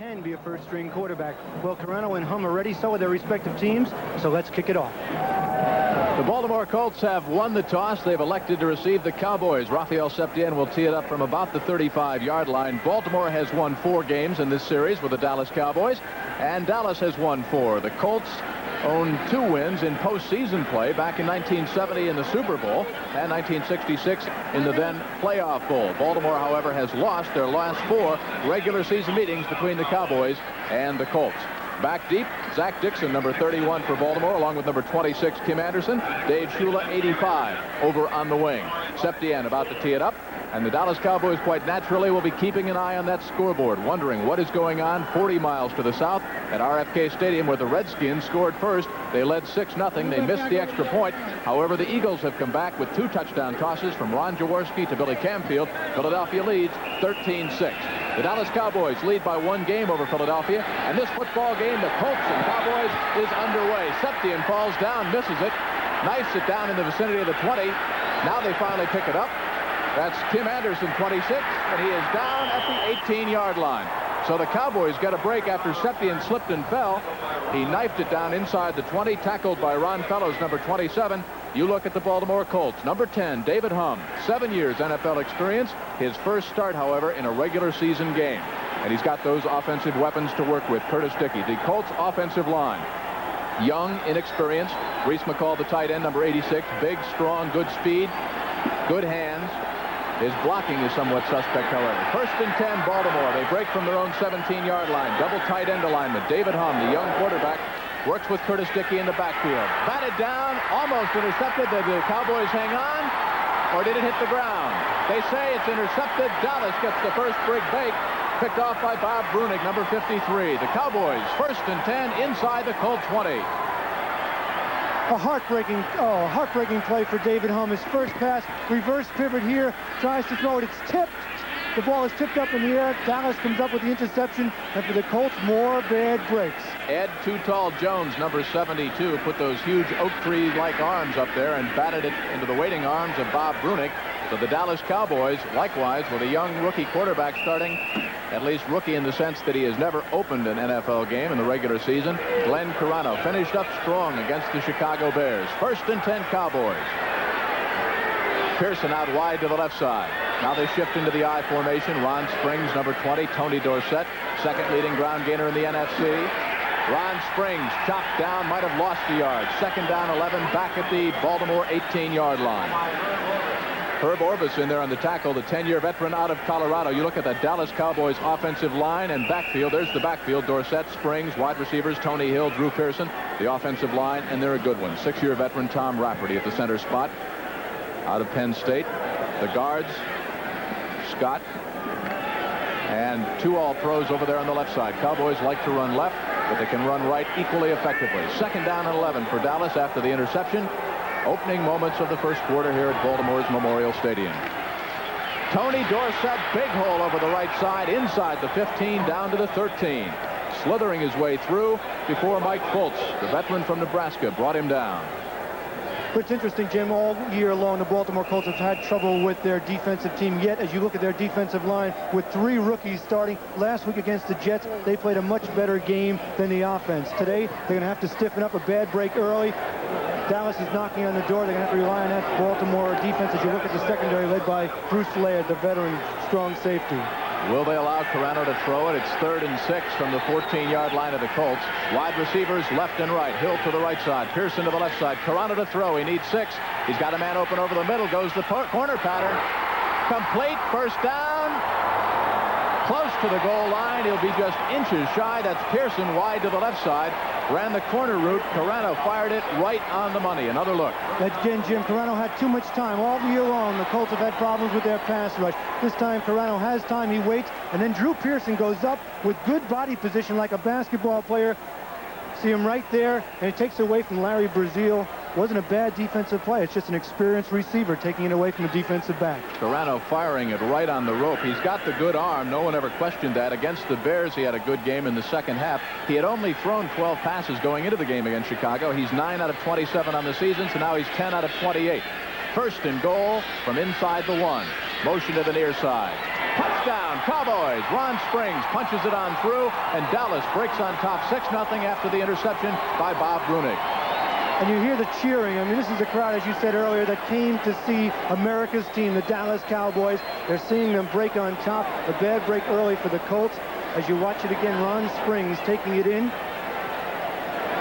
can be a first-string quarterback. Well, Carano and Hum are ready, so are their respective teams, so let's kick it off. The Baltimore Colts have won the toss. They've elected to receive the Cowboys. Rafael Septien will tee it up from about the 35-yard line. Baltimore has won 4 games in this series with the Dallas Cowboys, and Dallas has won 4. The Colts own 2 wins in postseason play back in 1970 in the Super Bowl and 1966 in the then playoff bowl. Baltimore, however, has lost their last 4 regular season meetings between the Cowboys and the Colts. Back deep, Zach Dixon, number 31 for Baltimore, along with number 26, Kim Anderson. Dave Shula, 85, over on the wing. Septien about to tee it up, and the Dallas Cowboys quite naturally will be keeping an eye on that scoreboard, wondering what is going on 40 miles to the south at RFK Stadium, where the Redskins scored first. They led 6-0. They missed the extra point. However, the Eagles have come back with 2 touchdown tosses from Ron Jaworski to Billy Camfield. Philadelphia leads 13-6. The Dallas Cowboys lead by 1 game over Philadelphia, and this football game, the Colts and Cowboys, is underway. Septien falls down, misses it, knifes it down in the vicinity of the 20. Now they finally pick it up. That's Kim Anderson, 26, and he is down at the 18-yard line. So the Cowboys get a break after Septien slipped and fell. He knifed it down inside the 20, tackled by Ron Fellows, number 27. You look at the Baltimore Colts. Number 10, David Hum, 7 years NFL experience. His first start, however, in a regular season game. And he's got those offensive weapons to work with. Curtis Dickey, the Colts offensive line. Young, inexperienced. Reese McCall, the tight end, number 86. Big, strong, good speed, good hands. His blocking is somewhat suspect, however. 1st and 10, Baltimore. They break from their own 17-yard line. Double tight end alignment. David Hum, the young quarterback, works with Curtis Dickey in the backfield. Batted down, almost intercepted. Did the Cowboys hang on, or did it hit the ground? They say it's intercepted. Dallas gets the first big break, picked off by Bob Brunig, number 53. The Cowboys, 1st and 10, inside the Colt 20. A heartbreaking play for David Hum. His first pass, reverse pivot here, tries to throw it. It's tipped. The ball is tipped up in the air. Dallas comes up with the interception, and for the Colts, more bad breaks. Ed Too Tall Jones, number 72, put those huge oak tree-like arms up there and batted it into the waiting arms of Bob Brunig. So the Dallas Cowboys, likewise, with a young rookie quarterback starting, at least rookie in the sense that he has never opened an NFL game in the regular season. Glenn Carano finished up strong against the Chicago Bears. 1st and 10, Cowboys. Pearson out wide to the left side. Now they shift into the I formation. Ron Springs, number 20. Tony Dorsett, second leading ground gainer in the NFC. Ron Springs chopped down, might have lost a yard. 2nd down, 11, back at the Baltimore 18-yard line. Herb Orvis in there on the tackle, the 10-year veteran out of Colorado. You look at the Dallas Cowboys offensive line and backfield. There's the backfield. Dorsett, Springs, wide receivers, Tony Hill, Drew Pearson. The offensive line, and they're a good one. 6-year veteran Tom Rafferty at the center spot out of Penn State. The guards, Scott, and 2 All-Pros over there on the left side. Cowboys like to run left, but they can run right equally effectively. 2nd down and 11 for Dallas after the interception. Opening moments of the first quarter here at Baltimore's Memorial Stadium. Tony Dorsett, big hole over the right side, inside the 15, down to the 13. Slithering his way through before Mike Fultz, the veteran from Nebraska, brought him down. But it's interesting, Jim, all year long, the Baltimore Colts have had trouble with their defensive team. Yet, as you look at their defensive line, with 3 rookies starting last week against the Jets, they played a much better game than the offense. Today, they're going to have to stiffen up. A bad break early. Dallas is knocking on the door. They're going to have to rely on that Baltimore defense as you look at the secondary led by Bruce Laird, the veteran strong safety. Will they allow Carano to throw it? It's 3rd and 6 from the 14-yard line of the Colts. Wide receivers left and right. Hill to the right side. Pearson to the left side. Carano to throw. He needs 6. He's got a man open over the middle. Goes the corner pattern. Complete. 1st down. Close to the goal line. He'll be just inches shy. That's Pearson wide to the left side. Ran the corner route. Carano fired it right on the money. Another look. Again, Jim, Carano had too much time. All year long, the Colts have had problems with their pass rush. This time, Carano has time. He waits, and then Drew Pearson goes up with good body position like a basketball player. See him right there, and it takes away from Larry Brazil. Wasn't a bad defensive play. It's just an experienced receiver taking it away from a defensive back. Carano firing it right on the rope. He's got the good arm. No one ever questioned that. Against the Bears, he had a good game in the 2nd half. He had only thrown 12 passes going into the game against Chicago. He's 9 out of 27 on the season, so now he's 10 out of 28. 1st and goal from inside the 1. Motion to the near side. Touchdown, Cowboys. Ron Springs punches it on through, and Dallas breaks on top 6-0 after the interception by Bob Brunig. And you hear the cheering. I mean, this is a crowd, as you said earlier, that came to see America's team, the Dallas Cowboys. They're seeing them break on top. A bad break early for the Colts. As you watch it again, Ron Springs taking it in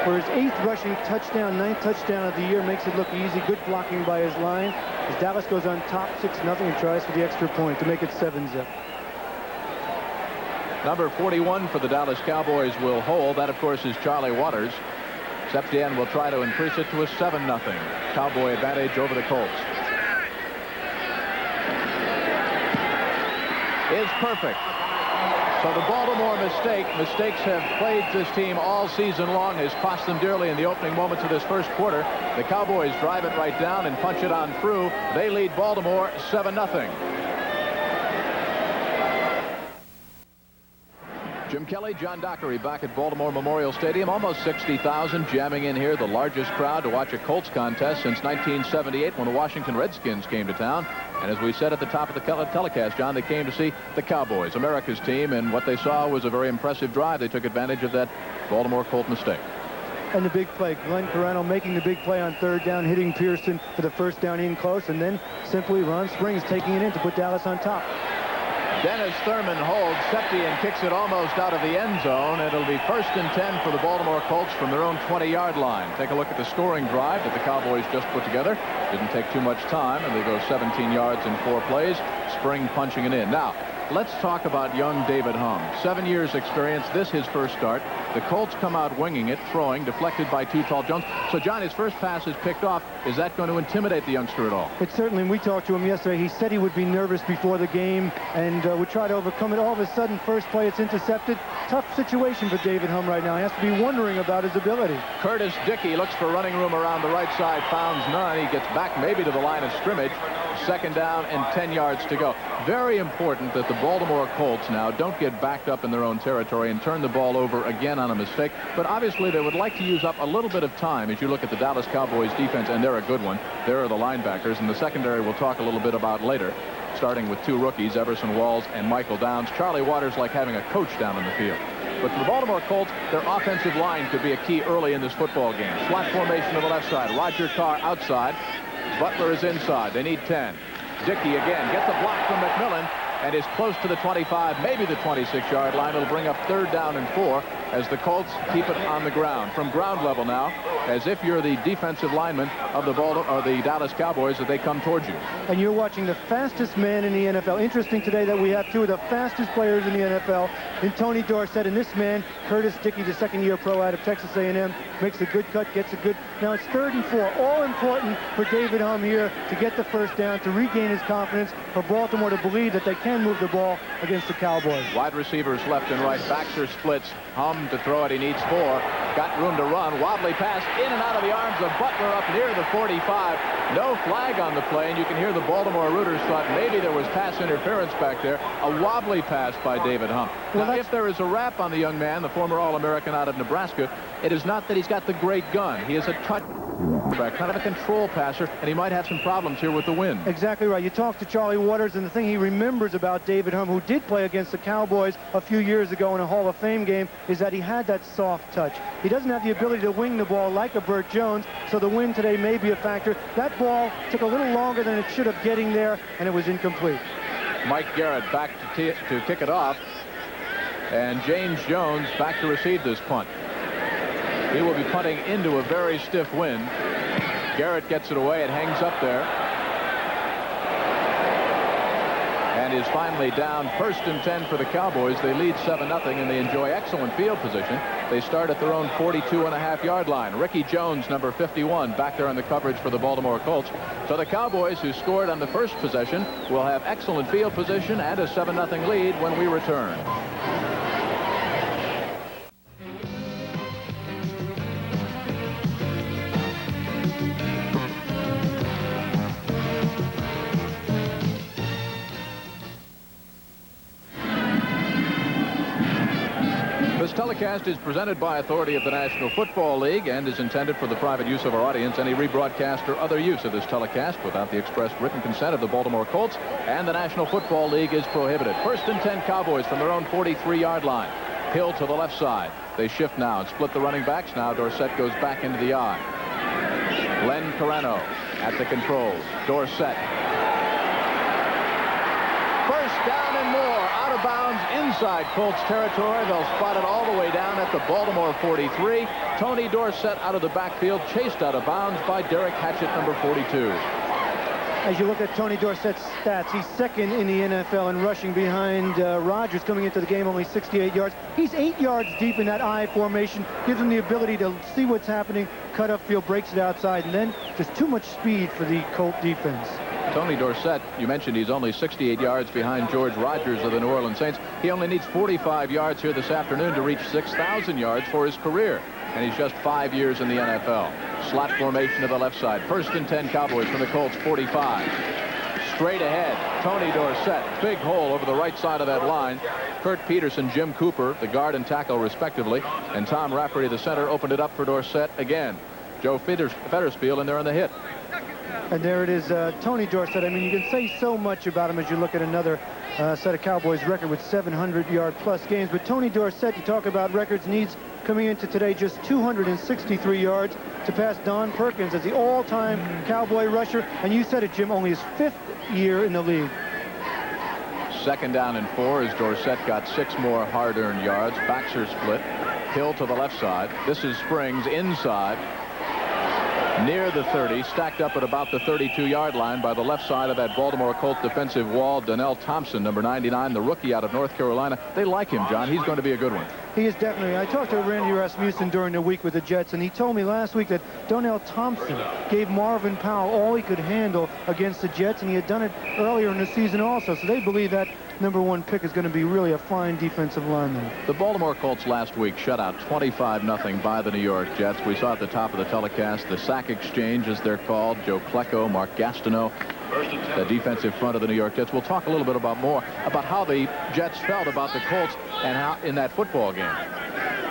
for his 8th rushing touchdown, 9th touchdown of the year. Makes it look easy. Good blocking by his line. As Dallas goes on top 6-0 and tries for the extra point to make it 7-zip. Number 41 for the Dallas Cowboys will hold. That, of course, is Charlie Waters. Septien will try to increase it to a 7-0 Cowboy advantage over the Colts. Is perfect. So the Baltimore mistakes have plagued this team all season long, has cost them dearly in the opening moments of this first quarter. The Cowboys drive it right down and punch it on through. They lead Baltimore 7-0. Jim Kelly, John Dockery back at Baltimore Memorial Stadium. Almost 60,000 jamming in here, the largest crowd to watch a Colts contest since 1978 when the Washington Redskins came to town. And as we said at the top of the telecast, John, they came to see the Cowboys, America's team, and what they saw was a very impressive drive. They took advantage of that Baltimore Colt mistake. And the big play, Glenn Carano making the big play on 3rd down, hitting Pearson for the 1st down in close, and then simply Ron Springs taking it in to put Dallas on top. Dennis Thurman holds. Septien kicks it almost out of the end zone. It'll be 1st and 10 for the Baltimore Colts from their own 20-yard line. Take a look at the scoring drive that the Cowboys just put together. Didn't take too much time, and they go 17 yards in 4 plays. Spring punching it in. Now, let's talk about young David Hum. 7 years experience. This his first start. The Colts come out winging it, throwing, deflected by Too Tall Jones. So, John, his first pass is picked off. Is that going to intimidate the youngster at all? It certainly, we talked to him yesterday. He said he would be nervous before the game and would try to overcome it. All of a sudden, first play, it's intercepted. Tough situation for David Hum right now. He has to be wondering about his ability. Curtis Dickey looks for running room around the right side, founds none. He gets back maybe to the line of scrimmage. 2nd down and 10 yards to go. Very important that the Baltimore Colts now don't get backed up in their own territory and turn the ball over again on a mistake. But obviously they would like to use up a little bit of time as you look at the Dallas Cowboys defense, and they're a good one. There are the linebackers, and the secondary we'll talk a little bit about later, starting with 2 rookies, Everson Walls and Michael Downs. Charlie Waters like having a coach down in the field. But for the Baltimore Colts, their offensive line could be a key early in this football game. Slot formation to the left side. Roger Carr outside. Butler is inside. They need 10. Dickey again gets a block from McMillan and is close to the 25, maybe the 26-yard line. It'll bring up 3rd down and 4 as the Colts keep it on the ground. From ground level now, as if you're the defensive lineman of the Dallas Cowboys as they come towards you. And you're watching the fastest man in the NFL. Interesting today that we have 2 of the fastest players in the NFL in Tony Dorsett, and this man, Curtis Dickey, the 2nd-year pro out of Texas A&M, makes a good cut, gets a good. Now it's 3rd and 4. All important for David Hum here to get the 1st down, to regain his confidence, for Baltimore to believe that they can move the ball against the Cowboys. Wide receivers left and right. Backs are splits. Hum to throw it. He needs 4. Got room to run. Wobbly pass in and out of the arms of Butler up near the 45. No flag on the play, and you can hear the Baltimore Rooters thought maybe there was pass interference back there. A wobbly pass by David Hum. Well, now, if there is a rap on the young man, the former All-American out of Nebraska, it is not that he's got the great gun. He is a touch back, kind of a control passer, and he might have some problems here with the wind. Exactly right. You talk to Charlie Waters, and the thing he remembers about David Hum, who did play against the Cowboys a few years ago in a Hall of Fame game, is that he had that soft touch. He doesn't have the ability to wing the ball like a Burt Jones, so the wind today may be a factor. That ball took a little longer than it should have getting there, and it was incomplete. Mike Garrett back to kick it off, and James Jones back to receive this punt. He will be punting into a very stiff wind. Garrett gets it away. It hangs up there. And is finally down. 1st and 10 for the Cowboys. They lead 7-0, and they enjoy excellent field position. They start at their own 42.5-yard line. Ricky Jones, number 51, back there on the coverage for the Baltimore Colts. So the Cowboys, who scored on the first possession, will have excellent field position and a 7-0 lead when we return. This telecast is presented by authority of the National Football League and is intended for the private use of our audience. Any rebroadcast or other use of this telecast without the expressed written consent of the Baltimore Colts and the National Football League is prohibited. 1st and 10 Cowboys from their own 43-yard line. Hill to the left side. They shift now and split the running backs. Now Dorsett goes back into the I. Len Carano at the controls. Dorsett. First down and more. Out of bounds inside Colts territory. They'll spot it all the way down at the Baltimore 43. Tony Dorsett out of the backfield, chased out of bounds by Derek Hatchett, number 42. As you look at Tony Dorsett's stats, he's second in the NFL in rushing behind Rodgers coming into the game, only 68 yards. He's 8 yards deep in that I formation, gives him the ability to see what's happening, cut upfield, breaks it outside, and then just too much speed for the Colt defense. Tony Dorsett, you mentioned he's only 68 yards behind George Rogers of the New Orleans Saints. He only needs 45 yards here this afternoon to reach 6,000 yards for his career. And he's just 5 years in the NFL. Slot formation to the left side. 1st and 10 Cowboys from the Colts 45. Straight ahead, Tony Dorsett. Big hole over the right side of that line. Kurt Peterson, Jim Cooper, the guard and tackle respectively. And Tom Rafferty, the center, opened it up for Dorsett again. Joe Fettersfield in there on the hit. And there it is, Tony Dorsett. I mean, you can say so much about him as you look at another set of Cowboys record with 700-yard-plus games. But Tony Dorsett, you talk about records, needs coming into today just 263 yards to pass Don Perkins as the all-time Cowboy rusher. And you said it, Jim, only his 5th year in the league. 2nd down and 4 as Dorsett got 6 more hard-earned yards. Backs are split. Hill to the left side. This is Springs inside. Near the 30, stacked up at about the 32-yard line by the left side of that Baltimore Colts defensive wall. Donnell Thompson, number 99, the rookie out of North Carolina. They like him, John. He's going to be a good one. He is definitely. I talked to Randy Rasmussen during the week with the Jets, and he told me last week that Donnell Thompson gave Marvin Powell all he could handle against the Jets, and he had done it earlier in the season also. So they believe that #1 pick is going to be really a fine defensive lineman. The Baltimore Colts last week shut out 25-0 by the New York Jets. We saw at the top of the telecast the sack exchange, as they're called. Joe Klecko, Mark Gastineau, the defensive front of the New York Jets. We'll talk a little bit more about how the Jets felt about the Colts and how in that football game.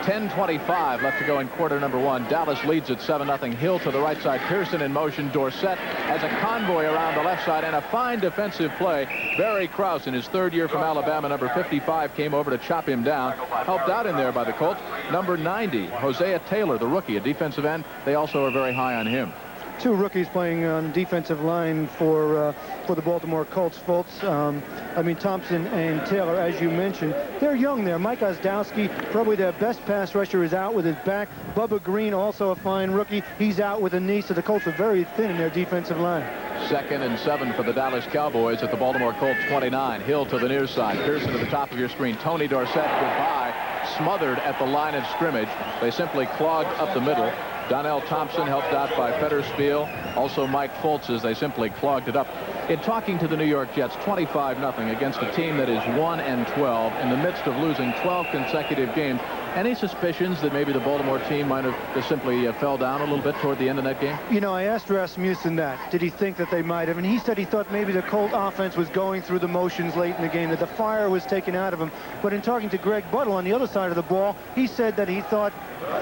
10:25 left to go in quarter number 1. Dallas leads at 7-0. Hill to the right side. Pearson in motion. Dorsett has a convoy around the left side and a fine defensive play. Barry Krause, in his 3rd year from Alabama, number 55, came over to chop him down. Helped out in there by the Colts. Number 90, Hosea Taylor, the rookie, a defensive end. They also are very high on him. 2 rookies playing on the defensive line for the Baltimore Colts. Thompson and Taylor, as you mentioned. They're young there. Mike Ozdowski, probably their best pass rusher, is out with his back. Bubba Green, also a fine rookie. He's out with a knee, so the Colts are very thin in their defensive line. 2nd and 7 for the Dallas Cowboys at the Baltimore Colts 29. Hill to the near side. Pearson to the top of your screen. Tony Dorsett goodbye. Smothered at the line of scrimmage. They simply clogged up the middle. Donnell Thompson helped out by Fettersfield. Also Mike Fultz, as they simply clogged it up. In talking to the New York Jets, 25-0 against a team that is 1-12 in the midst of losing 12 consecutive games. Any suspicions that maybe the Baltimore team might have just simply fell down a little bit toward the end of that game? You know, I asked Rasmussen that. Did he think that they might have? And he said he thought maybe the Colt offense was going through the motions late in the game, that the fire was taken out of him. But in talking to Greg Buttle on the other side of the ball, he said that he thought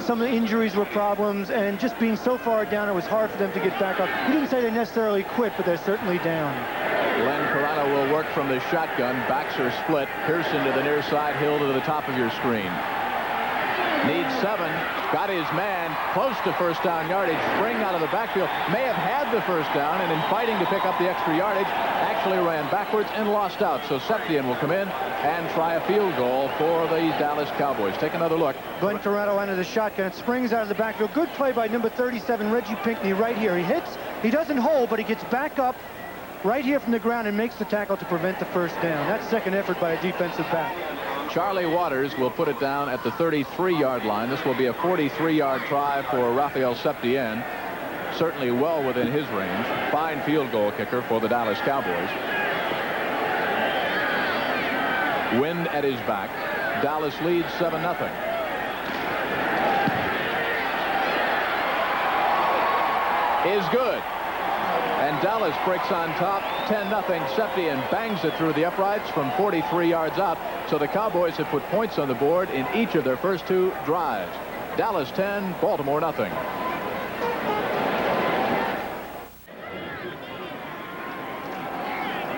some of the injuries were problems, and just being so far down, it was hard for them to get back up. He didn't say they necessarily quit, but they're certainly down. Len Carano will work from the shotgun. Backs are split. Pearson to the near side. Hill to the top of your screen. Needs 7. Got his man close to first down yardage. Spring out of the backfield. May have had the first down, and in fighting to pick up the extra yardage, actually ran backwards and lost out. So Septien will come in and try a field goal for the Dallas Cowboys. Take another look. Glenn Corrado under the shotgun. Springs out of the backfield. Good play by number 37, Reggie Pinckney, right here. He hits. He doesn't hold, but he gets back up right here from the ground and makes the tackle to prevent the first down. That's second effort by a defensive back. Charlie Waters will put it down at the 33-yard line. This will be a 43-yard try for Raphael Septien. Certainly well within his range. Fine field goal kicker for the Dallas Cowboys. Wind at his back. Dallas leads 7-0. Is good. And Dallas breaks on top, 10-0. Septian bangs it through the uprights from 43 yards out. So the Cowboys have put points on the board in each of their first 2 drives. Dallas 10, Baltimore nothing.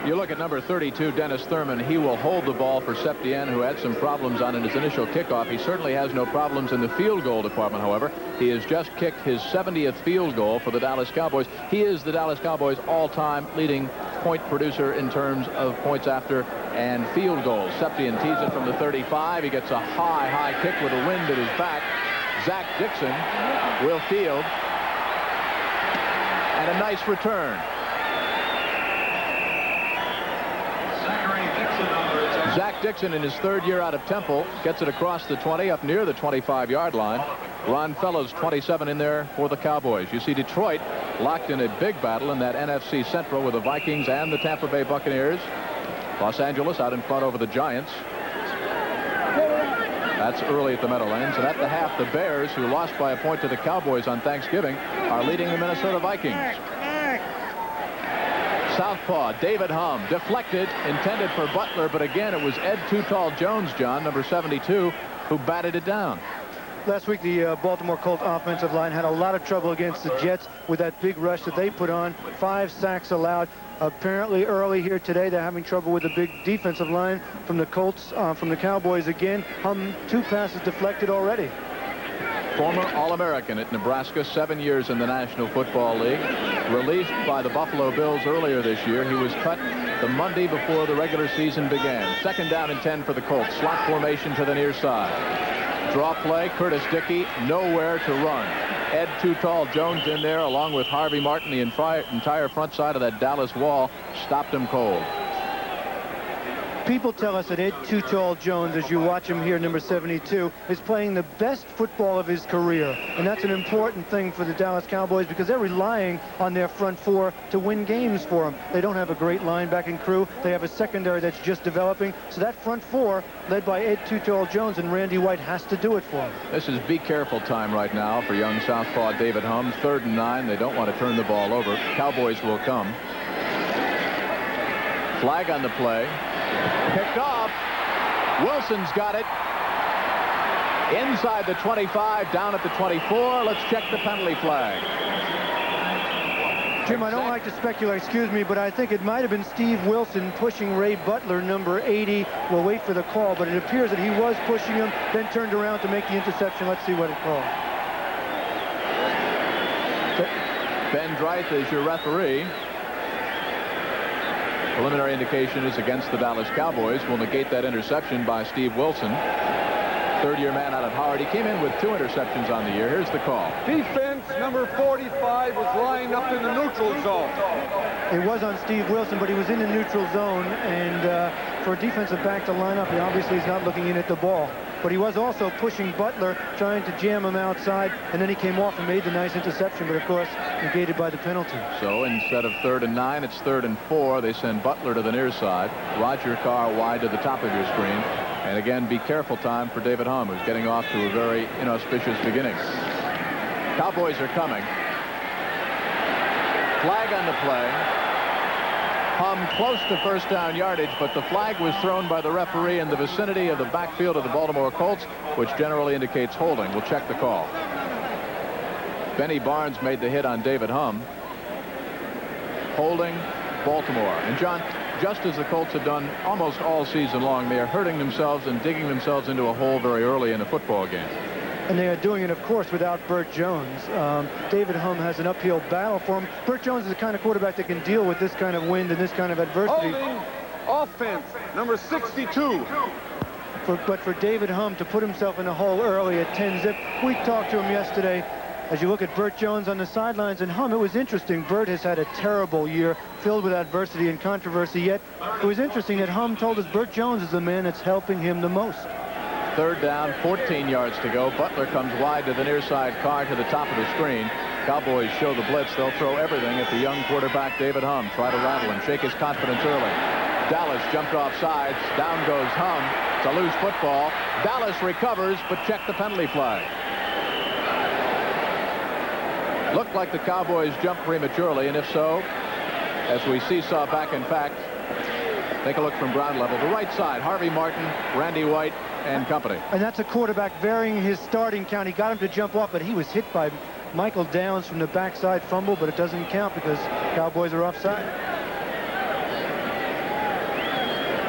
You look at number 32, Dennis Thurman. He will hold the ball for Septian, who had some problems on his initial kickoff. He certainly has no problems in the field goal department, however. He has just kicked his 70th field goal for the Dallas Cowboys. He is the Dallas Cowboys' all-time leading point producer in terms of points after and field goals. Septian tees it from the 35. He gets a high kick with a wind at his back. Zach Dixon will field. And a nice return. Zach Dixon, in his 3rd year out of Temple, gets it across the 20 up near the 25-yard line. Ron Fellows, 27 in there for the Cowboys. You see Detroit locked in a big battle in that NFC Central with the Vikings and the Tampa Bay Buccaneers. Los Angeles out in front over the Giants. That's early at the Meadowlands. And at the half, the Bears, who lost by a point to the Cowboys on Thanksgiving, are leading the Minnesota Vikings. Southpaw, David Humm, deflected, intended for Butler, but again, it was Ed Too Tall Jones, John, number 72, who batted it down. Last week, the Baltimore Colts offensive line had a lot of trouble against the Jets with that big rush that they put on. 5 sacks allowed. Apparently early here today, they're having trouble with the big defensive line from the Colts, from the Cowboys again. Humm, 2 passes deflected already. Former All-American at Nebraska, 7 years in the National Football League. Released by the Buffalo Bills earlier this year. He was cut the Monday before the regular season began. 2nd down and 10 for the Colts. Slot formation to the near side. Draw play, Curtis Dickey, nowhere to run. Ed Too Tall Jones in there, along with Harvey Martin. The entire front side of that Dallas wall stopped him cold. People tell us that Ed Too Tall Jones, as you watch him here, number 72, is playing the best football of his career. And that's an important thing for the Dallas Cowboys because they're relying on their front 4 to win games for them. They don't have a great linebacking crew. They have a secondary that's just developing. So that front 4, led by Ed Too Tall Jones and Randy White, has to do it for them. This is be careful time right now for young southpaw David Humm. 3rd and 9. They don't want to turn the ball over. Cowboys will come. Flag on the play. Picked off. Wilson's got it. Inside the 25, down at the 24. Let's check the penalty flag. Jim, I don't like to speculate, excuse me, but I think it might have been Steve Wilson pushing Ray Butler, number 80. We'll wait for the call, but it appears that he was pushing him, then turned around to make the interception. Let's see what it called. Ben Dreith is your referee. Preliminary indication is against the Dallas Cowboys. Will negate that interception by Steve Wilson. 3rd-year man out of Howard. He came in with 2 interceptions on the year. Here's the call. Defense number 45 was lined up in the neutral zone. It was on Steve Wilson, but he was in the neutral zone, and for a defensive back to line up, he obviously is not looking in at the ball. But he was also pushing Butler, trying to jam him outside, and then he came off and made the nice interception, but of course negated by the penalty. So instead of 3rd and 9, it's 3rd and 4. They send Butler to the near side. Roger Carr wide to the top of your screen. And again, be careful time for David Humm, who's getting off to a very inauspicious beginning. Cowboys are coming. Flag on the play. Humm close to 1st down yardage, but the flag was thrown by the referee in the vicinity of the backfield of the Baltimore Colts, which generally indicates holding. We'll check the call. Benny Barnes made the hit on David Humm. Holding Baltimore. And John, just as the Colts have done almost all season long, they are hurting themselves and digging themselves into a hole very early in a football game. And they are doing it, of course, without Burt Jones. David Humm has an uphill battle for him. Burt Jones is the kind of quarterback that can deal with this kind of wind and this kind of adversity. Holding offense, number 62. But for David Humm to put himself in a hole early at 10-zip, we talked to him yesterday. As you look at Burt Jones on the sidelines and Humm, it was interesting. Burt has had a terrible year filled with adversity and controversy, yet it was interesting that Humm told us Burt Jones is the man that's helping him the most. 3rd down, 14 yards to go. Butler comes wide to the near side. Carr to the top of the screen. Cowboys show the blitz. They'll throw everything at the young quarterback, David Humm. Try to rattle him, shake his confidence early. Dallas jumped off sides. Down goes Humm. It's a loose football. Dallas recovers, but check the penalty flag. Looked like the Cowboys jumped prematurely, and if so, as we seesaw back. In fact, take a look from ground level. The right side, Harvey Martin, Randy White, and company. And that's a quarterback varying his starting count. He got him to jump off, but he was hit by Michael Downs from the backside fumble, but it doesn't count because Cowboys are offside.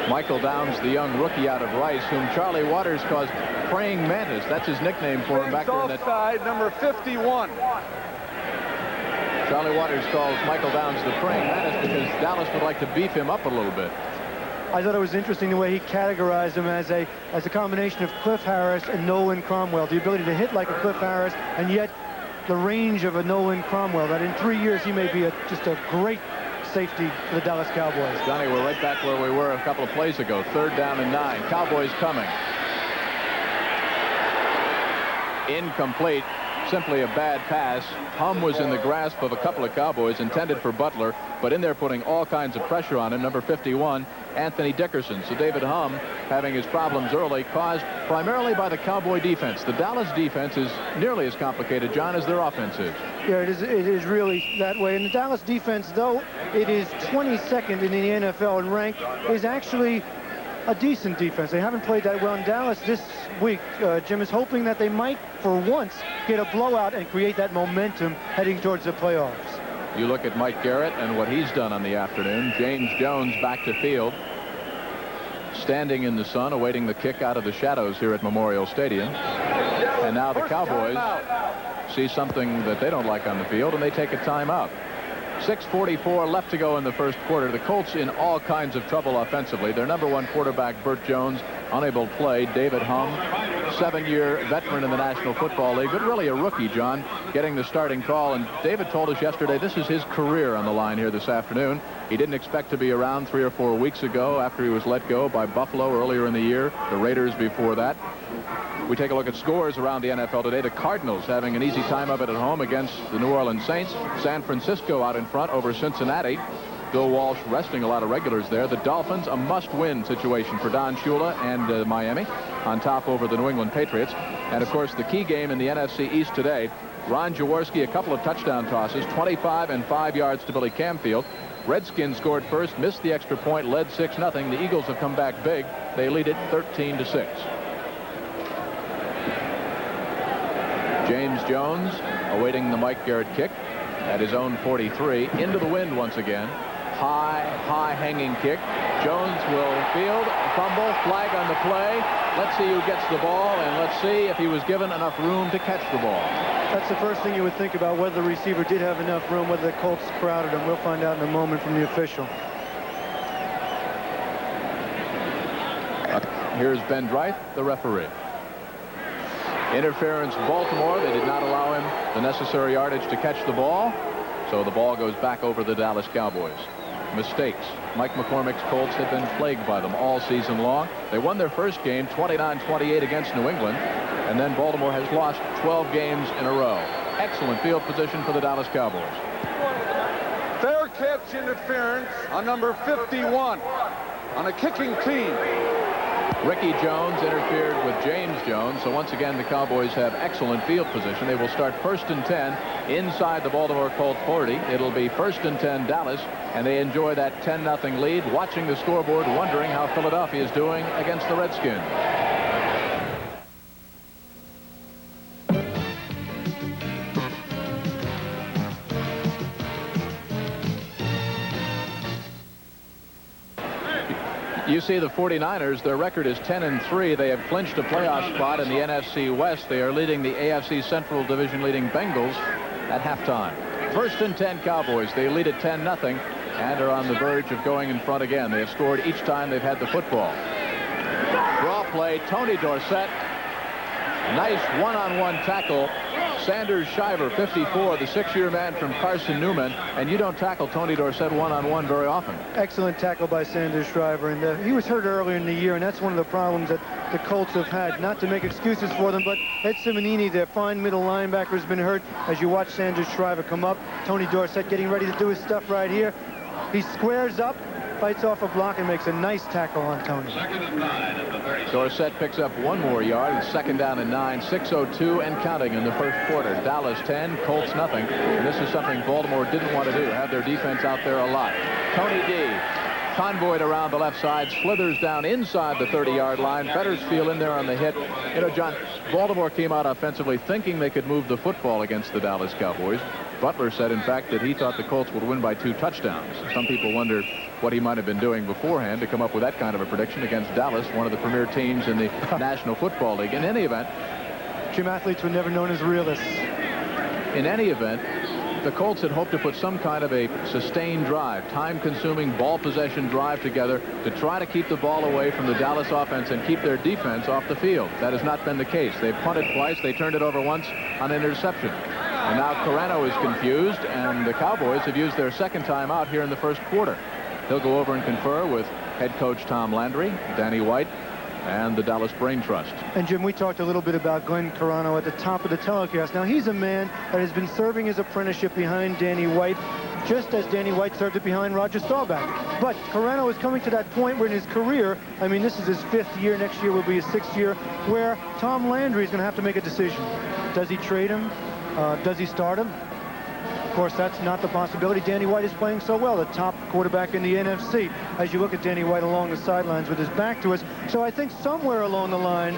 Michael Downs, the young rookie out of Rice, whom Charlie Waters calls Praying Mantis. That's his nickname for him back there in that. Offside, number 51. Charlie Waters calls Michael Downs the Praying Mantis because Dallas would like to beef him up a little bit. I thought it was interesting the way he categorized him as a combination of Cliff Harris and Nolan Cromwell. The ability to hit like a Cliff Harris, and yet the range of a Nolan Cromwell. That in 3 years he may be just a great safety for the Dallas Cowboys. Johnny, we're right back where we were a couple of plays ago. 3rd down and 9. Cowboys coming. Incomplete. Simply a bad pass. Hum was in the grasp of a couple of Cowboys, intended for Butler, but in there putting all kinds of pressure on him. Number 51, Anthony Dickerson. So David Hum having his problems early, caused primarily by the Cowboy defense. The Dallas defense is nearly as complicated, John, as their offense is. Yeah, it is really that way. And the Dallas defense, though it is 22nd in the NFL and ranked, is actually a decent defense. They haven't played that well in Dallas this week. Jim is hoping that they might, for once, get a blowout and create that momentum heading towards the playoffs. You look at Mike Garrett and what he's done on the afternoon. James Jones back to field, standing in the sun, awaiting the kick out of the shadows here at Memorial Stadium. And now the Cowboys see something that they don't like on the field, and they take a timeout. 6:44 left to go in the first quarter. The Colts in all kinds of trouble offensively. Their number 1 quarterback, Burt Jones, unable to play. David Hum, 7-year veteran in the National Football League, but really a rookie, John, getting the starting call. And David told us yesterday this is his career on the line here this afternoon. He didn't expect to be around 3 or 4 weeks ago after he was let go by Buffalo earlier in the year, the Raiders before that. We take a look at scores around the NFL today. The Cardinals having an easy time of it at home against the New Orleans Saints. San Francisco out in front over Cincinnati. Bill Walsh resting a lot of regulars there. The Dolphins, a must-win situation for Don Shula and Miami, on top over the New England Patriots. And, of course, the key game in the NFC East today, Ron Jaworski, a couple of touchdown tosses, 25 and 5 yards to Billy Camfield. Redskins scored first, missed the extra point, led 6-0. The Eagles have come back big. They lead it 13-6. James Jones awaiting the Mike Garrett kick at his own 43. Into the wind once again. High hanging kick. Jones will field, fumble, flag on the play. Let's see who gets the ball, and let's see if he was given enough room to catch the ball. That's the first thing you would think about, whether the receiver did have enough room, whether the Colts crowded him. We'll find out in a moment from the official. Here's Ben Dreith, the referee. Interference, Baltimore. They did not allow him the necessary yardage to catch the ball, so the ball goes back over the Dallas Cowboys. Mistakes. Mike McCormick's Colts have been plagued by them all season long. They won their first game 29-28 against New England, and then Baltimore has lost 12 games in a row. Excellent field position for the Dallas Cowboys. Fair catch interference on number 51 on a kicking team. Ricky Jones interfered with James Jones, so once again the Cowboys have excellent field position. They will start 1st and 10 inside the Baltimore Colts 40. It'll be 1st and 10 Dallas, and they enjoy that 10-0 lead, watching the scoreboard, wondering how Philadelphia is doing against the Redskins. You see the 49ers, their record is 10-3. They have clinched a playoff spot in the NFC West. They are leading the AFC Central Division leading Bengals at halftime. 1st and 10 Cowboys. They lead at 10-0 and are on the verge of going in front again. They have scored each time they've had the football. Draw play, Tony Dorsett. Nice one-on-one tackle. Sanders Shiver, 54, the 6-year man from Carson Newman, and you don't tackle Tony Dorsett one-on-one very often. Excellent tackle by Sanders Shriver, and he was hurt earlier in the year, and that's one of the problems that the Colts have had. Not to make excuses for them, but Ed Simonini, their fine middle linebacker, has been hurt. As you watch Sanders Shriver come up, Tony Dorsett getting ready to do his stuff right here. He squares up, fights off a block and makes a nice tackle on Tony. Dorsett picks up 1 more yard. It's 2nd down and 9, 6:02 and counting in the first quarter. Dallas 10, Colts nothing. And this is something Baltimore didn't want to do, have their defense out there a lot. Tony D. convoyed around the left side, slithers down inside the 30-yard line. Fettersfield in there on the hit. You know, John, Baltimore came out offensively thinking they could move the football against the Dallas Cowboys. Butler said, in fact, that he thought the Colts would win by 2 touchdowns. Some people wonder what he might have been doing beforehand to come up with that kind of a prediction against Dallas, one of the premier teams in the National Football League. In any event, Jim, athletes were never known as realists. In any event, the Colts had hoped to put some kind of a sustained drive, time-consuming ball possession drive together to try to keep the ball away from the Dallas offense and keep their defense off the field. That has not been the case. They've punted twice. They turned it over once on an interception. And now Carano is confused, and the Cowboys have used their 2nd time out here in the first quarter. He'll go over and confer with head coach Tom Landry, Danny White, and the Dallas Brain Trust. And Jim, we talked a little bit about Glenn Carano at the top of the telecast. Now, he's a man that has been serving his apprenticeship behind Danny White, just as Danny White served it behind Roger Staubach. But Carano is coming to that point where in his career, I mean, this is his 5th year, next year will be his 6th year, where Tom Landry is going to have to make a decision. Does he trade him? Does he start him? Of course, that's not the possibility. Danny White is playing so well, the top quarterback in the NFC, as you look at Danny White along the sidelines with his back to us. So I think somewhere along the line,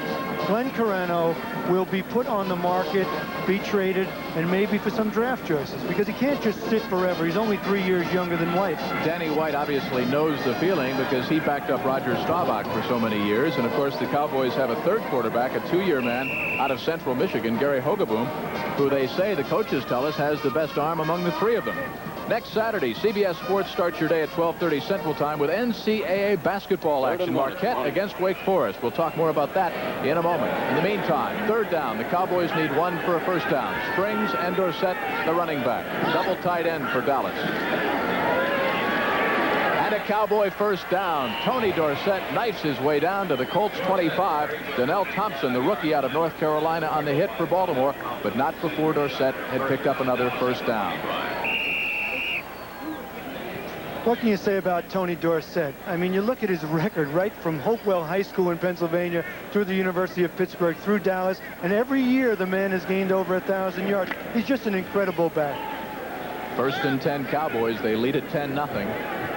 Glenn Carano will be put on the market, be traded, and maybe for some draft choices, because he can't just sit forever. He's only 3 years younger than White. Danny White obviously knows the feeling because he backed up Roger Staubach for so many years. And, of course, the Cowboys have a 3rd quarterback, a 2-year man out of Central Michigan, Gary Hogaboom, who they say, the coaches tell us, has the best arm among the 3 of them. Next Saturday, CBS Sports starts your day at 12:30 Central Time with NCAA basketball action. Marquette against Wake Forest. We'll talk more about that in a moment. In the meantime, 3rd down. The Cowboys need 1 for a 1st down. Springs and Dorsett, the running back. Double tight end for Dallas. And a Cowboy 1st down. Tony Dorsett knifes his way down to the Colts 25. Donnell Thompson, the rookie out of North Carolina, on the hit for Baltimore, but not before Dorsett had picked up another 1st down. What can you say about Tony Dorsett? I mean, you look at his record right from Hopewell High School in Pennsylvania through the University of Pittsburgh, through Dallas, and every year the man has gained over 1,000 yards. He's just an incredible back. 1st and 10 Cowboys. They lead at 10-0.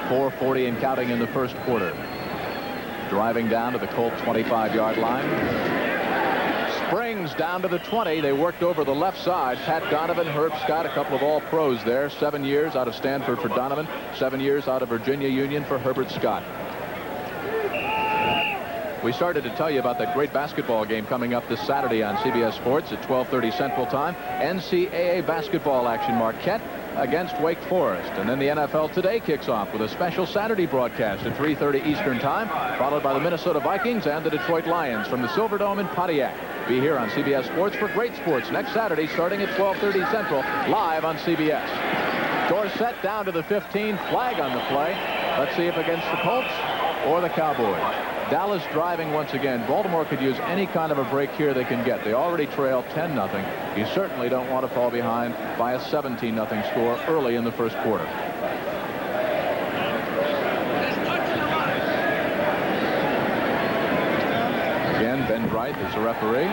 4:40 and counting in the first quarter. Driving down to the Colt 25-yard line. Springs down to the 20. They worked over the left side. Pat Donovan, Herb Scott, a couple of all-pros there. 7 years out of Stanford for Donovan. 7 years out of Virginia Union for Herbert Scott. We started to tell you about that great basketball game coming up this Saturday on CBS Sports at 12:30 Central Time. NCAA basketball action. Marquette against Wake Forest. And then the NFL Today kicks off with a special Saturday broadcast at 3:30 Eastern Time, followed by the Minnesota Vikings and the Detroit Lions from the Silverdome in Pontiac. Be here on CBS Sports for great sports next Saturday starting at 12:30 Central, live on CBS. Dorsett down to the 15, flag on the play. Let's see if against the Colts or the Cowboys. Dallas driving once again. Baltimore could use any kind of a break here they can get. They already trail 10-0. You certainly don't want to fall behind by a 17-0 score early in the first quarter. Again, Ben Bright is the referee.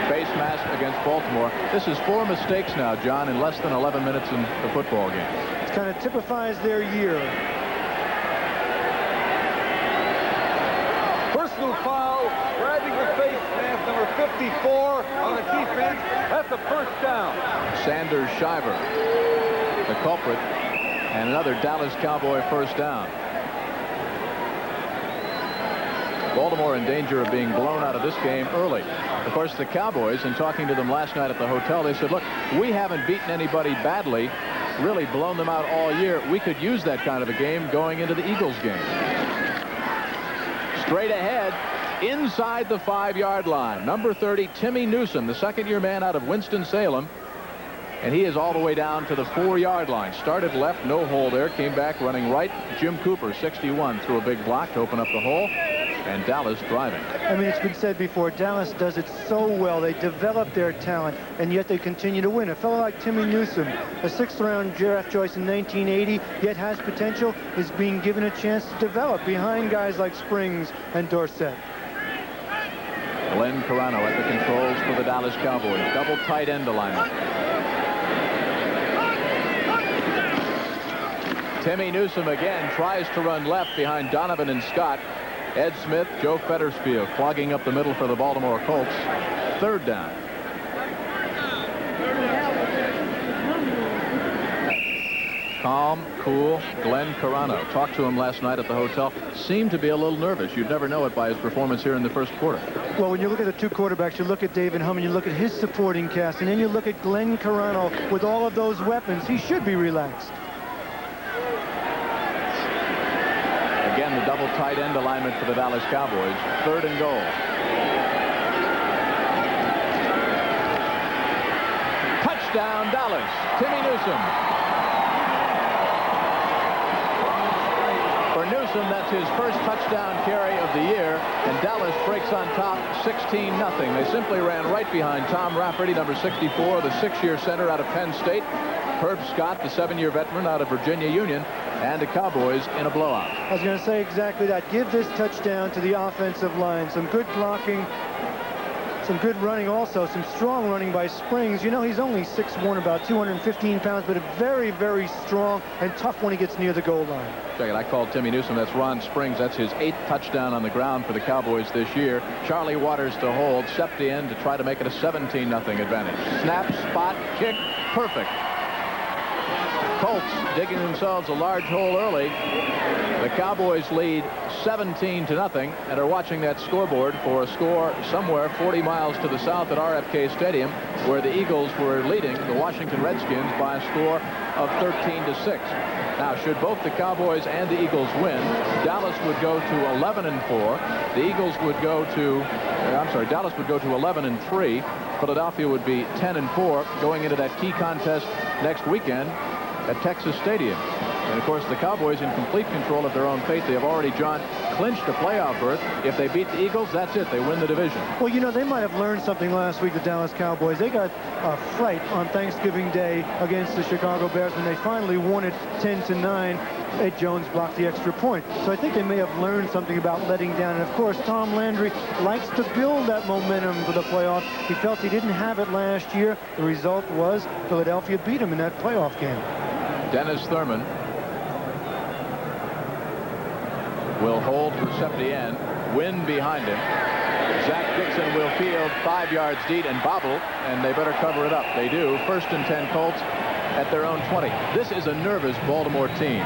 Face mask against Baltimore. This is 4 mistakes now, John, in less than 11 minutes in the football game. It kind of typifies their year. Personal foul, grabbing the face mask, number 54 on the defense. That's a 1st down. Sanders Shiver, the culprit, and another Dallas Cowboy 1st down. Baltimore in danger of being blown out of this game early. Of course, the Cowboys, in talking to them last night at the hotel, they said, look, we haven't beaten anybody badly, really blown them out all year. We could use that kind of a game going into the Eagles game. Straight ahead, inside the 5-yard line. Number 30, Timmy Newsom, the 2nd-year man out of Winston-Salem. And he is all the way down to the 4-yard line. Started left, no hole there. Came back running right. Jim Cooper, 61, threw a big block to open up the hole. and Dallas driving. I mean, it's been said before, Dallas does it so well. They develop their talent, and yet they continue to win. A fellow like Timmy Newsom, a 6th-round draft choice in 1980, yet has potential, is being given a chance to develop behind guys like Springs and Dorsett. Glenn Carano at the controls for the Dallas Cowboys. Double tight end alignment. Timmy Newsom again tries to run left behind Donovan and Scott. Ed Smith, Joe Fettersfield clogging up the middle for the Baltimore Colts. 3rd down. Calm, cool Glenn Carano. Talked to him last night at the hotel. Seemed to be a little nervous. You'd never know it by his performance here in the first quarter. Well, when you look at the two quarterbacks, you look at David Humm and you look at his supporting cast, and then you look at Glenn Carano with all of those weapons. He should be relaxed. Again, the double tight end alignment for the Dallas Cowboys. 3rd and goal. Touchdown, Dallas. Timmy Newsom. For Newsom, that's his first touchdown carry of the year, and Dallas breaks on top 16-0. They simply ran right behind Tom Rafferty, number 64, the 6-year center out of Penn State, Herb Scott, the 7-year veteran out of Virginia Union, and the Cowboys in a blowout. I was going to say exactly that. Give this touchdown to the offensive line. Some good blocking, some good running also, some strong running by Springs. You know, he's only 6'1", about 215 pounds, but a very, very strong and tough when he gets near the goal line. Check it, I called Timmy Newsom. That's Ron Springs. That's his 8th touchdown on the ground for the Cowboys this year. Charlie Waters to hold, Septien to try to make it a 17-0 advantage. Snap, spot, kick, perfect. Colts digging themselves a large hole early. The Cowboys lead 17-0 and are watching that scoreboard for a score somewhere 40 miles to the south at RFK Stadium, where the Eagles were leading the Washington Redskins by a score of 13-6. Now, should both the Cowboys and the Eagles win, Dallas would go to 11-4. The Eagles would go to, Dallas would go to 11-3. Philadelphia would be 10-4 going into that key contest next weekend at Texas Stadium. And of course, the Cowboys in complete control of their own fate. They have already, John, clinched a playoff berth. If they beat the Eagles, that's it. They win the division. Well, you know, they might have learned something last week, the Dallas Cowboys. They got a fright on Thanksgiving Day against the Chicago Bears when they finally won it 10-9. Ed Jones blocked the extra point. So I think they may have learned something about letting down. And of course, Tom Landry likes to build that momentum for the playoffs. He felt he didn't have it last year. The result was Philadelphia beat him in that playoff game. Dennis Thurman will hold for Septien. Win behind him. Zach Dixon will field 5 yards deep and bobble, and they better cover it up. They do. 1st and 10 Colts at their own 20. This is a nervous Baltimore team.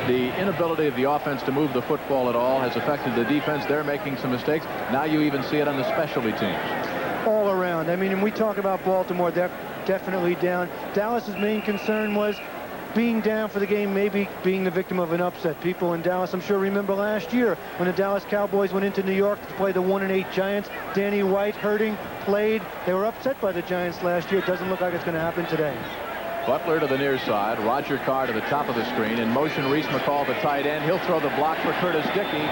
The inability of the offense to move the football at all has affected the defense. They're making some mistakes. Now you even see it on the specialty teams. All around. I mean, when we talk about Baltimore, they're definitely down. Dallas's main concern was being down for the game, maybe being the victim of an upset. People in Dallas, I'm sure, remember last year when the Dallas Cowboys went into New York to play the 1-8 Giants. Danny White hurting, played. They were upset by the Giants last year. It doesn't look like it's going to happen today. Butler to the near side. Roger Carr to the top of the screen. In motion, Reese McCall, the tight end. He'll throw the block for Curtis Dickey.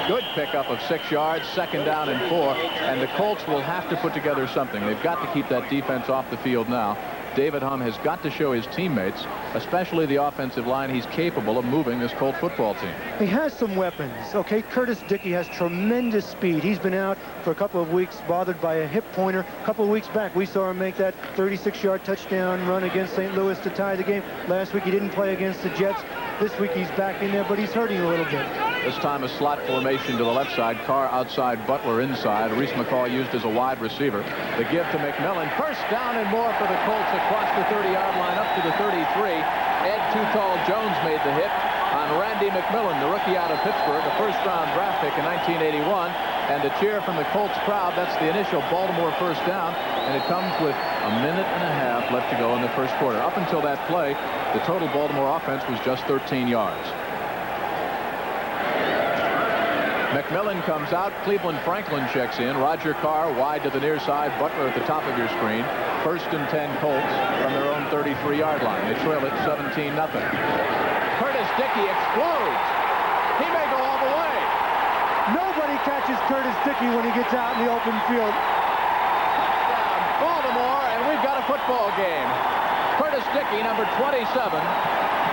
Good pickup of 6 yards. 2nd down and 4. And the Colts will have to put together something. They've got to keep that defense off the field now. David Humm has got to show his teammates, especially the offensive line, he's capable of moving this Colt football team. He has some weapons. Okay, Curtis Dickey has tremendous speed. He's been out for a couple of weeks bothered by a hip pointer. A couple of weeks back, we saw him make that 36-yard touchdown run against St. Louis to tie the game. Last week, he didn't play against the Jets. This week, he's back in there, but he's hurting a little bit. This time a slot formation to the left side. Carr outside, Butler inside. Reese McCall used as a wide receiver. The give to McMillan. 1st down and more for the Colts across the 30-yard line up to the 33. Ed Too Tall Jones made the hit on Randy McMillan, the rookie out of Pittsburgh, a 1st-round draft pick in 1981. And the cheer from the Colts crowd, that's the initial Baltimore 1st down. And it comes with a minute and a half left to go in the first quarter. Up until that play, the total Baltimore offense was just 13 yards. McMillan comes out. Cleveland Franklin checks in. Roger Carr wide to the near side. Butler at the top of your screen. 1st and 10 Colts from their own 33-yard line. They trail it 17-0. Curtis Dickey explodes. He may go all the way. Nobody catches Curtis Dickey when he gets out in the open field. Baltimore, and we've got a football game. Curtis Dickey, number 27,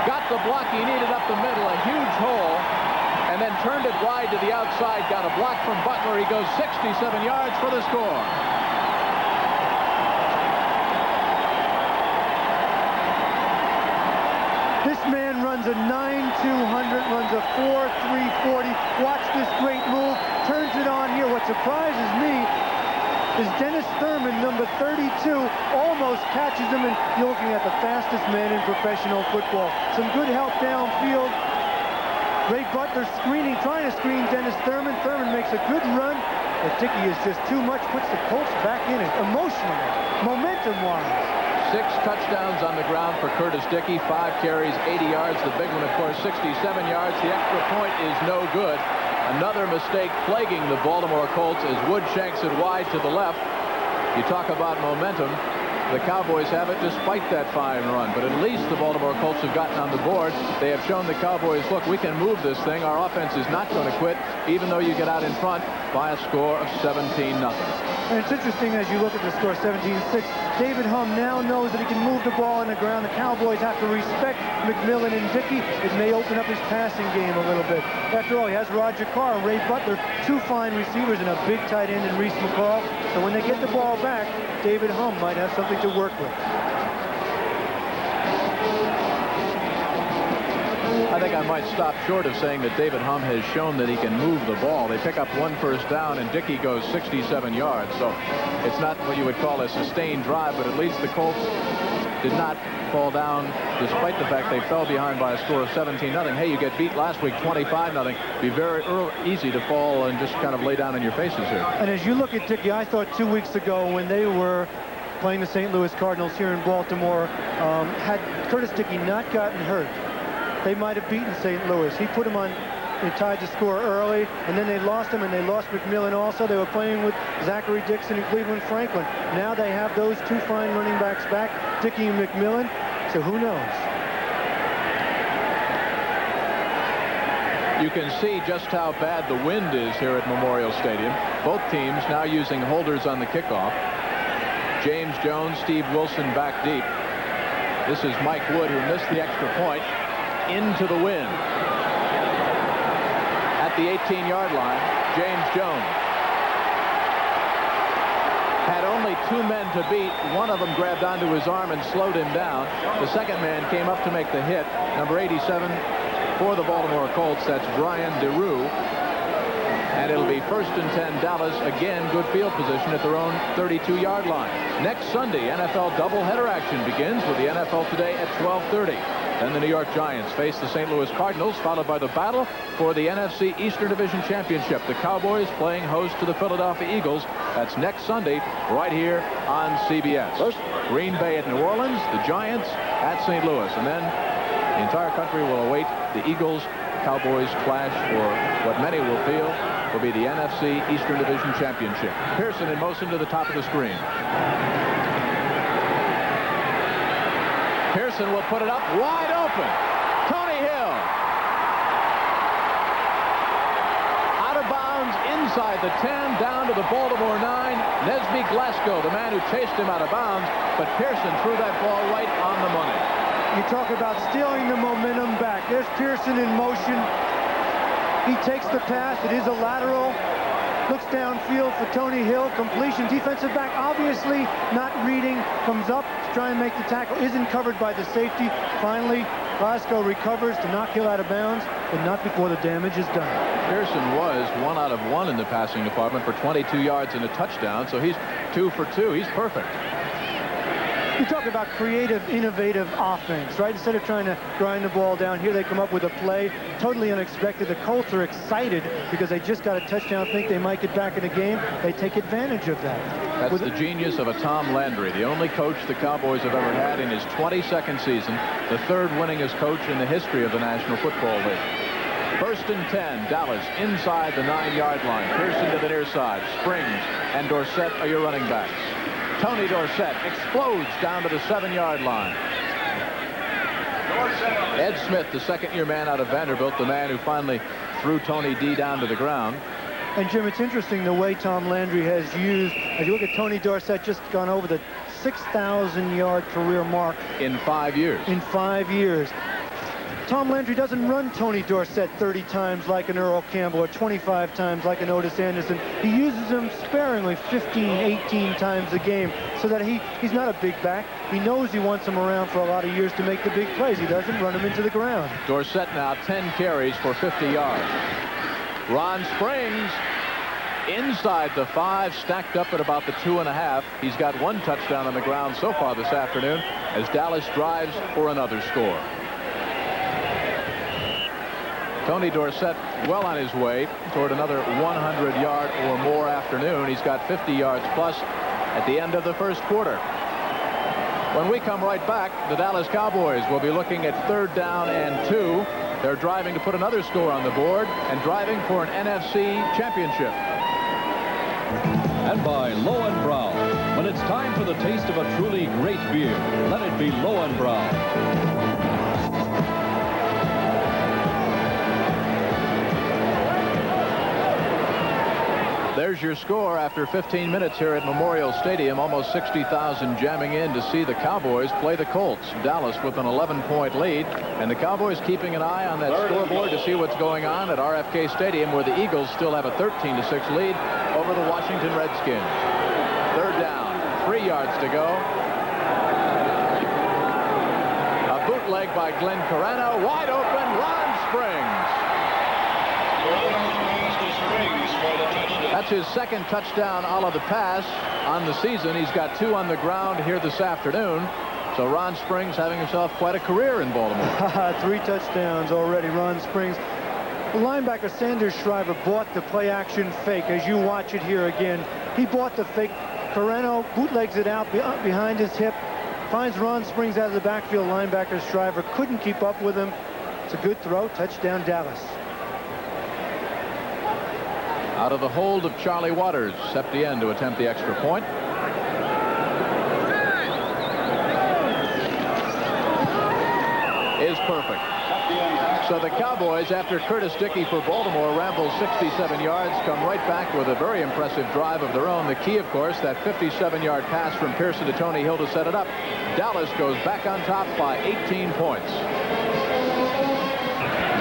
got the block he needed up the middle, a huge hole, and then turned it wide to the outside, got a block from Butler. He goes 67 yards for the score. This man runs a 9-200, runs a 4-3-40. Watch this great move, turns it on here. What surprises me is Dennis Thurman, number 32, almost catches him, and you're looking at the fastest man in professional football. Some good help downfield. Ray Butler screening, trying to screen Dennis Thurman. Thurman makes a good run, but Dickey is just too much, puts the Colts back in it, emotionally, momentum-wise. 6 touchdowns on the ground for Curtis Dickey, 5 carries, 80 yards. The big one, of course, 67 yards. The extra point is no good. Another mistake plaguing the Baltimore Colts as Wood shanks it wide to the left. You talk about momentum. The Cowboys have it despite that fine run, but at least the Baltimore Colts have gotten on the board. They have shown the Cowboys, look, we can move this thing. Our offense is not going to quit, even though you get out in front by a score of 17-0. And it's interesting as you look at the score, 17-6. David Humm now knows that he can move the ball on the ground. The Cowboys have to respect McMillan and Dickey. It may open up his passing game a little bit. After all, he has Roger Carr and Ray Butler, 2 fine receivers and a big tight end in Reese McCall. So when they get the ball back, David Humm might have something to work with. I think I might stop short of saying that David Humm has shown that he can move the ball. They pick up 1 first down, and Dickey goes 67 yards. So it's not what you would call a sustained drive, but at least the Colts did not fall down despite the fact they fell behind by a score of 17-0. Hey, you get beat last week 25-0. Be very easy to fall and just kind of lay down in your faces here. And as you look at Dickey, I thought 2 weeks ago when they were playing the St. Louis Cardinals here in Baltimore, had Curtis Dickey not gotten hurt, they might have beaten St. Louis. He put him on, they tied the score early, and then they lost him, and they lost McMillan also. They were playing with Zachary Dixon and Cleveland Franklin. Now they have those 2 fine running backs back, Dickey and McMillan, so who knows? You can see just how bad the wind is here at Memorial Stadium. Both teams now using holders on the kickoff. James Jones, Steve Wilson back deep. This is Mike Wood, who missed the extra point. Into the wind. At the 18-yard line, James Jones had only 2 men to beat. One of them grabbed onto his arm and slowed him down. The second man came up to make the hit. Number 87 for the Baltimore Colts, that's Brian DeRue. And it'll be 1st and 10 Dallas. Again, good field position at their own 32-yard line. Next Sunday, NFL doubleheader action begins with the NFL Today at 12:30. Then the New York Giants face the St. Louis Cardinals, followed by the battle for the NFC Eastern Division Championship. The Cowboys playing host to the Philadelphia Eagles. That's next Sunday right here on CBS. Green Bay at New Orleans, the Giants at St. Louis. And then the entire country will await the Eagles-Cowboys clash for what many will feel will be the NFC Eastern Division Championship. Pearson in motion to the top of the screen. Pearson will put it up wide open. Tony Hill. Out of bounds inside the 10, down to the Baltimore 9. Nesby Glasgow, the man who chased him out of bounds, but Pearson threw that ball right on the money. You talk about stealing the momentum back. There's Pearson in motion. He takes the pass. It is a lateral. Looks downfield for Tony Hill. Completion. Defensive back obviously not reading. Comes up to try and make the tackle. Isn't covered by the safety. Finally, Glasgow recovers to knock Hill out of bounds, but not before the damage is done. Pearson was 1 out of 1 in the passing department for 22 yards and a touchdown, so he's 2 for 2. He's perfect. You talk about creative, innovative offense, right? Instead of trying to grind the ball down, here they come up with a play totally unexpected. The Colts are excited because they just got a touchdown, think they might get back in the game. They take advantage of that. That's the genius of a Tom Landry, the only coach the Cowboys have ever had in his 22nd season, the 3rd winningest coach in the history of the National Football League. 1st and 10, Dallas inside the 9-yard line. Pearson to the near side. Springs and Dorsett are your running backs. Tony Dorsett explodes down to the 7-yard line. Ed Smith, the second-year man out of Vanderbilt, the man who finally threw Tony D down to the ground. And Jim, it's interesting the way Tom Landry has used, as you look at Tony Dorsett, just gone over the 6,000-yard career mark. In 5 years. In 5 years. Tom Landry doesn't run Tony Dorsett 30 times like an Earl Campbell or 25 times like an Otis Anderson. He uses him sparingly 15, 18 times a game so that he's not a big back. He knows he wants him around for a lot of years to make the big plays. He doesn't run him into the ground. Dorsett now 10 carries for 50 yards. Ron Springs inside the 5, stacked up at about the 2.5. He's got 1 touchdown on the ground so far this afternoon as Dallas drives for another score. Tony Dorsett well on his way toward another 100-yard or more afternoon. He's got 50 yards plus at the end of the first quarter. When we come right back, the Dallas Cowboys will be looking at 3rd down and 2. They're driving to put another score on the board and driving for an NFC championship. And by Lowenbrau. When it's time for the taste of a truly great beer, let it be Lowenbrau. There's your score after 15 minutes here at Memorial Stadium. Almost 60,000 jamming in to see the Cowboys play the Colts. Dallas with an 11-point lead, and the Cowboys keeping an eye on that scoreboard to see what's going on at RFK Stadium, where the Eagles still have a 13-6 lead over the Washington Redskins. 3rd down, 3 yards to go. A bootleg by Glenn Carano, wide open, Ron Springs. That's his 2nd touchdown a la the pass on the season. He's got 2 on the ground here this afternoon. So Ron Springs having himself quite a career in Baltimore. 3 touchdowns already, Ron Springs. The linebacker Sanders Shriver bought the play-action fake. As you watch it here again, he bought the fake. Carano bootlegs it out behind his hip, finds Ron Springs out of the backfield. Linebacker Shriver couldn't keep up with him. It's a good throw. Touchdown, Dallas. Out of the hold of Charlie Waters, Septien to attempt the extra point. Is perfect. So the Cowboys, after Curtis Dickey for Baltimore rambles 67 yards, come right back with a very impressive drive of their own. The key, of course, that 57-yard pass from Pearson to Tony Hill to set it up. Dallas goes back on top by 18 points.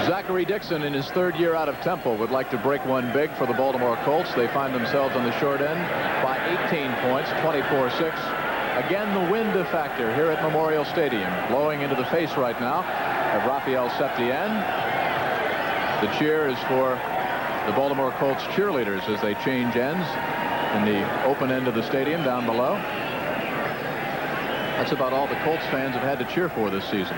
Zachary Dixon, in his 3rd year out of Temple, would like to break one big for the Baltimore Colts. They find themselves on the short end by 18 points, 24-6. Again, the wind a factor here at Memorial Stadium, blowing into the face right now of Raphael Septien. The cheer is for the Baltimore Colts cheerleaders as they change ends in the open end of the stadium down below. That's about all the Colts fans have had to cheer for this season.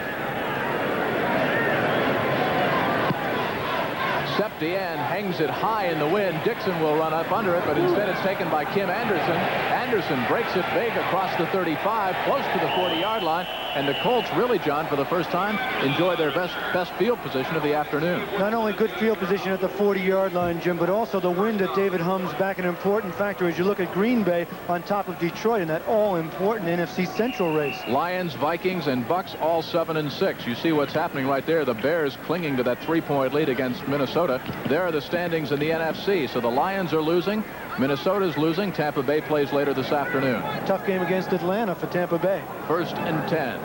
Septien hangs it high in the wind. Dixon will run up under it, but instead it's taken by Kim Anderson. Anderson breaks it big across the 35, close to the 40-yard line, and the Colts really, John, for the first time, enjoy their best field position of the afternoon. Not only good field position at the 40-yard line, Jim, but also the wind at David Humm's back, an important factor as you look at Green Bay on top of Detroit in that all-important NFC Central race. Lions, Vikings, and Bucks all 7-6. You see what's happening right there. The Bears clinging to that 3-point lead against Minnesota. There are the standings in the NFC. So the Lions are losing. Minnesota's losing. Tampa Bay plays later this afternoon. Tough game against Atlanta for Tampa Bay. 1st and 10.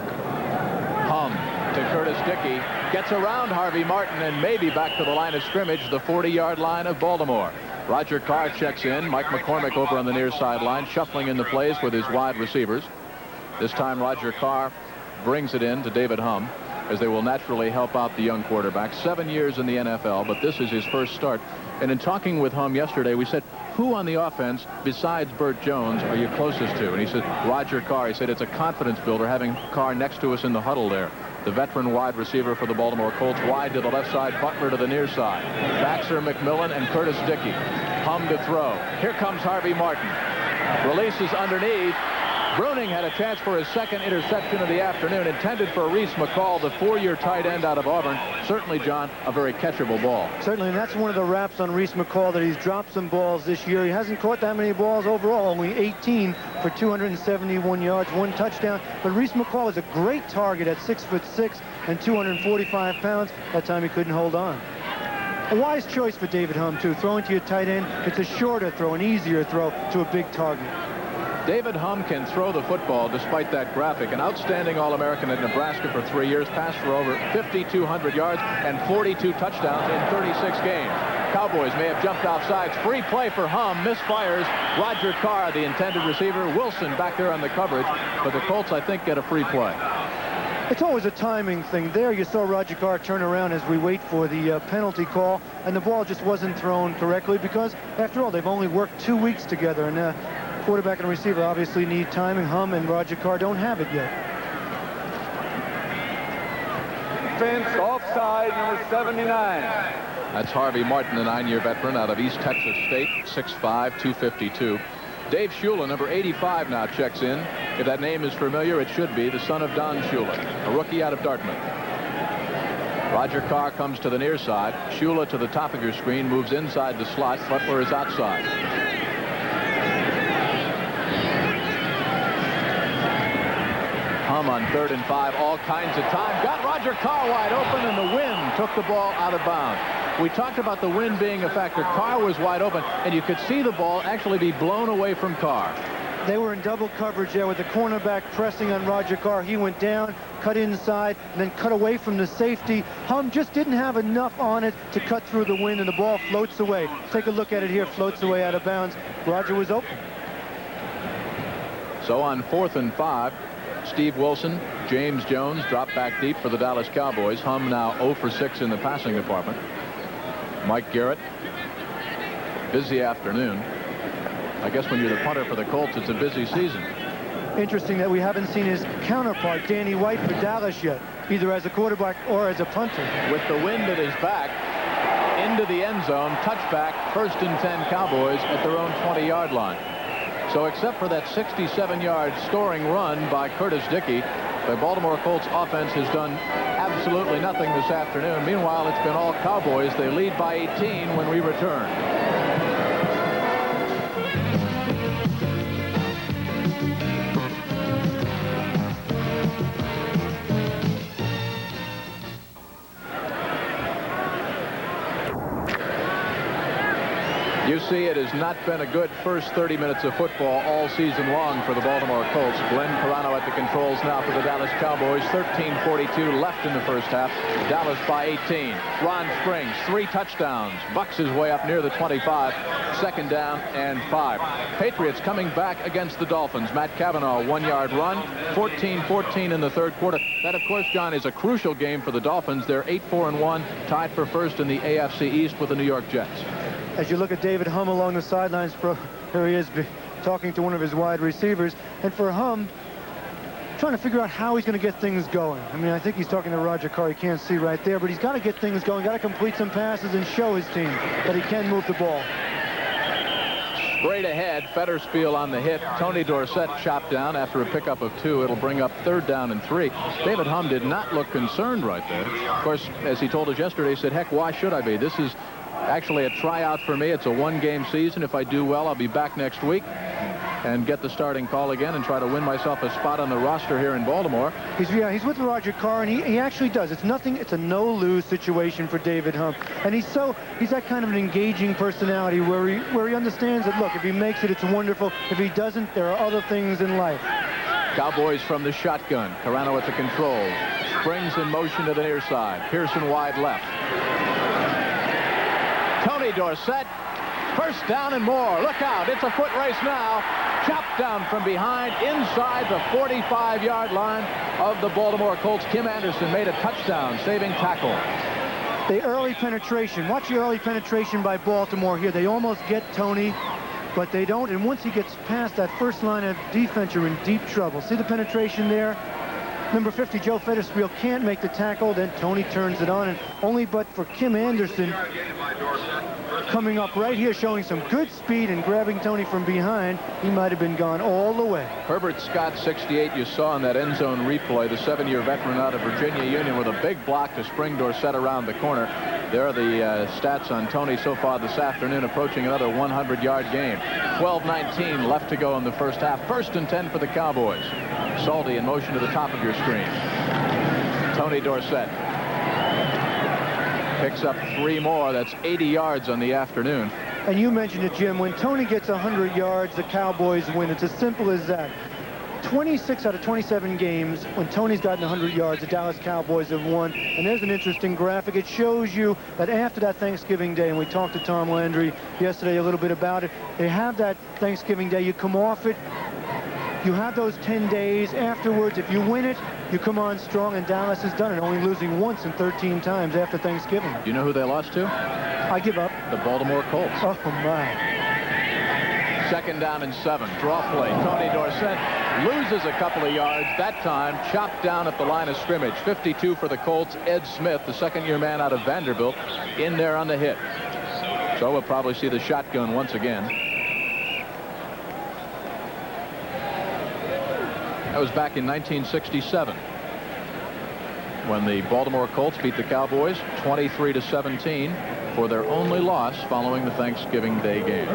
Hum to Curtis Dickey. Gets around Harvey Martin and maybe back to the line of scrimmage, the 40-yard line of Baltimore. Roger Carr checks in. Mike McCormick over on the near sideline, shuffling in the plays with his wide receivers. This time Roger Carr brings it in to David Hum, as they will naturally help out the young quarterback. 7 years in the NFL, but this is his first start. And in talking with Hum yesterday, we said, who on the offense besides Burt Jones are you closest to? And he said, Roger Carr. He said, it's a confidence builder having Carr next to us in the huddle there. The veteran wide receiver for the Baltimore Colts, wide to the left side, Butler to the near side. Baxter, McMillan, and Curtis Dickey. Hum to throw. Here comes Harvey Martin. Releases underneath. Bruning had a chance for his 2nd interception of the afternoon, intended for Reese McCall, the 4-year tight end out of Auburn. Certainly, John, a very catchable ball. Certainly, and that's one of the raps on Reese McCall, that he's dropped some balls this year. He hasn't caught that many balls overall, only 18 for 271 yards, 1 touchdown. But Reese McCall is a great target at 6'6" and 245 pounds. That time he couldn't hold on. A wise choice for David Humm, too. Throwing to your tight end, it's a shorter throw, an easier throw to a big target. David Humm can throw the football despite that graphic. An outstanding All-American at Nebraska for 3 years, passed for over 5,200 yards and 42 touchdowns in 36 games. Cowboys may have jumped off sides. Free play for Humm. Misfires. Roger Carr, the intended receiver. Wilson back there on the coverage. But the Colts, I think, get a free play. It's always a timing thing. There you saw Roger Carr turn around as we wait for the penalty call, and the ball just wasn't thrown correctly because, after all, they've only worked 2 weeks together, and quarterback and receiver obviously need timing. Humm and Roger Carr don't have it yet. Defense offside, number 79. That's Harvey Martin, a 9-year veteran out of East Texas State, 6'5", 252. Dave Shula, number 85, now checks in. If that name is familiar, it should be the son of Don Shula, a rookie out of Dartmouth. Roger Carr comes to the near side. Shula to the top of your screen, moves inside the slot. Butler is outside. Humm on 3rd and 5, all kinds of time. Got Roger Carr wide open, and the wind took the ball out of bounds. We talked about the wind being a factor. Carr was wide open, and you could see the ball actually be blown away from Carr. They were in double coverage there with the cornerback pressing on Roger Carr. He went down, cut inside, and then cut away from the safety. Humm just didn't have enough on it to cut through the wind, and the ball floats away. Take a look at it here. Floats away out of bounds. Roger was open. So on 4th and 5, Steve Wilson, James Jones drop back deep for the Dallas Cowboys. Humm now 0 for 6 in the passing department. Mike Garrett, busy afternoon. I guess when you're the punter for the Colts, it's a busy season. Interesting that we haven't seen his counterpart, Danny White, for Dallas yet, either as a quarterback or as a punter. With the wind at his back, into the end zone, touchback, 1st and 10 Cowboys at their own 20-yard line. So except for that 67-yard scoring run by Curtis Dickey, the Baltimore Colts offense has done absolutely nothing this afternoon. Meanwhile, it's been all Cowboys. They lead by 18 when we return. You see, it has not been a good first 30 minutes of football all season long for the Baltimore Colts. Glenn Carano at the controls now for the Dallas Cowboys. 13:42 left in the first half. Dallas by 18. Ron Springs, 3 touchdowns. Bucks his way up near the 25. 2nd down and 5. Patriots coming back against the Dolphins. Matt Cavanaugh, 1-yard run. 14-14 in the 3rd quarter. That, of course, John, is a crucial game for the Dolphins. They're 8-4-1, tied for 1st in the AFC East with the New York Jets. As you look at David Humm along the sidelines, here he is talking to one of his wide receivers. And for Humm, trying to figure out how he's going to get things going. I mean, I think he's talking to Roger Carr. You can't see right there, but he's got to get things going, got to complete some passes and show his team that he can move the ball. Straight ahead, Fetterspiel on the hit. Tony Dorsett chopped down after a pickup of 2. It'll bring up 3rd down and 3. David Humm did not look concerned right there. Of course, as he told us yesterday, he said, heck, why should I be? This is actually a tryout for me. It's a 1-game season. If I do well, I'll be back next week and get the starting call again and try to win myself a spot on the roster here in Baltimore. He's with Roger Carr, and he actually does. It's a no-lose situation for David Humm. And he's that kind of an engaging personality where he understands that, look, if he makes it, it's wonderful. If he doesn't, there are other things in life. Cowboys from the shotgun. Carano at the controls. Springs in motion to the near side. Pearson wide left. Tony Dorsett, 1st down and more. Look out, it's a foot race now. Chopped down from behind inside the 45-yard line of the Baltimore Colts. Kim Anderson made a touchdown, saving tackle. The early penetration. Watch the early penetration by Baltimore here. They almost get Tony, but they don't. And once he gets past that first line of defense, you're in deep trouble. See the penetration there? Number 50, Joe Fetterspiel, can't make the tackle. Then Tony turns it on, and only but for Kim Anderson coming up right here, showing some good speed and grabbing Tony from behind, he might have been gone all the way. Herbert Scott, 68, you saw in that end zone replay, the 7-year veteran out of Virginia Union with a big block to spring Dorsett around the corner. There are the stats on Tony so far this afternoon, approaching another 100-yard game. 12:19 left to go in the first half. 1st and 10 for the Cowboys. Salty in motion to the top of your screen. Tony Dorsett. Picks up 3 more. That's 80 yards on the afternoon. And you mentioned it, Jim. When Tony gets 100 yards, the Cowboys win. It's as simple as that. 26 out of 27 games, when Tony's gotten 100 yards, the Dallas Cowboys have won. And there's an interesting graphic. It shows you that after that Thanksgiving Day, and we talked to Tom Landry yesterday a little bit about it, they have that Thanksgiving Day. You come off it. You have those 10 days afterwards. If you win it, you come on strong, and Dallas has done it, only losing once and 13 times after Thanksgiving. You know who they lost to? I give up. The Baltimore Colts. Oh, my. 2nd down and 7. Draw play. Tony Dorsett loses a couple of yards. That time chopped down at the line of scrimmage. 52 for the Colts. Ed Smith, the second-year man out of Vanderbilt, in there on the hit. So we'll probably see the shotgun once again. That was back in 1967 when the Baltimore Colts beat the Cowboys 23-17 for their only loss following the Thanksgiving Day game.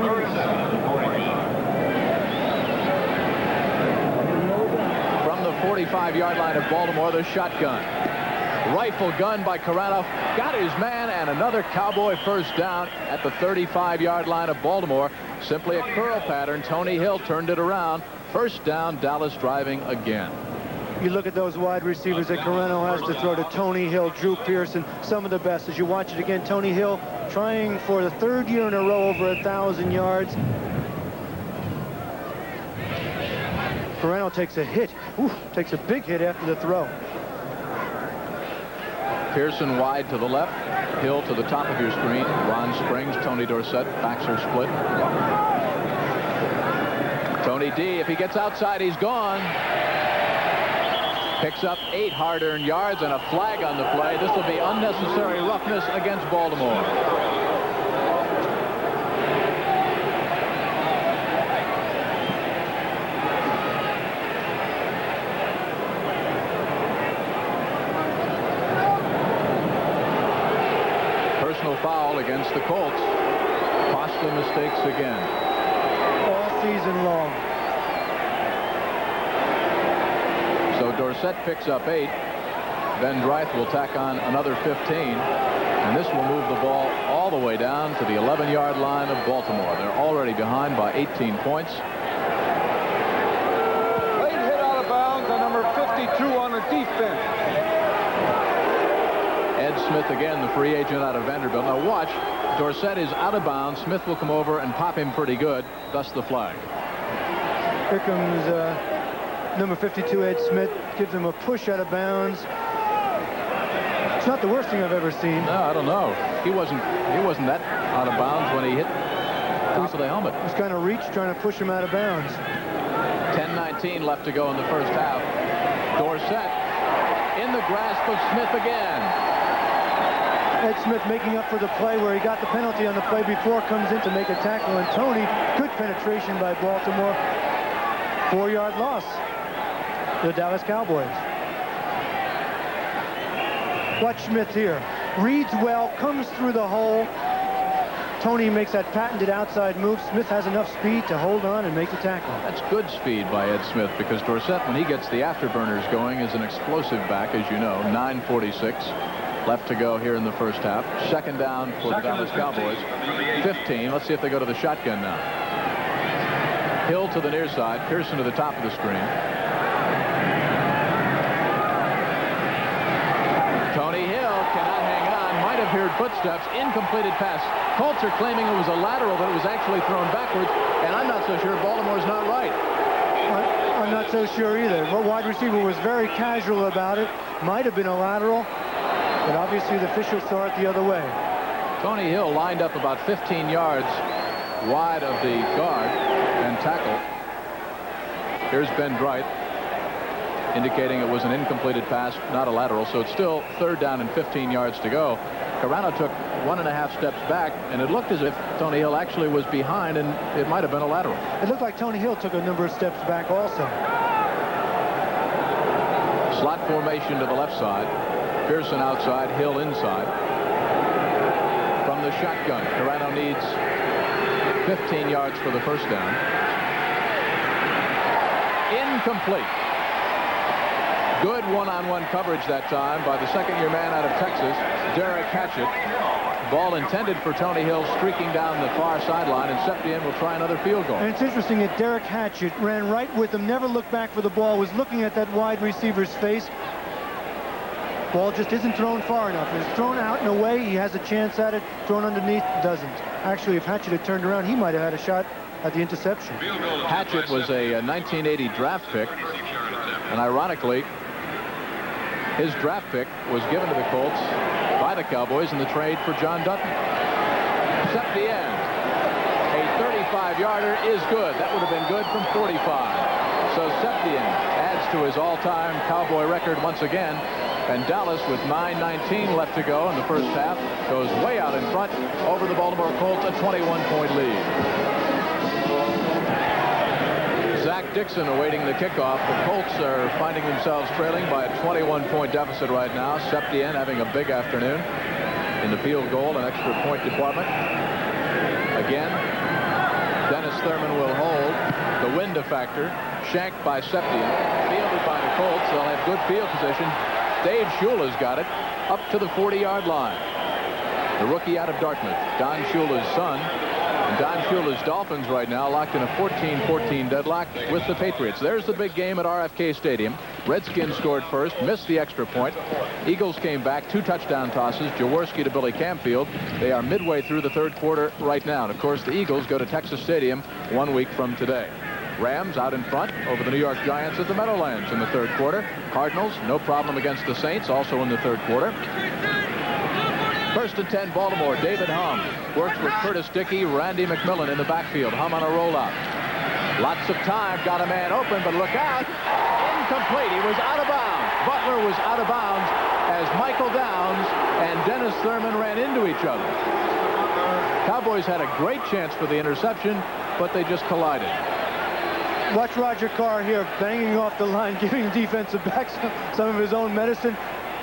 From the 45-yard line of Baltimore, the shotgun. Rifle gun by Carano. Got his man, and another Cowboy first down at the 35-yard line of Baltimore. Simply a curl pattern. Tony Hill turned it around. First down, Dallas driving again. You look at those wide receivers that Carano has to throw to: Tony Hill, Drew Pearson, some of the best. As you watch it again, Tony Hill trying for the 3rd year in a row over 1,000 yards. Carano takes a hit. Ooh, takes a big hit after the throw. Pearson wide to the left. Hill to the top of your screen. Ron Springs, Tony Dorsett. Backs are split. Tony D, if he gets outside, he's gone. Picks up 8 hard-earned yards and a flag on the play. This will be unnecessary roughness against Baltimore. Personal foul against the Colts. Costly mistakes again. All season long. So Dorsett picks up 8. Ben Dreith will tack on another 15. And this will move the ball all the way down to the 11-yard line of Baltimore. They're already behind by 18 points. Late hit out of bounds on number 52 on the defense. Ed Smith again, the free agent out of Vanderbilt. Now watch. Dorsett is out of bounds. Smith will come over and pop him pretty good. Thus the flag. Here comes number 52, Ed Smith. Gives him a push out of bounds. It's not the worst thing I've ever seen. No, I don't know. He wasn't that out of bounds when he hit the top of the helmet. He was kind of reach, trying to push him out of bounds. 10:19 left to go in the first half. Dorsett in the grasp of Smith again. Ed Smith making up for the play where he got the penalty on the play before, comes in to make a tackle, and Tony, good penetration by Baltimore. 4-yard loss. The Dallas Cowboys. Watch Smith here. Reads well, comes through the hole. Tony makes that patented outside move. Smith has enough speed to hold on and make the tackle. That's good speed by Ed Smith, because Dorsett, when he gets the afterburners going, is an explosive back, as you know. 9:46 left to go here in the first half. 2nd down for the Dallas Cowboys. 15. Let's see if they go to the shotgun now. Hill to the near side. Pearson to the top of the screen. Tony Hill cannot hang on. Might have heard footsteps. Incompleted pass. Colts are claiming it was a lateral, but it was actually thrown backwards. And I'm not so sure. Baltimore's not right. I'm not so sure either. The wide receiver was very casual about it. Might have been a lateral, but obviously the officials saw it the other way. Tony Hill lined up about 15 yards wide of the guard and tackled. Here's Ben Dreith indicating it was an incompleted pass, not a lateral. So it's still 3rd down and 15 yards to go. Carano took 1.5 steps back, and it looked as if Tony Hill actually was behind, and it might have been a lateral. It looked like Tony Hill took a number of steps back also. Slot formation to the left side. Pearson outside, Hill inside. From the shotgun, Carano needs 15 yards for the first down. Incomplete. Good one-on-one coverage that time by the second-year man out of Texas, Derek Hatchett. Ball intended for Tony Hill, streaking down the far sideline, and Septien will try another field goal. And it's interesting that Derek Hatchett ran right with him, never looked back for the ball, was looking at that wide receiver's face. Ball just isn't thrown far enough. It's thrown out in a way, he has a chance at it. Thrown underneath, doesn't. Actually, if Hatchett had turned around, he might have had a shot at the interception. Hatchett was a 1980 draft pick, and ironically, his draft pick was given to the Colts by the Cowboys in the trade for John Dutton. Septien, a 35-yarder is good. That would have been good from 45. So Septien adds to his all-time Cowboy record once again. And Dallas, with 9:19 left to go in the first half, goes way out in front over the Baltimore Colts, a 21-point lead. Zach Dixon awaiting the kickoff. The Colts are finding themselves trailing by a 21-point deficit right now. Septien having a big afternoon in the field goal and extra point department. Again, Dennis Thurman will hold. The wind factor, shanked by Septien, fielded by the Colts. They'll have good field position. Dave Shula's got it up to the 40-yard line. The rookie out of Dartmouth, Don Shula's son. And Don Shula's Dolphins right now locked in a 14-14 deadlock with the Patriots. There's the big game at RFK Stadium. Redskins scored first, missed the extra point. Eagles came back, 2 touchdown tosses, Jaworski to Billy Campfield. They are midway through the third quarter right now. And, of course, the Eagles go to Texas Stadium 1 week from today. Rams out in front over the New York Giants at the Meadowlands in the third quarter. Cardinals, no problem against the Saints, also in the third quarter. First and 10, Baltimore. David Hum works with Curtis Dickey, Randy McMillan in the backfield. Hum on a rollout. Lots of time. Got a man open, but look out. Incomplete. He was out of bounds. Butler was out of bounds as Michael Downs and Dennis Thurman ran into each other. Cowboys had a great chance for the interception, but they just collided. Watch Roger Carr here banging off the line, giving the defensive backs some of his own medicine.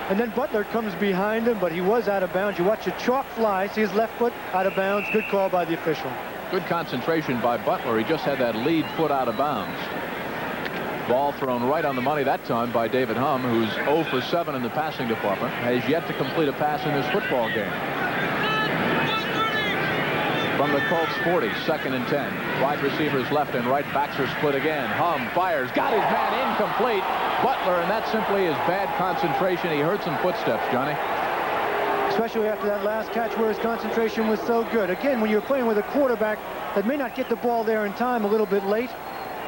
And then Butler comes behind him, but he was out of bounds. You watch the chalk fly, see his left foot out of bounds. Good call by the official. Good concentration by Butler. He just had that lead foot out of bounds. Ball thrown right on the money that time by David Hum, who's 0 for 7 in the passing department. Has yet to complete a pass in this football game. From the Colts 40, 2nd and 10. Wide receivers left and right. Backs are split again. Hum fires. Got his man incomplete. Butler, and that simply is bad concentration. He heard some footsteps, Johnny. Especially after that last catch where his concentration was so good. Again, when you're playing with a quarterback that may not get the ball there in time, a little bit late,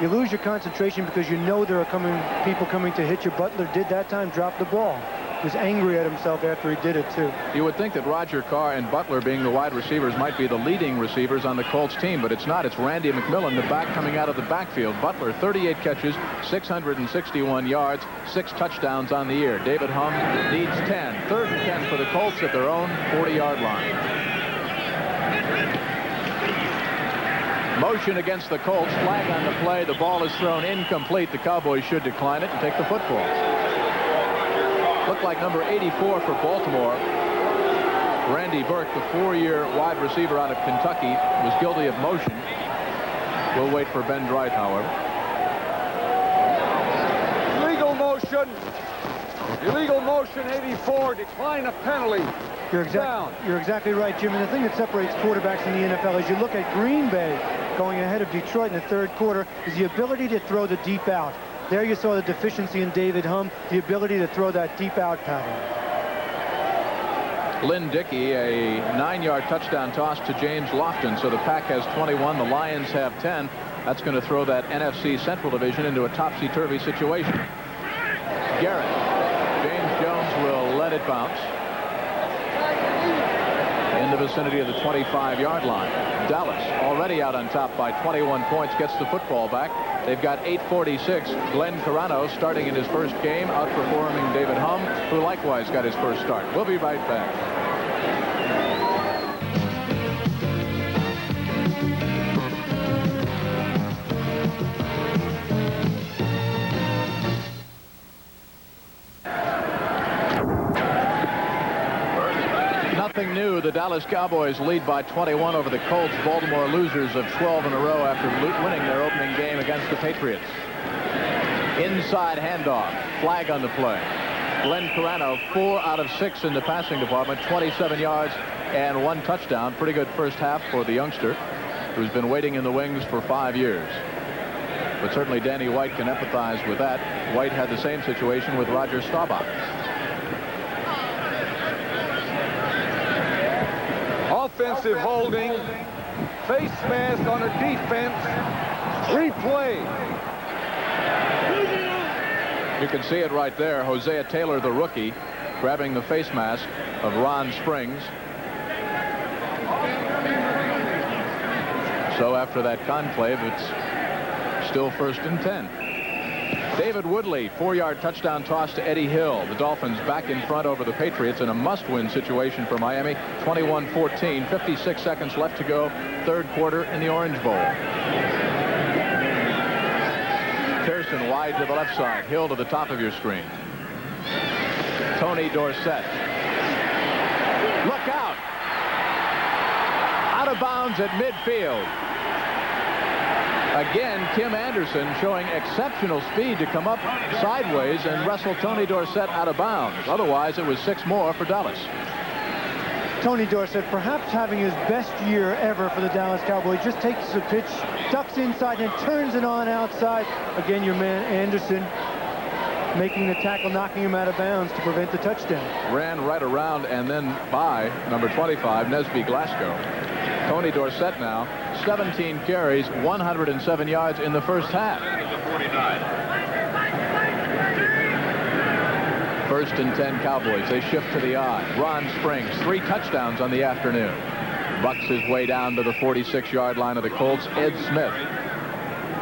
you lose your concentration because you know there are people coming to hit you. Butler did that time, dropped the ball. He was angry at himself after he did it, too. You would think that Roger Carr and Butler, being the wide receivers, might be the leading receivers on the Colts team, but it's not. It's Randy McMillan, the back coming out of the backfield. Butler, 38 catches, 661 yards, 6 touchdowns on the year. David Hum needs 10. 3rd and 10 for the Colts at their own 40-yard line. Motion against the Colts. Flag on the play. The ball is thrown incomplete. The Cowboys should decline it and take the football. Looked like number 84 for Baltimore. Randy Burke, the 4-year wide receiver out of Kentucky, was guilty of motion. We'll wait for Ben Dright, however. Illegal motion. Illegal motion, 84. Decline a penalty. You're exactly right, Jim. And the thing that separates quarterbacks in the NFL as you look at Green Bay going ahead of Detroit in the third quarter is the ability to throw the deep out. There you saw the deficiency in David Hum, the ability to throw that deep out pattern. Lynn Dickey, a 9-yard touchdown toss to James Lofton. So the Pack has 21. The Lions have 10. That's going to throw that NFC Central Division into a topsy-turvy situation. Garrett. James Jones will let it bounce in the vicinity of the 25-yard line. Dallas already out on top by 21 points, gets the football back. They've got 8:46. Glenn Carano starting in his first game, outperforming David Hum, who likewise got his first start. We'll be right back. Nothing new. The Dallas Cowboys lead by 21 over the Colts. Baltimore losers of 12 in a row after winning their opening game against the Patriots. Inside handoff. flag on the play. Glenn Carano, 4 out of 6 in the passing department, 27 yards and 1 touchdown. Pretty good first half for the youngster, who's been waiting in the wings for 5 years. But certainly Danny White can empathize with that. White had the same situation with Roger Staubach. Offensive holding, face mask on a defense, replay. You can see it right there. Hosea Taylor, the rookie, grabbing the face mask of Ron Springs. So after that conclave, it's still 1st and 10. David Woodley, 4-yard touchdown toss to Eddie Hill. The Dolphins back in front over the Patriots in a must-win situation for Miami. 21-14, 56 seconds left to go, 3rd quarter in the Orange Bowl. Pearson wide to the left side. Hill to the top of your screen. Tony Dorsett. Look out! Out of bounds at midfield. Again, Tim Anderson showing exceptional speed to come up sideways and wrestle Tony Dorsett out of bounds. Otherwise, it was 6 more for Dallas. Tony Dorsett perhaps having his best year ever for the Dallas Cowboys. Just takes the pitch, ducks inside, and turns it on outside. Again, your man Anderson making the tackle, knocking him out of bounds to prevent the touchdown. Ran right around and then by number 25, Nesby Glasgow. Tony Dorsett now, 17 carries, 107 yards in the first half. 1st and 10 Cowboys. They shift to the I. Ron Springs, 3 touchdowns on the afternoon. Bucks his way down to the 46-yard line of the Colts. Ed Smith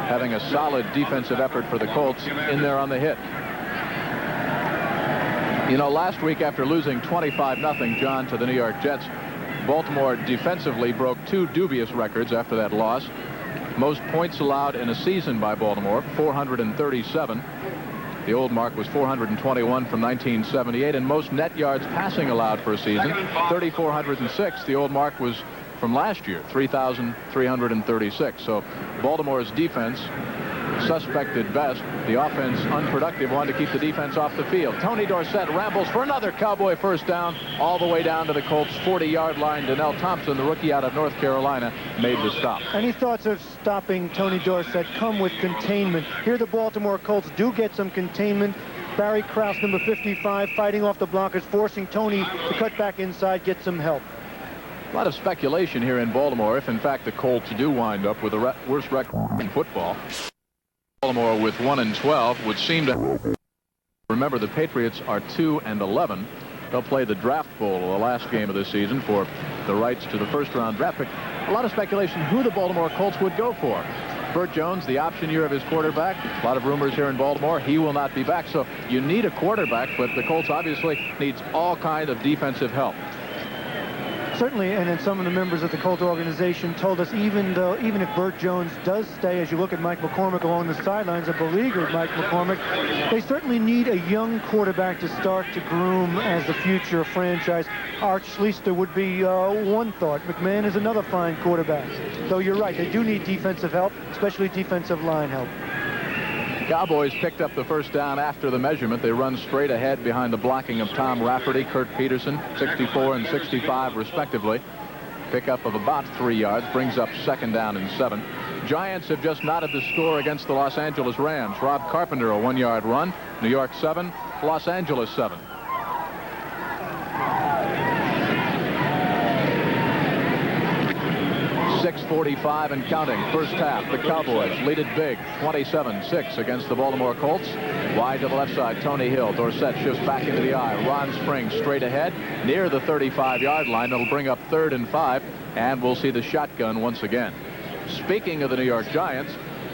having a solid defensive effort for the Colts in there on the hit. You know, last week after losing 25-0, John, to the New York Jets, Baltimore defensively broke 2 dubious records after that loss. Most points allowed in a season by Baltimore, 437. The old mark was 421 from 1978, and most net yards passing allowed for a season, 3,406. The old mark was from last year, 3,336. So Baltimore's defense suspect at best. The offense unproductive, one to keep the defense off the field. Tony Dorsett rambles for another Cowboy first down all the way down to the Colts 40-yard line. Donnell Thompson, the rookie out of North Carolina, made the stop. Any thoughts of stopping Tony Dorsett come with containment? Here the Baltimore Colts do get some containment. Barry Krause, number 55, fighting off the blockers, forcing Tony to cut back inside, get some help. A lot of speculation here in Baltimore if in fact the Colts do wind up with the worst record in football. Baltimore with 1-12 would seem to remember the Patriots are 2-11. They'll play the Draft Bowl, the last game of the season, for the rights to the first-round draft pick. A lot of speculation who the Baltimore Colts would go for. Burt Jones, the option year of his quarterback. A lot of rumors here in Baltimore. He will not be back. So you need a quarterback, but the Colts obviously needs all kinds of defensive help. Certainly, and then some of the members of the Colt organization told us even if Burt Jones does stay, as you look at Mike McCormick along the sidelines, a beleaguered Mike McCormick, they certainly need a young quarterback to start to groom as the future franchise. Art Schlichter would be one thought. McMahon is another fine quarterback. Though you're right, they do need defensive help, especially defensive line help. Cowboys picked up the first down after the measurement. They run straight ahead behind the blocking of Tom Rafferty, Kurt Peterson, 64 and 65 respectively. Pickup of about 3 yards brings up 2nd down and 7. Giants have just knotted the score against the Los Angeles Rams. Rob Carpenter, a 1-yard run. New York 7, Los Angeles 7. 6:45 and counting. First half, the Cowboys lead it big, 27-6 against the Baltimore Colts. Wide to the left side, Tony Hill. Dorsett shifts back into the I. Ron Springs straight ahead near the 35-yard line. It'll bring up 3rd and 5, and we'll see the shotgun once again. Speaking of the New York Giants,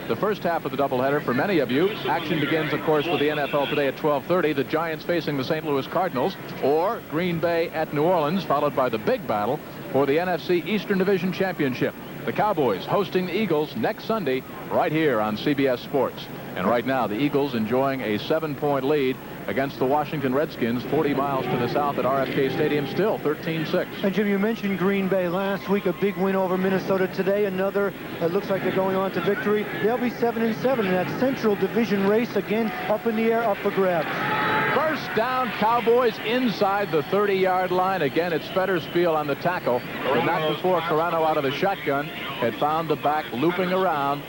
the first half of the doubleheader for many of you. Action begins, of course, with the NFL today at 12:30. The Giants facing the St. Louis Cardinals, or Green Bay at New Orleans, followed by the big battle for the NFC Eastern Division Championship. The Cowboys hosting the Eagles next Sunday right here on CBS Sports. And right now, the Eagles enjoying a 7-point lead against the Washington Redskins 40 miles to the south at RFK Stadium, still 13-6. And Jim, you mentioned Green Bay last week, a big win over Minnesota. Today, another. It looks like they're going on to victory. They'll be 7-7 in that Central Division race, again up in the air, up for grabs. First down, Cowboys inside the 30-yard line. Again, it's Fettersfield on the tackle, but not before Carano out of the shotgun had found the back looping around.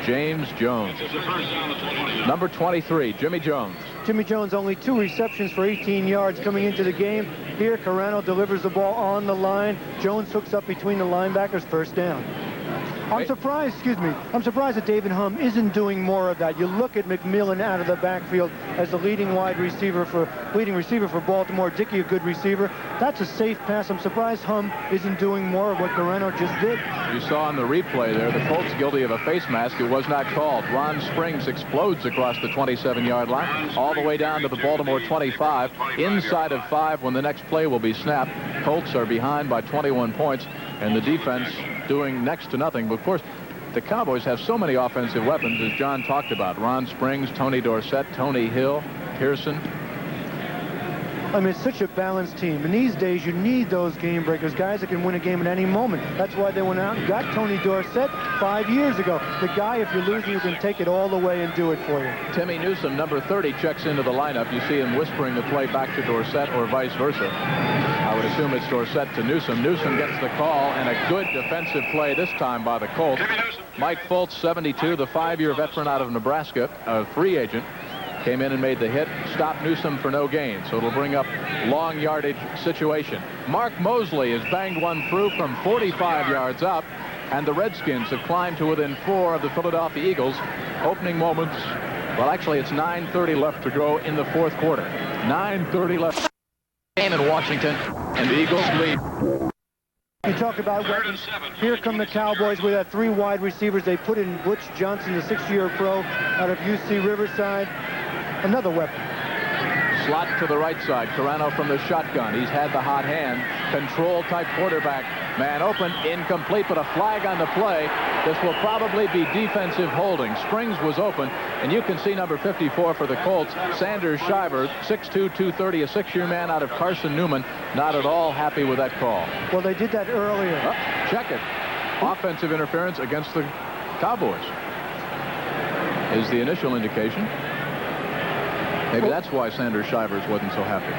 James Jones. Number 23, Jimmy Jones. Jimmy Jones, only 2 receptions for 18 yards coming into the game. Here, Carano delivers the ball on the line. Jones hooks up between the linebackers, first down. I'm surprised that David Humm isn't doing more of that. You look at McMillan out of the backfield as the leading receiver for Baltimore. Dickey, a good receiver. That's a safe pass. I'm surprised Humm isn't doing more of what Carano just did. You saw on the replay there, the Colts guilty of a face mask. It was not called. Ron Springs explodes across the 27-yard line, all the way down to the Baltimore 25, inside of 5 when the next play will be snapped. Colts are behind by 21 points, and the defense doing next to nothing. But of course, the Cowboys have so many offensive weapons, as John talked about. Ron Springs, Tony Dorsett, Tony Hill, Pearson. I mean, it's such a balanced team. And these days, you need those game breakers, guys that can win a game at any moment. That's why they went out and got Tony Dorsett 5 years ago. The guy, if you're losing, you can take it all the way and do it for you. Timmy Newsome, number 30, checks into the lineup. You see him whispering the play back to Dorsett or vice versa. I would assume it's Dorsett to Newsome. Newsome gets the call, and a good defensive play this time by the Colts. Mike Fultz, 72, the 5-year veteran out of Nebraska, a free agent, came in and made the hit, stopped Newsome for no gain, so it'll bring up long yardage situation. Mark Mosley has banged one through from 45 yards out, and the Redskins have climbed to within 4 of the Philadelphia Eagles. Opening moments, well, actually, it's 9:30 left to go in the 4th quarter. 9:30 left. Game in Washington, and the Eagles lead. You talk about weapons. Here come the Cowboys with 3 wide receivers. They put in Butch Johnson, the 6-year pro out of UC Riverside. Another weapon. Slot to the right side. Carano from the shotgun. He's had the hot hand. Control type quarterback. Man open. Incomplete, but a flag on the play. This will probably be defensive holding. Springs was open, and you can see number 54 for the Colts, Sanders Shiver, 6'2", 230, a 6-year man out of Carson Newman. Not at all happy with that call. Well, they did that earlier. Check it. Offensive interference against the Cowboys is the initial indication. Maybe that's why Sanders Shivers wasn't so happy.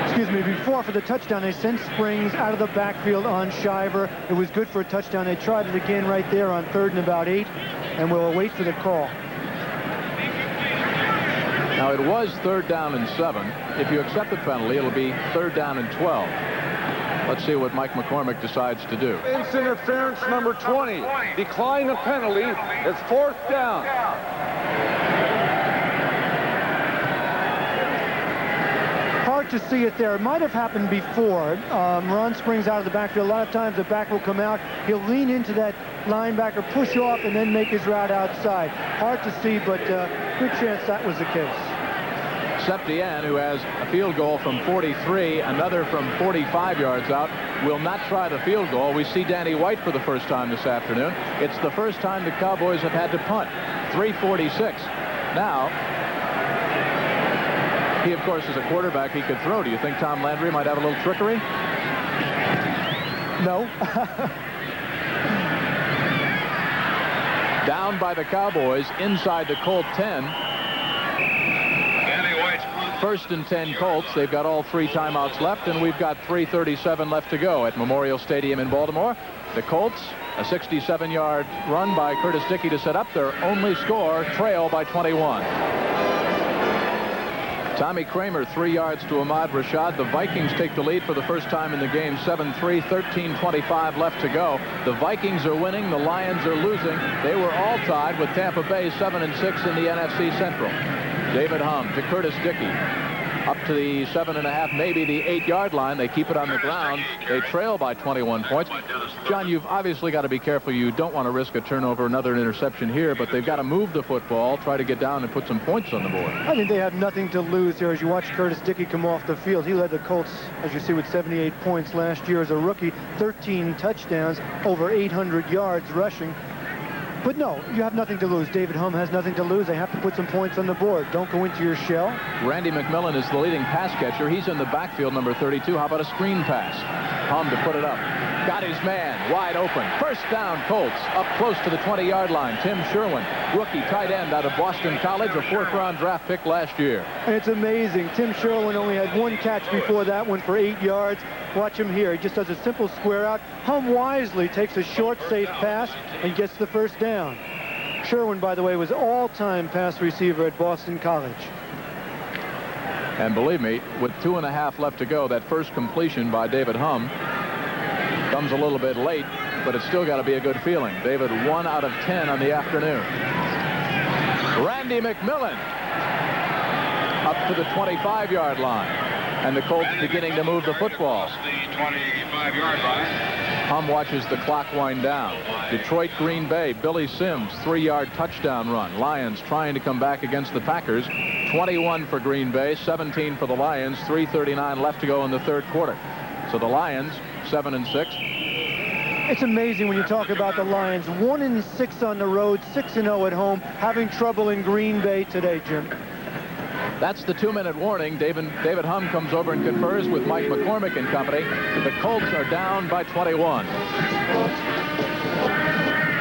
Excuse me, before for the touchdown, they sent Springs out of the backfield on Shiver. It was good for a touchdown. They tried it again right there on 3rd and about 8, and we'll wait for the call. Now, it was 3rd down and 7. If you accept the penalty, it'll be 3rd down and 12. Let's see what Mike McCormick decides to do. It's interference number 20. Decline the penalty. It's 4th down. Hard to see it there. It might have happened before. Ron Springs out of the backfield. A lot of times the back will come out. He'll lean into that linebacker, push off, and then make his route outside. Hard to see, but good chance that was the case. Septien, who has a field goal from 43, another from 45 yards out, will not try the field goal. We see Danny White for the first time this afternoon. It's the first time the Cowboys have had to punt. 3:46. Now, he, of course, is a quarterback. He could throw. Do you think Tom Landry might have a little trickery? No. Down by the Cowboys inside the Colt 10. 1st and 10 Colts. They've got all 3 timeouts left, and we've got 3:37 left to go at Memorial Stadium in Baltimore. The Colts, a 67-yard run by Curtis Dickey to set up their only score, trail by 21. Tommy Kramer, 3 yards to Ahmad Rashad. The Vikings take the lead for the first time in the game, 7-3, 13:25 left to go. The Vikings are winning. The Lions are losing. They were all tied with Tampa Bay, 7-6 in the NFC Central. David Humm to Curtis Dickey. Up to the 7.5, maybe the 8-yard line. They keep it on the ground. They trail by 21 points. John, you've obviously got to be careful. You don't want to risk a turnover, another interception here, but they've got to move the football, try to get down and put some points on the board. I think they have nothing to lose here. As you watch Curtis Dickey come off the field, he led the Colts, as you see, with 78 points last year as a rookie, 13 touchdowns, over 800 yards rushing. But no, you have nothing to lose. David Humm has nothing to lose. They have to put some points on the board. Don't go into your shell. Randy McMillan is the leading pass catcher. He's in the backfield, number 32. How about a screen pass? Humm to put it up. Got his man wide open. First down, Colts. Up close to the 20-yard line. Tim Sherwin, rookie tight end out of Boston College, a 4th-round draft pick last year. And it's amazing. Tim Sherwin only had one catch before that one for 8 yards. Watch him here. He just does a simple square out. Humm wisely takes a short, safe pass and gets the first down. Sherwin, by the way, was all-time pass receiver at Boston College. And believe me, with 2.5 left to go, that first completion by David Humm comes a little bit late, but it's still got to be a good feeling. David 1 out of 10 on the afternoon. Randy McMillan up to the 25-yard line. And the Colts beginning to move the football. The 25-yard line. Humm watches the clock wind down. Detroit, Green Bay, Billy Sims, 3-yard touchdown run. Lions trying to come back against the Packers. 21 for Green Bay, 17 for the Lions. 3:39 left to go in the 3rd quarter. So the Lions 7-6. It's amazing when you talk about the Lions. 1-6 on the road, 6-0 at home, having trouble in Green Bay today, Jim. That's the 2-minute warning. David Humm comes over and confers with Mike McCormick and company. The Colts are down by 21.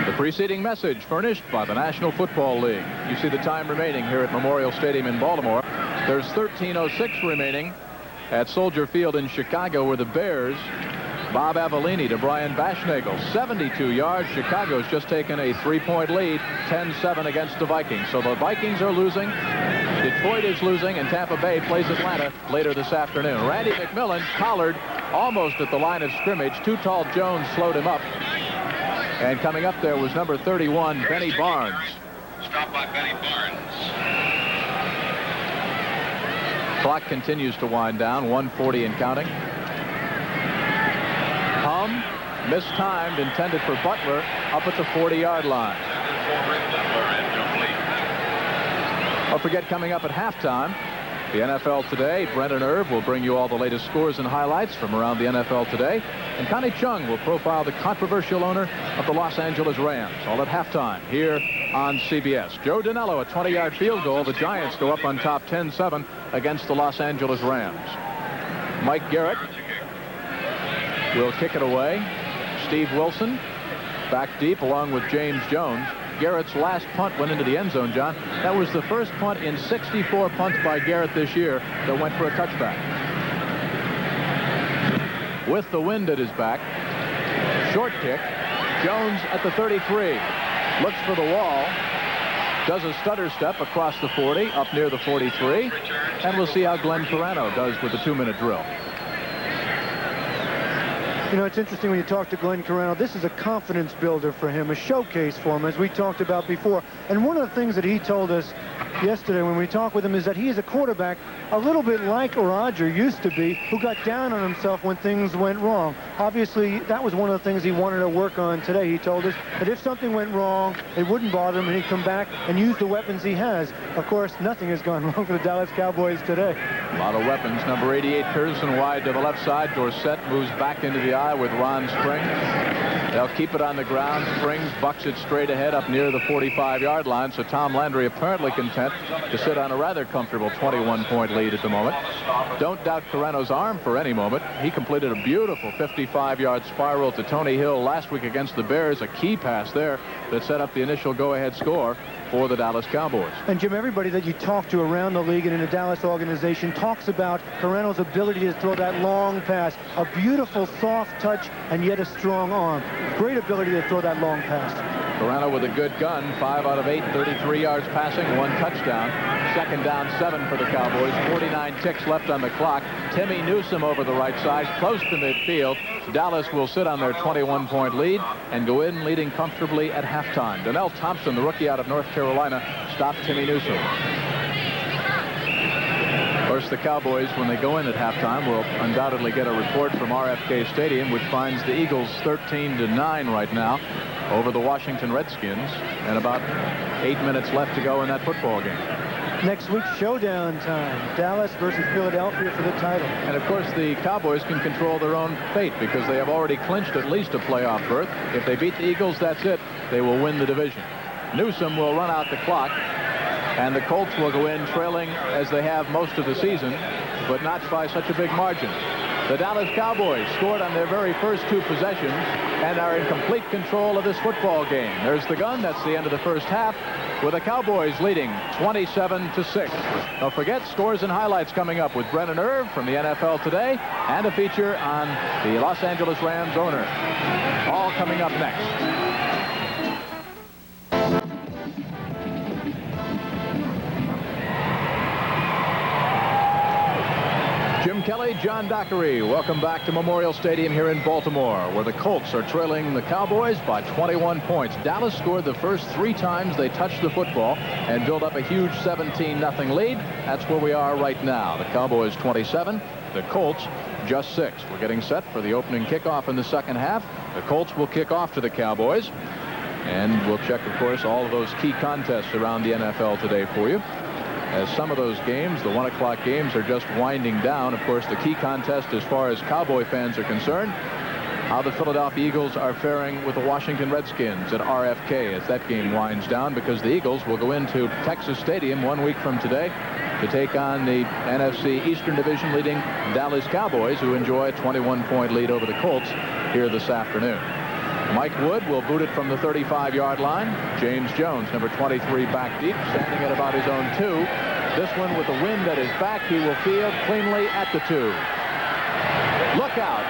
The preceding message furnished by the National Football League. You see the time remaining here at Memorial Stadium in Baltimore. There's 13:06 remaining at Soldier Field in Chicago, where the Bears, Bob Avellini to Brian Bashnagel, 72 yards. Chicago's just taken a 3-point lead, 10-7 against the Vikings. So the Vikings are losing. Detroit is losing, and Tampa Bay plays Atlanta later this afternoon. Randy McMillan collared almost at the line of scrimmage. Too Tall Jones slowed him up. And coming up there was number 31, Benny Barnes. Stopped by Benny Barnes. Clock continues to wind down, 1:40 and counting. Humm, mistimed, intended for Butler, up at the 40-yard line. Don't forget, coming up at halftime, the NFL Today. Brendan Irv will bring you all the latest scores and highlights from around the NFL today. And Connie Chung will profile the controversial owner of the Los Angeles Rams. All at halftime here on CBS. Joe Danello, a 20-yard field goal. The Giants go up on top 10-7 against the Los Angeles Rams. Mike Garrett will kick it away. Steve Wilson back deep along with James Jones. Garrett's last punt went into the end zone, John. That was the first punt in 64 punts by Garrett this year that went for a touchback. With the wind at his back, short kick. Jones at the 33. Looks for the wall. Does a stutter step across the 40, up near the 43. And we'll see how Glenn Carano does with the 2-minute drill. You know, it's interesting when you talk to Glenn Carano. This is a confidence builder for him, a showcase for him, as we talked about before. And one of the things that he told us yesterday when we talked with him is that he is a quarterback a little bit like Roger used to be, who got down on himself when things went wrong. Obviously, that was one of the things he wanted to work on today. He told us that if something went wrong, it wouldn't bother him, and he'd come back and use the weapons he has. Of course, nothing has gone wrong for the Dallas Cowboys today. A lot of weapons. Number 88, Pearson, wide to the left side. Dorsett moves back into the eye with Ron Springs. They'll keep it on the ground. Springs bucks it straight ahead up near the 45-yard line. So Tom Landry apparently content to sit on a rather comfortable 21-point lead at the moment. Don't doubt Carano's arm for any moment. He completed a beautiful 55-yard spiral to Tony Hill last week against the Bears. A key pass there that set up the initial go-ahead score for the Dallas Cowboys. And Jim, everybody that you talk to around the league and in the Dallas organization talks about Carano's ability to throw that long pass. A beautiful soft touch and yet a strong arm. Great ability to throw that long pass. Carano with a good gun, 5 out of 8, 33 yards passing, 1 touchdown. Second down, 7 for the Cowboys. 49 ticks left on the clock. Timmy Newsome over the right side, close to midfield. Dallas will sit on their 21-point lead and go in leading comfortably at halftime. Donnell Thompson, the rookie out of North Carolina, stopped Timmy Newsome. Of course, the Cowboys, when they go in at halftime, will undoubtedly get a report from RFK Stadium, which finds the Eagles 13-9 right now over the Washington Redskins, and about 8 minutes left to go in that football game. Next week's showdown time, Dallas versus Philadelphia for the title. And of course, the Cowboys can control their own fate because they have already clinched at least a playoff berth. If they beat the Eagles, that's it. they will win the division. Newsom will run out the clock, and the Colts will go in trailing as they have most of the season, but not by such a big margin. The Dallas Cowboys scored on their very first 2 possessions and are in complete control of this football game. There's the gun. That's the end of the first half, with the Cowboys leading 27-6. Don't forget, scores and highlights coming up with Brennan Irv from the NFL Today, and a feature on the Los Angeles Rams owner. All coming up next. Jim Kelly, John Dockery, welcome back to Memorial Stadium here in Baltimore, where the Colts are trailing the Cowboys by 21 points. Dallas scored the first 3 times they touched the football and built up a huge 17-0 lead. That's where we are right now. The Cowboys 27, the Colts just 6. We're getting set for the opening kickoff in the second half. The Colts will kick off to the Cowboys, and we'll check, of course, all of those key contests around the NFL today for you. As some of those games, the 1 o'clock games, are just winding down. Of course, the key contest as far as Cowboy fans are concerned, how the Philadelphia Eagles are faring with the Washington Redskins at RFK as that game winds down, because the Eagles will go into Texas Stadium 1 week from today to take on the NFC Eastern Division leading Dallas Cowboys, who enjoy a 21-point lead over the Colts here this afternoon. Mike Wood will boot it from the 35-yard line. James Jones, number 23, back deep, standing at about his own 2. This one with the wind at his back, he will field cleanly at the 2. Look out.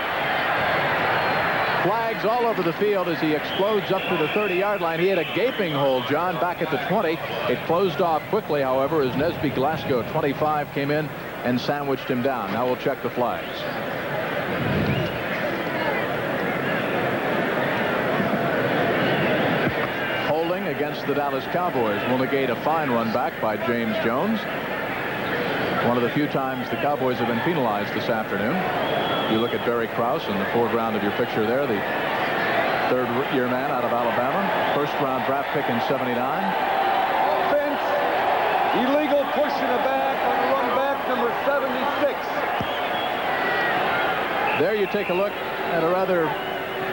Flags all over the field as he explodes up to the 30-yard line. He had a gaping hole, John, back at the 20. It closed off quickly, however, as Nesby Glasgow, 25, came in and sandwiched him down. Now we'll check the flags. Against the Dallas Cowboys will negate a fine run back by James Jones. One of the few times the Cowboys have been penalized this afternoon. You look at Barry Krause in the foreground of your picture there, the 3rd-year man out of Alabama, first-round draft pick in '79. Offense, illegal push in the back on the run back, number 76. There you take a look at a rather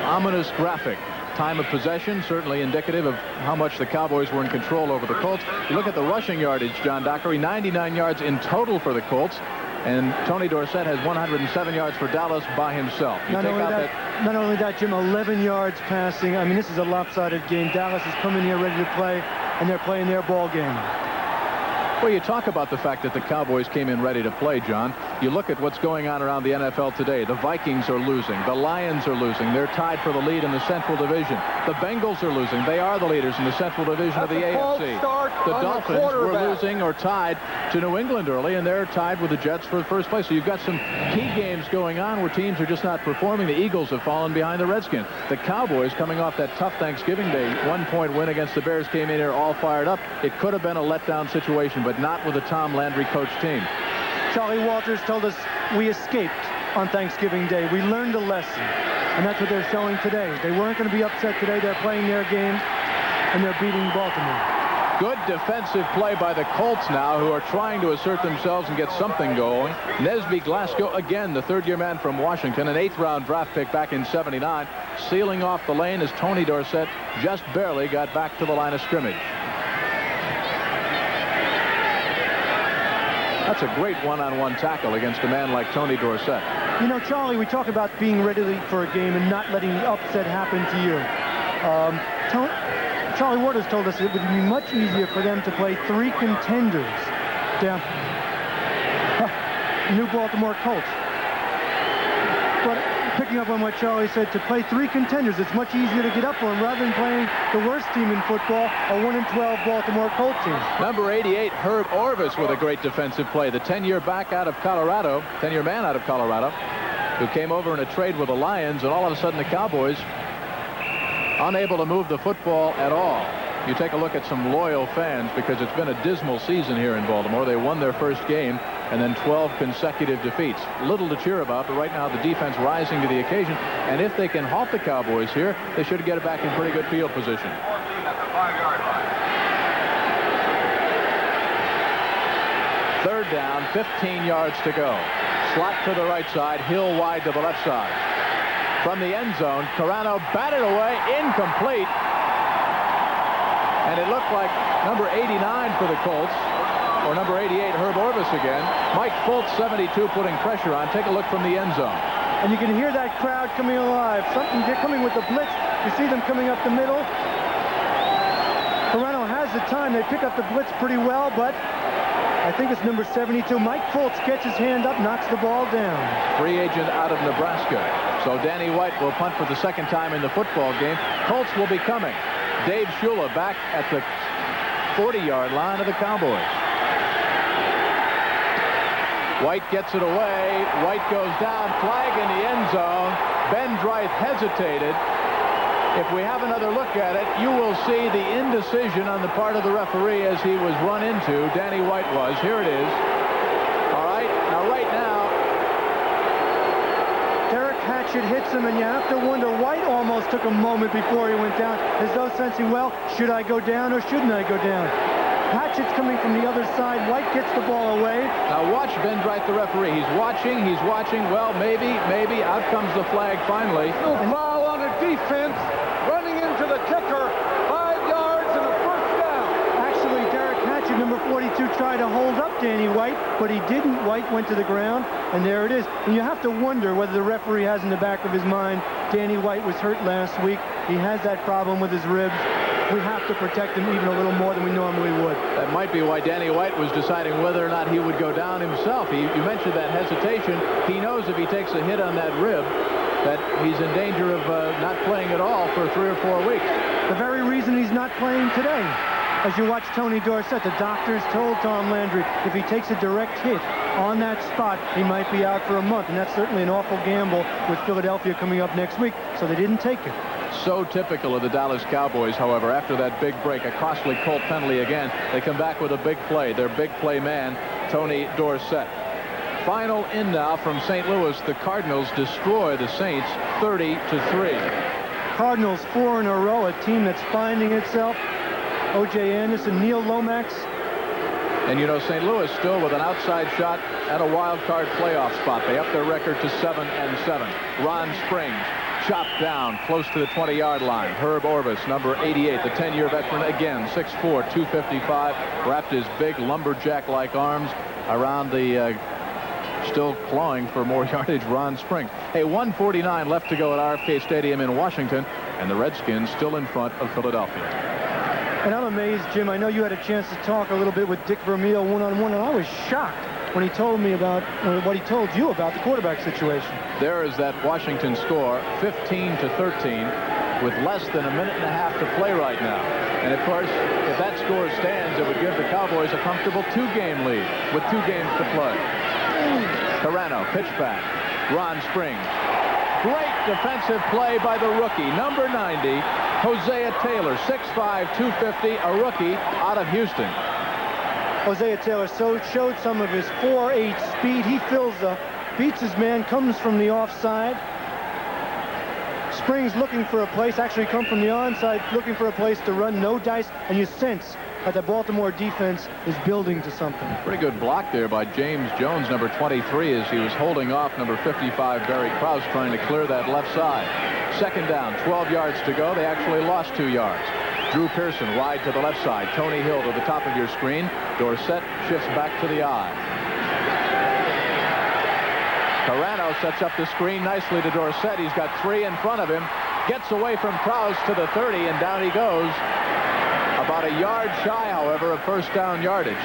ominous graphic. Time of possession, certainly indicative of how much the Cowboys were in control over the Colts. You look at the rushing yardage, John Dockery, 99 yards in total for the Colts, and Tony Dorsett has 107 yards for Dallas by himself. Not only that, Jim, 11 yards passing. I mean, this is a lopsided game. Dallas is coming here ready to play, and they're playing their ball game. Well, you talk about the fact that the Cowboys came in ready to play, John. You look at what's going on around the NFL today. The Vikings are losing. The Lions are losing. They're tied for the lead in the Central Division. The Bengals are losing. They are the leaders in the Central Division of the AFC. The Dolphins were losing or tied to New England early, and they're tied with the Jets for the first place. So you've got some key games going on where teams are just not performing. The Eagles have fallen behind the Redskins. The Cowboys, coming off that tough Thanksgiving Day 1-point win against the Bears, came in here all fired up. It could have been a letdown situation, but not with a Tom Landry coached team. Charlie Walters told us we escaped on Thanksgiving Day. We learned a lesson, and that's what they're showing today. They weren't going to be upset today. They're playing their game, and they're beating Baltimore. Good defensive play by the Colts now, who are trying to assert themselves and get something going. Nesby Glasgow, again, the 3rd-year man from Washington, an 8th-round draft pick back in '79, sealing off the lane as Tony Dorsett just barely got back to the line of scrimmage. That's a great one-on-one tackle against a man like Tony Dorsett. You know, Charlie, we talk about being ready for a game and not letting the upset happen to you. Charlie Waters told us it would be much easier for them to play 3 contenders down New Baltimore Colts. But picking up on what Charlie said, to play 3 contenders, it's much easier to get up for them rather than playing the worst team in football, a 1-12 Baltimore Colts team. Number 88, Herb Orvis, with a great defensive play. The 10-year back out of Colorado, 10-year man out of Colorado, who came over in a trade with the Lions, and all of a sudden the Cowboys unable to move the football at all. You take a look at some loyal fans, because it's been a dismal season here in Baltimore. They won their first game and then 12 consecutive defeats. Little to cheer about, but right now the defense rising to the occasion. And if they can halt the Cowboys here, they should get it back in pretty good field position. 3rd down, 15 yards to go. Slot to the right side, Hill wide to the left side. From the end zone, Carano batted away, incomplete. And it looked like number 89 for the Colts, or number 88, Herb Orvis again. Mike Fultz, 72, putting pressure on. Take a look from the end zone. And you can hear that crowd coming alive. They're coming with the blitz. You see them coming up the middle. Carrano has the time. They pick up the blitz pretty well, but I think it's number 72. Mike Fultz gets his hand up, knocks the ball down. Free agent out of Nebraska. So Danny White will punt for the second time in the football game. Colts will be coming. Dave Shula back at the 40-yard line of the Cowboys. White gets it away. White goes down. Flag in the end zone. Ben Dreith hesitated. If we have another look at it, you will see the indecision on the part of the referee as he was run into. Danny White was. Here it is. All right. Now, right now, Derek Hatchett hits him, and you have to wonder, White almost took a moment before he went down, as though sensing, well, should I go down or shouldn't I go down? Hatchett's coming from the other side. White gets the ball away. Now watch Ben Dreith, the referee. He's watching. Well, maybe. Out comes the flag finally. No foul on a defense. Running into the kicker. 5 yards and a first down. Actually, Derek Hatchett, number 42, tried to hold up Danny White, but he didn't. White went to the ground, and there it is. And you have to wonder whether the referee has in the back of his mind, Danny White was hurt last week. He has that problem with his ribs. We have to protect him even a little more than we normally would. That might be why Danny White was deciding whether or not he would go down himself. You mentioned that hesitation. He knows if he takes a hit on that rib that he's in danger of not playing at all for 3 or 4 weeks. The very reason he's not playing today. As you watch Tony Dorsett, the doctors told Tom Landry if he takes a direct hit on that spot, he might be out for a month. And that's certainly an awful gamble with Philadelphia coming up next week. So they didn't take it. So typical of the Dallas Cowboys, however, after that big break, a costly Colt penalty again, they come back with a big play. Their big play man, Tony Dorsett. Final in now from St. Louis. The Cardinals destroy the Saints 30-3. Cardinals 4 in a row, a team that's finding itself. O.J. Anderson, Neil Lomax. And you know, St. Louis still with an outside shot at a wild card playoff spot. They up their record to 7-7. Ron Springs chopped down close to the 20-yard line. Herb Orvis, number 88, the 10-year veteran, again 6'4", 255, wrapped his big lumberjack-like arms around the still clawing for more yardage Ron Springs. Hey, 1:49 left to go at RFK Stadium in Washington, and the Redskins still in front of Philadelphia. And I'm amazed, Jim. I know you had a chance to talk a little bit with Dick Vermeil one-on-one, and I was shocked when he told me about what he told you about the quarterback situation. There is that Washington score, 15-13, with less than a minute and a half to play right now. And of course, if that score stands, it would give the Cowboys a comfortable 2-game lead with 2 games to play. Carrano, pitch back. Ron Springs. Great defensive play by the rookie, number 90, Hosea Taylor, 6'5", 250, a rookie out of Houston. Hosea Taylor showed some of his 4.8 speed. He beats his man, comes from the offside. Springs looking for a place, actually come from the onside, looking for a place to run, no dice, and you sense that the Baltimore defense is building to something. Pretty good block there by James Jones, number 23, as he was holding off number 55, Barry Krause, trying to clear that left side. Second down, 12 yards to go. They actually lost 2 yards. Drew Pearson wide to the left side. Tony Hill to the top of your screen. Dorsett shifts back to the eye. Carrano sets up the screen nicely to Dorsett. He's got 3 in front of him. Gets away from Krause to the 30, and down he goes. About a yard shy, however, of first down yardage.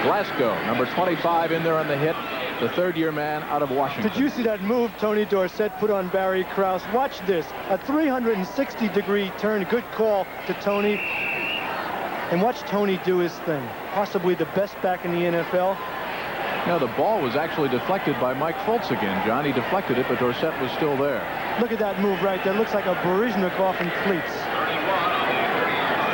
Glasgow, number 25, in there on the hit. The 3rd-year man out of Washington. Did you see that move Tony Dorsett put on Barry Krause? Watch this. A 360-degree turn. Good call to Tony. And watch Tony do his thing. Possibly the best back in the NFL. Now, the ball was actually deflected by Mike Fultz again, John. He deflected it, but Dorsett was still there. Look at that move right there. Looks like a Baryshnikov in cleats.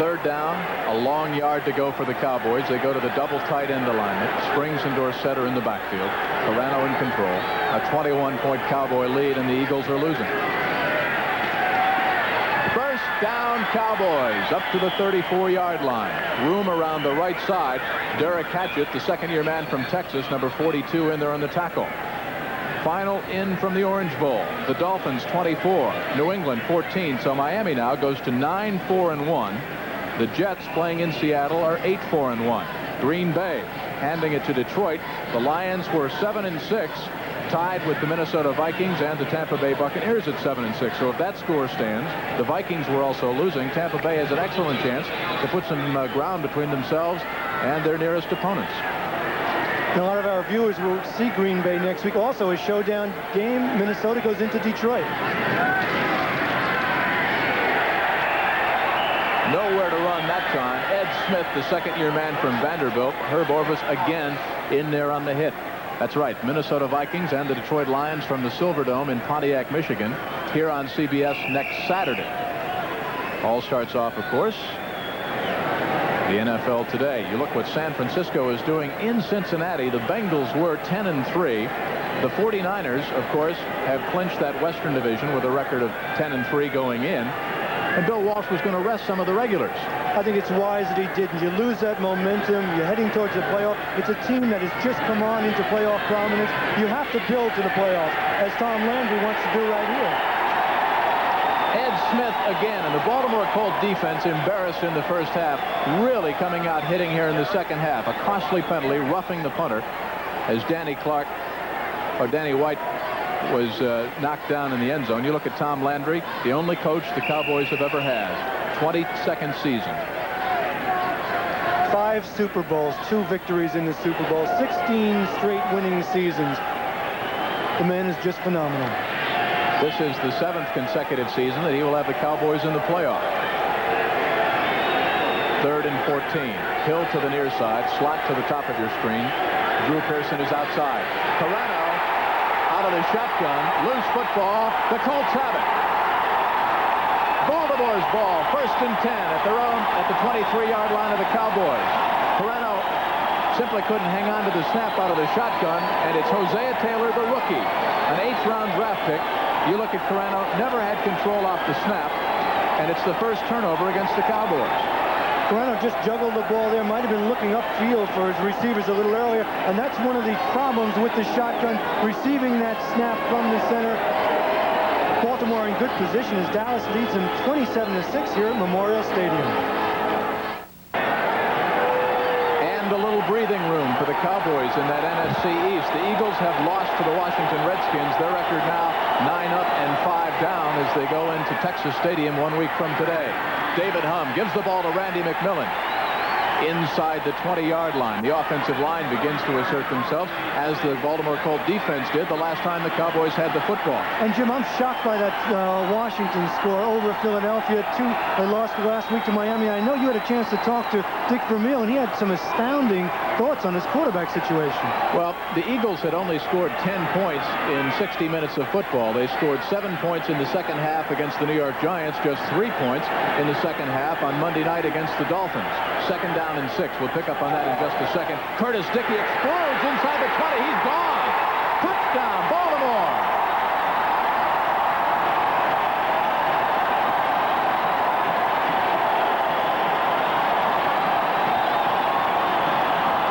3rd down, a long yard to go for the Cowboys. They go to the double tight end alignment. Springs and Dorsett are in the backfield. Carrano in control. A 21-point Cowboy lead, and the Eagles are losing. First down, Cowboys, up to the 34-yard line. Room around the right side. Derek Hatchett, the 2nd-year man from Texas, number 42, in there on the tackle. Final in from the Orange Bowl. The Dolphins 24, New England 14. So Miami now goes to 9-4-1. The Jets, playing in Seattle, are 8-4-1. Green Bay handing it to Detroit. The Lions were 7-6, tied with the Minnesota Vikings and the Tampa Bay Buccaneers at 7-6. So if that score stands, the Vikings were also losing. Tampa Bay has an excellent chance to put some ground between themselves and their nearest opponents. A lot of our viewers will see Green Bay next week. Also a showdown game. Minnesota goes into Detroit. Nowhere to run that time. Ed Smith, the second-year man from Vanderbilt. Herb Orvis again in there on the hit. That's right. Minnesota Vikings and the Detroit Lions from the Silverdome in Pontiac, Michigan, here on CBS next Saturday. All starts off, of course, the NFL today. You look what San Francisco is doing in Cincinnati. The Bengals were 10-3. The 49ers, of course, have clinched that Western Division with a record of 10-3 going in. And Bill Walsh was going to rest some of the regulars. I think it's wise that he didn't. You lose that momentum. You're heading towards the playoff. It's a team that has just come on into playoff prominence. You have to build to the playoffs, as Tom Landry wants to do right here. Ed Smith again, and the Baltimore Colts defense embarrassed in the first half, really coming out hitting here in the second half. A costly penalty, roughing the punter, as Danny White was knocked down in the end zone. You look at Tom Landry, the only coach the Cowboys have ever had. 22nd season. 5 Super Bowls, 2 victories in the Super Bowl, 16 straight winning seasons. The man is just phenomenal. This is the 7th consecutive season that he will have the Cowboys in the playoff. 3rd and 14. Hill to the near side. Slot to the top of your screen. Drew Pearson is outside. Carano out of the shotgun. Loose football. The Colts have it. Baltimore's ball. 1st and 10 at the 23-yard line of the Cowboys. Carano simply couldn't hang on to the snap out of the shotgun, and it's Hosea Taylor, the rookie, an 8th-round draft pick. You look at Carano, never had control off the snap, and it's the first turnover against the Cowboys. Carano just juggled the ball there, might have been looking upfield for his receivers a little earlier, and that's one of the problems with the shotgun, receiving that snap from the center. Baltimore in good position as Dallas leads them 27-6 here at Memorial Stadium. And a little breathing room for the Cowboys in that NFC East. The Eagles have lost to the Washington Redskins. Their record now 9 up and 5 down as they go into Texas Stadium 1 week from today. David Humm gives the ball to Randy McMillan inside the 20-yard line. The offensive line begins to assert themselves, as the Baltimore Colt defense did the last time the Cowboys had the football. And Jim, I'm shocked by that Washington score over Philadelphia. They lost last week to Miami. I know you had a chance to talk to Dick Vermeil, and he had some astounding thoughts on his quarterback situation. Well, the Eagles had only scored 10 points in 60 minutes of football. They scored 7 points in the second half against the New York Giants, just 3 points in the second half on Monday night against the Dolphins. 2nd down and 6. We'll pick up on that in just a second. Curtis Dickey explodes inside the 20. He's gone. Touchdown, Baltimore.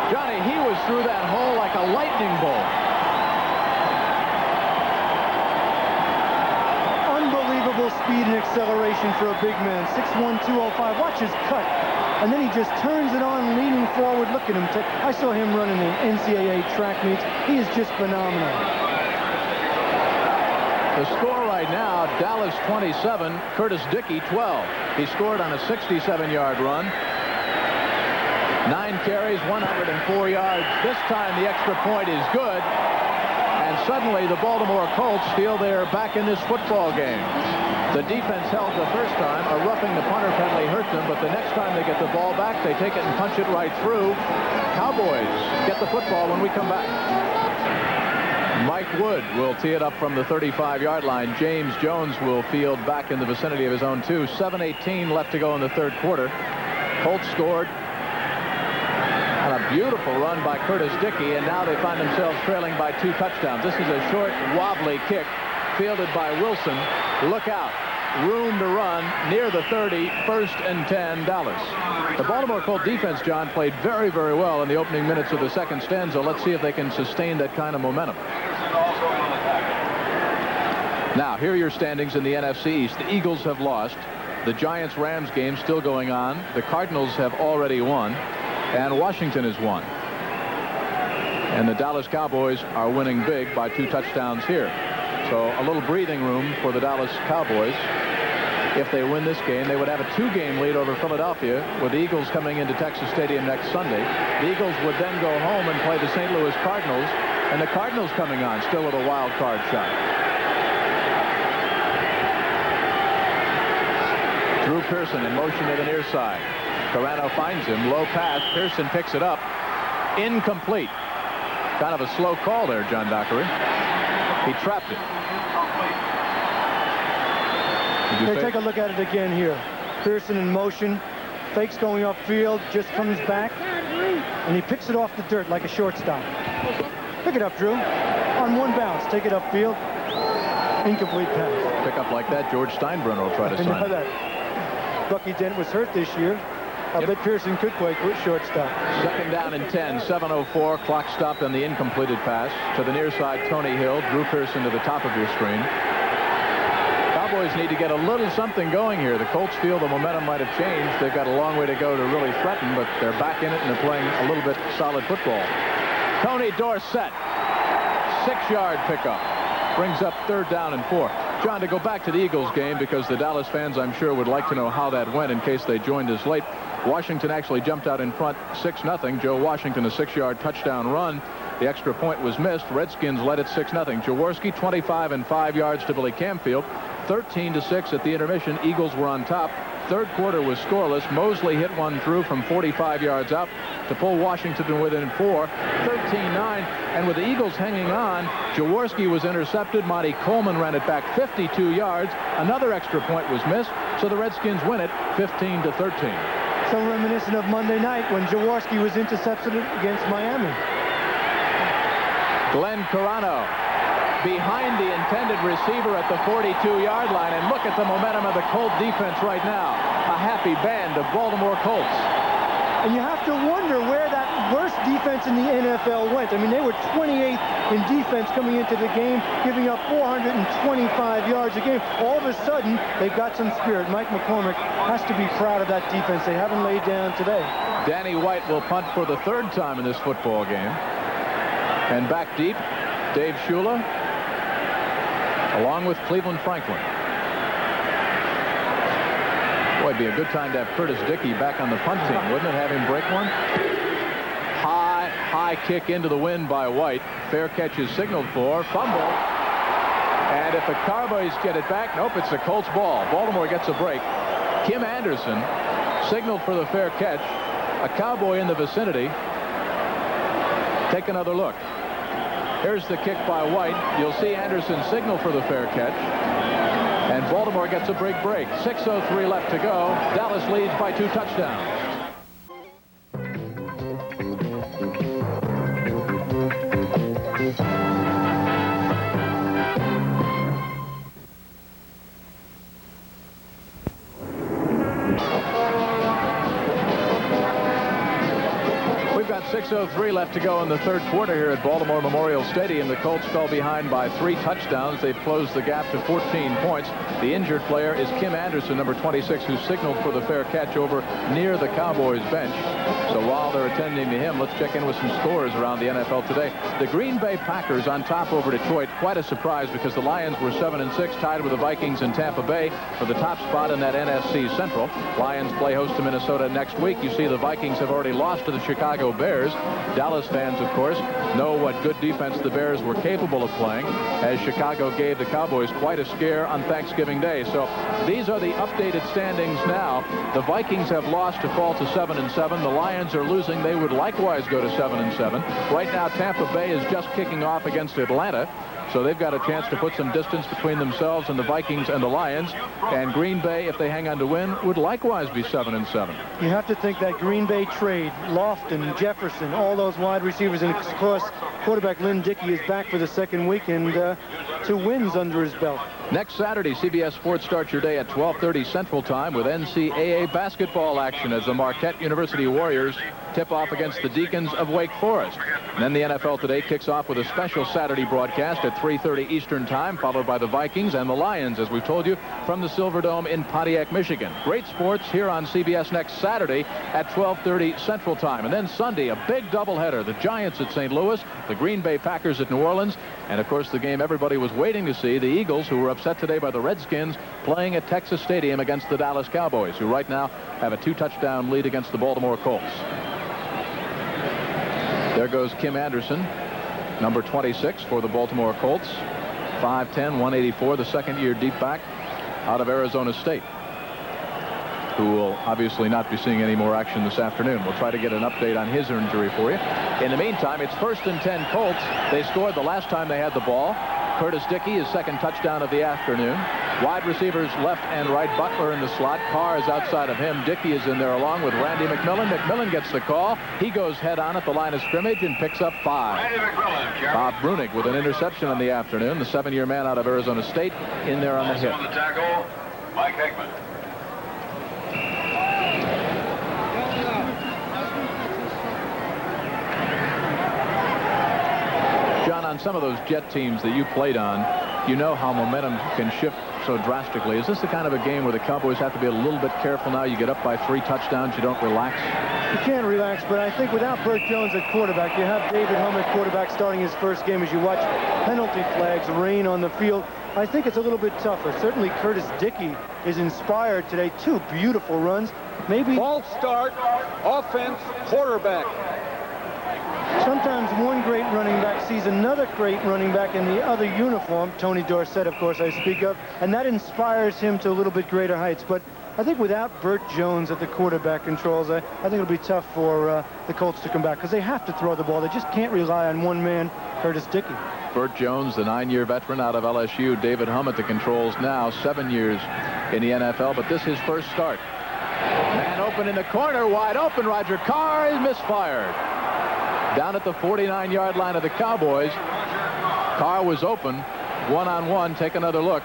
Johnny, he was through that hole like a lightning bolt. Unbelievable speed and acceleration for a big man. 6'1", 205. Watch his cut. And then he just turns it on, leaning forward. Look at him. I saw him running the NCAA track meets. He is just phenomenal. The score right now, Dallas 27, Curtis Dickey 12. He scored on a 67-yard run. 9 carries, 104 yards. This time the extra point is good. And suddenly the Baltimore Colts feel they're back in this football game. The defense held the first time. A roughing the punter penalty hurt them, but the next time they get the ball back, they take it and punch it right through. Cowboys get the football when we come back. Mike Wood will tee it up from the 35-yard line. James Jones will field back in the vicinity of his own 2. 7:18 left to go in the 3rd quarter. Colts scored on a beautiful run by Curtis Dickey, and now they find themselves trailing by 2 touchdowns. This is a short, wobbly kick fielded by Wilson. Look out. Room to run near the 30. 1st and 10, Dallas. The Baltimore Colt defense, John, played very, very well in the opening minutes of the second stanza. Let's see if they can sustain that kind of momentum. Now, here are your standings in the NFC East. The Eagles have lost. The Giants-Rams game still going on. The Cardinals have already won, and Washington has won. And the Dallas Cowboys are winning big by 2 touchdowns here. So a little breathing room for the Dallas Cowboys. If they win this game, they would have a 2-game lead over Philadelphia, with the Eagles coming into Texas Stadium next Sunday. The Eagles would then go home and play the St. Louis Cardinals, and the Cardinals coming on still with a wild card shot. Drew Pearson in motion to the near side. Carano finds him. Low pass. Pearson picks it up. Incomplete. Kind of a slow call there, John Dockery. He trapped it. Hey, take a look at it again here. Pearson in motion. Fakes going upfield. Just comes back. And he picks it off the dirt like a shortstop. Pick it up, Drew. On 1 bounce. Take it upfield. Incomplete pass. Pick up like that, George Steinbrenner will try to sign it. Bucky Dent was hurt this year. I bet Pearson could play shortstop. 2nd down and 10. 7:04. Clock stopped on the incompleted pass. To the near side, Tony Hill. Drew Pearson to the top of your screen. Cowboys need to get a little something going here. The Colts feel the momentum might have changed. They've got a long way to go to really threaten, but they're back in it and they're playing a little bit solid football. Tony Dorsett. 6-yard pickup. Brings up 3rd down and 4. John, to go back to the Eagles game, because the Dallas fans, I'm sure, would like to know how that went in case they joined us late. Washington actually jumped out in front 6-0. Joe Washington, a 6-yard touchdown run. The extra point was missed. Redskins led it 6-0. Jaworski 25 and 5 yards to Billy Camfield. 13-6 at the intermission. Eagles were on top. 3rd quarter was scoreless. Mosley hit one through from 45 yards out to pull Washington within 4. 13-9. And with the Eagles hanging on, Jaworski was intercepted. Monty Coleman ran it back 52 yards. Another extra point was missed. So the Redskins win it 15-13. So reminiscent of Monday night when Jaworski was intercepted against Miami. Glenn Carano behind the intended receiver at the 42-yard line. And look at the momentum of the Colt defense right now. A happy band of Baltimore Colts. And you have to wonder where that worst defense in the NFL went. I mean, they were 28th in defense coming into the game, giving up 425 yards a game. All of a sudden, they've got some spirit. Mike McCormick has to be proud of that defense. They haven't laid down today. Danny White will punt for the 3rd time in this football game. And back deep, Dave Shula, along with Cleveland Franklin. Boy, it'd be a good time to have Curtis Dickey back on the punt team, wouldn't it? Have him break one? High kick into the wind by White. Fair catch is signaled for. Fumble. And if the Cowboys get it back, nope, it's the Colts ball. Baltimore gets a break. Kim Anderson signaled for the fair catch. A Cowboy in the vicinity. Take another look. Here's the kick by White. You'll see Anderson signal for the fair catch. And Baltimore gets a big break. 6:03 left to go. Dallas leads by 2 touchdowns. We've got 6:03 left to go in the 3rd quarter here at Baltimore Memorial Stadium. The Colts fell behind by 3 touchdowns. They've closed the gap to 14 points. The injured player is Kim Anderson, number 26, who signaled for the fair catch over near the Cowboys bench. So while they're attending to him, let's check in with some scores around the NFL today. The Green Bay Packers on top over Detroit. Quite a surprise because the Lions were 7-6, tied with the Vikings in Tampa Bay for the top spot in that NFC Central. Lions play host to Minnesota next week. You see the Vikings have already lost to the Chicago Bears. Dallas fans, of course, know what good defense the Bears were capable of playing, as Chicago gave the Cowboys quite a scare on Thanksgiving Day. So these are the updated standings now. The Vikings have lost to fall to 7-7. The Lions are losing. They would likewise go to 7-7. Right now, Tampa Bay is just kicking off against Atlanta. So they've got a chance to put some distance between themselves and the Vikings and the Lions. And Green Bay, if they hang on to win, would likewise be 7-7. You have to think that Green Bay trade, Lofton, Jefferson, all those wide receivers, and of course, quarterback Lynn Dickey is back for the 2nd week and 2 wins under his belt. Next Saturday, CBS Sports starts your day at 12:30 Central Time with NCAA basketball action as the Marquette University Warriors take tip-off against the Deacons of Wake Forest. And then the NFL Today kicks off with a special Saturday broadcast at 3:30 Eastern Time, followed by the Vikings and the Lions, as we've told you, from the Silverdome in Pontiac, Michigan. Great sports here on CBS next Saturday at 12:30 Central Time. And then Sunday, a big doubleheader. The Giants at St. Louis, the Green Bay Packers at New Orleans, and, of course, the game everybody was waiting to see, the Eagles, who were upset today by the Redskins, playing at Texas Stadium against the Dallas Cowboys, who right now have a 2-touchdown lead against the Baltimore Colts. There goes Kim Anderson, number 26 for the Baltimore Colts. 5'10", 184, the second-year deep back out of Arizona State, who will obviously not be seeing any more action this afternoon. We'll try to get an update on his injury for you. In the meantime, it's 1st and 10 Colts. They scored the last time they had the ball. Curtis Dickey, his second touchdown of the afternoon. Wide receivers left and right. Butler in the slot. Carr is outside of him. Dickey is in there along with Randy McMillan. McMillan gets the call. He goes head on at the line of scrimmage and picks up 5. Randy McMillan. Bob Brunig with an interception in the afternoon. The 7-year man out of Arizona State in there on the hit. On the tackle, Mike Hickman. John, on some of those Jet teams that you played on, you know how momentum can shift so drastically. Is this the kind of a game where the Cowboys have to be a little bit careful now? You get up by 3 touchdowns, you don't relax? You can't relax, but I think without Burt Jones at quarterback, you have David Humm at quarterback starting his first game. As you watch penalty flags rain on the field, I think it's a little bit tougher. Certainly Curtis Dickey is inspired today. 2 beautiful runs. Maybe False start, offense, quarterback. sometimes one great running back sees another great running back in the other uniform. Tony Dorsett, of course, I speak of, and that inspires him to a little bit greater heights. But I think without Burt Jones at the quarterback controls, I think it'll be tough for the Colts to come back, because they have to throw the ball. They just can't rely on one man, Curtis Dickey. Burt Jones, the 9-year veteran out of LSU. David Humm at the controls now, 7 years in the NFL, but this is his first start. Man open in the corner, wide open. Roger Carr is misfired. Down at the 49-yard line of the Cowboys. Carr was open, one-on-one. Take another look.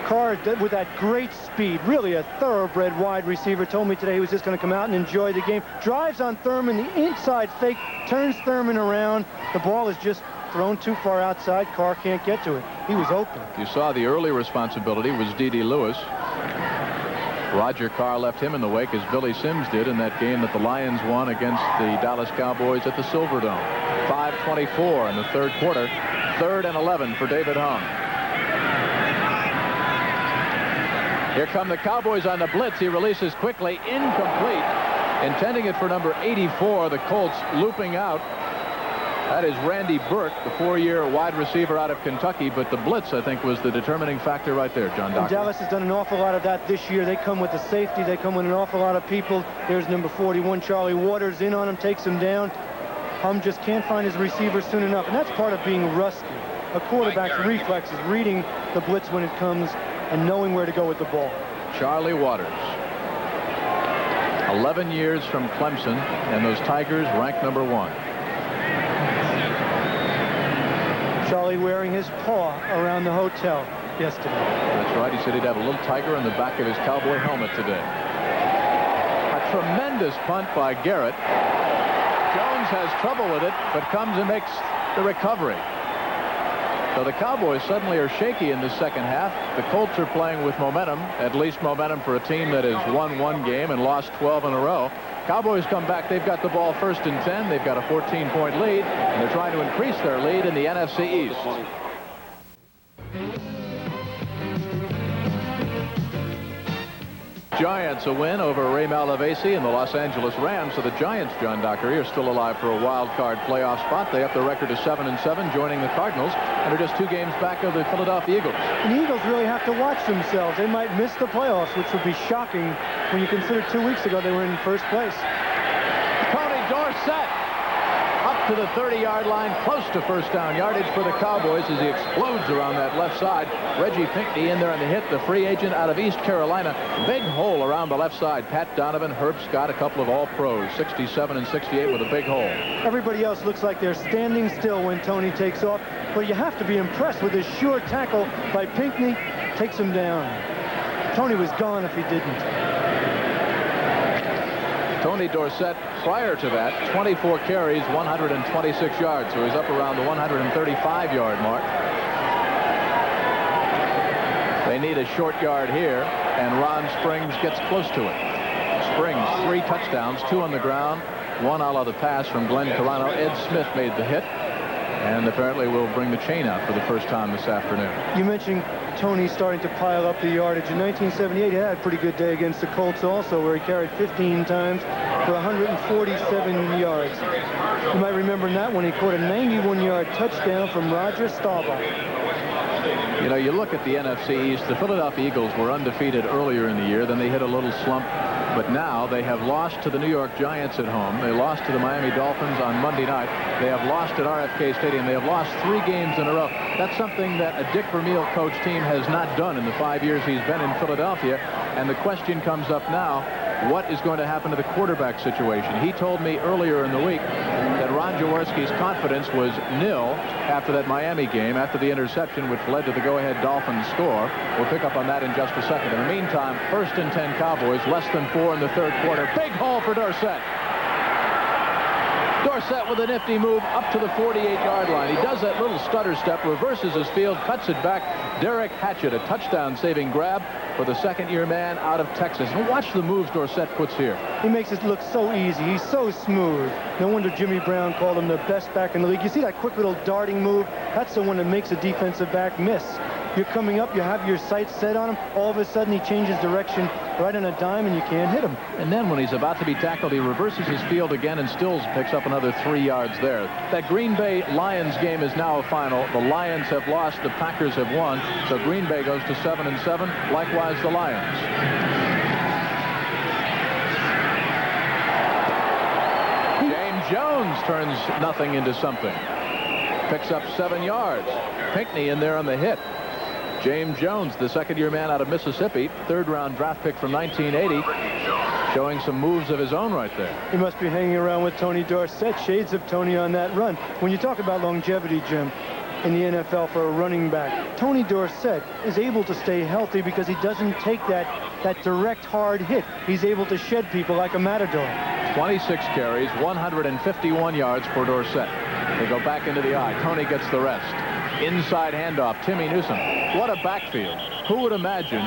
Carr, with that great speed, really a thoroughbred wide receiver, told me today he was just going to come out and enjoy the game. Drives on Thurman, the inside fake, turns Thurman around. The ball is just thrown too far outside. Carr can't get to it. He was open. You saw the early responsibility was D.D. Lewis. Roger Carr left him in the wake, as Billy Sims did in that game that the Lions won against the Dallas Cowboys at the Silverdome. 5:24 in the third quarter. 3rd and 11 for David Humm. Here come the Cowboys on the blitz. He releases quickly, incomplete, intending it for number 84. The Colts looping out. That is Randy Burke, the 4-year wide receiver out of Kentucky. But the blitz, I think, was the determining factor right there, John Dockery. Dallas has done an awful lot of that this year. They come with the safety. They come with an awful lot of people. There's number 41, Charlie Waters, in on him, takes him down. Humm just can't find his receiver soon enough. And that's part of being rusty. A quarterback's reflex is reading the blitz when it comes and knowing where to go with the ball. Charlie Waters, 11 years from Clemson, and those Tigers ranked number 1. Charlie wearing his paw around the hotel yesterday. That's right. He said he'd have a little tiger on the back of his cowboy helmet today. A tremendous punt by Garrett. Jones has trouble with it, but comes and makes the recovery. So the Cowboys suddenly are shaky in the second half. The Colts are playing with momentum, at least momentum for a team that has won 1 game and lost 12 in a row. Cowboys come back. They've got the ball 1st and 10. They've got a 14-point lead, and they're trying to increase their lead in the NFC East. Giants a win over Ray Malavasi and the Los Angeles Rams. So the Giants, John Dockery, are still alive for a wild card playoff spot. They up their record to 7-7, joining the Cardinals, and are just 2 games back of the Philadelphia Eagles. The Eagles really have to watch themselves. They might miss the playoffs, which would be shocking when you consider 2 weeks ago they were in first place. Tony Dorsett up to the 30-yard line, close to first down yardage for the Cowboys as he explodes around that left side. Reggie Pinckney in there on the hit, the free agent out of East Carolina. Big hole around the left side. Pat Donovan, Herb Scott, a couple of all-pros, 67 and 68 with a big hole. Everybody else looks like they're standing still when Tony takes off, but you have to be impressed with his sure tackle by Pinckney. Takes him down. Tony was gone if he didn't. Tony Dorsett prior to that, 24 carries, 126 yards. So he's up around the 135-yard mark. They need a short yard here, and Ron Springs gets close to it. Springs, 3 touchdowns, 2 on the ground, 1 out of the pass from Glenn Carano. Ed Smith made the hit, and apparently will bring the chain out for the first time this afternoon. You mentioned Tony starting to pile up the yardage. In 1978, he had a pretty good day against the Colts also, where he carried 15 times for 147 yards. You might remember in that one, he caught a 91-yard touchdown from Roger Staubach. You know, you look at the NFC East, the Philadelphia Eagles were undefeated earlier in the year. Then they hit a little slump. But now they have lost to the New York Giants at home. They lost to the Miami Dolphins on Monday night. They have lost at RFK Stadium. They have lost 3 games in a row. That's something that a Dick Vermeil coach team has not done in the 5 years he's been in Philadelphia. And the question comes up now, what is going to happen to the quarterback situation? He told me earlier in the week that Ron Jaworski's confidence was nil after that Miami game, after the interception, which led to the go-ahead Dolphins score. We'll pick up on that in just a second. In the meantime, 1st and 10 Cowboys, less than 4 in the 3rd quarter. Big hole for Dorsett. Dorsett with a nifty move up to the 48-yard line. He does that little stutter step, reverses his field, cuts it back. Derek Hatchett, a touchdown-saving grab for the 2nd-year man out of Texas. And watch the moves Dorsett puts here. He makes it look so easy. He's so smooth. No wonder Jimmy Brown called him the best back in the league. You see that quick little darting move? That's the one that makes a defensive back miss. You're coming up, you have your sights set on him. All of a sudden, he changes direction right on a dime, and you can't hit him. And then when he's about to be tackled, he reverses his field again and still picks up another 3 yards there. That Green Bay Lions game is now a final. The Lions have lost. The Packers have won. So Green Bay goes to 7-7. Likewise, the Lions. James Jones turns nothing into something. Picks up 7 yards. Pinckney in there on the hit. James Jones, the 2nd-year man out of Mississippi, 3rd-round draft pick from 1980, showing some moves of his own right there. He must be hanging around with Tony Dorsett. Shades of Tony on that run. When you talk about longevity, Jim, in the NFL for a running back, Tony Dorsett is able to stay healthy because he doesn't take that direct hard hit. He's able to shed people like a matador. 26 carries, 151 yards for Dorsett. They go back into the eye. Tony gets the rest. Inside handoff, Timmy Newsome. What a backfield. Who would imagine,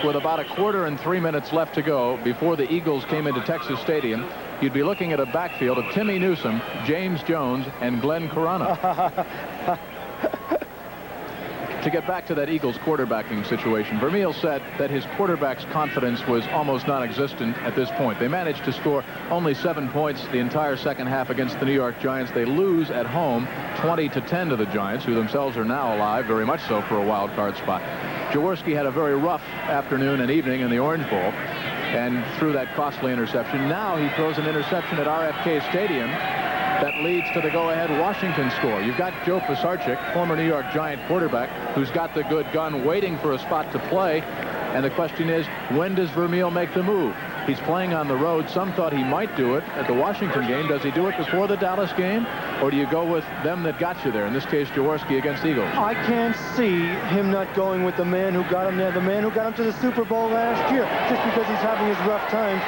with about 1/4 and 3 minutes left to go before the Eagles came into Texas Stadium, you'd be looking at a backfield of Timmy Newsome, James Jones, and Glenn Carano. To get back to that Eagles quarterbacking situation, Vermeil said that his quarterback's confidence was almost non-existent at this point. They managed to score only 7 points the entire 2nd half against the New York Giants. They lose at home 20-10 to the Giants, who themselves are now alive, very much so, for a wild card spot. Jaworski had a very rough afternoon and evening in the Orange Bowl and threw that costly interception. Now he throws an interception at RFK Stadium that leads to the go-ahead Washington score. You've got Joe Pisarcik, former New York Giant quarterback, who's got the good gun waiting for a spot to play. And the question is, when does Vermeil make the move? He's playing on the road. Some thought he might do it at the Washington game. Does he do it before the Dallas game? Or do you go with them that got you there? In this case, Jaworski against Eagles. I can't see him not going with the man who got him there, the man who got him to the Super Bowl last year, just because he's having his rough times.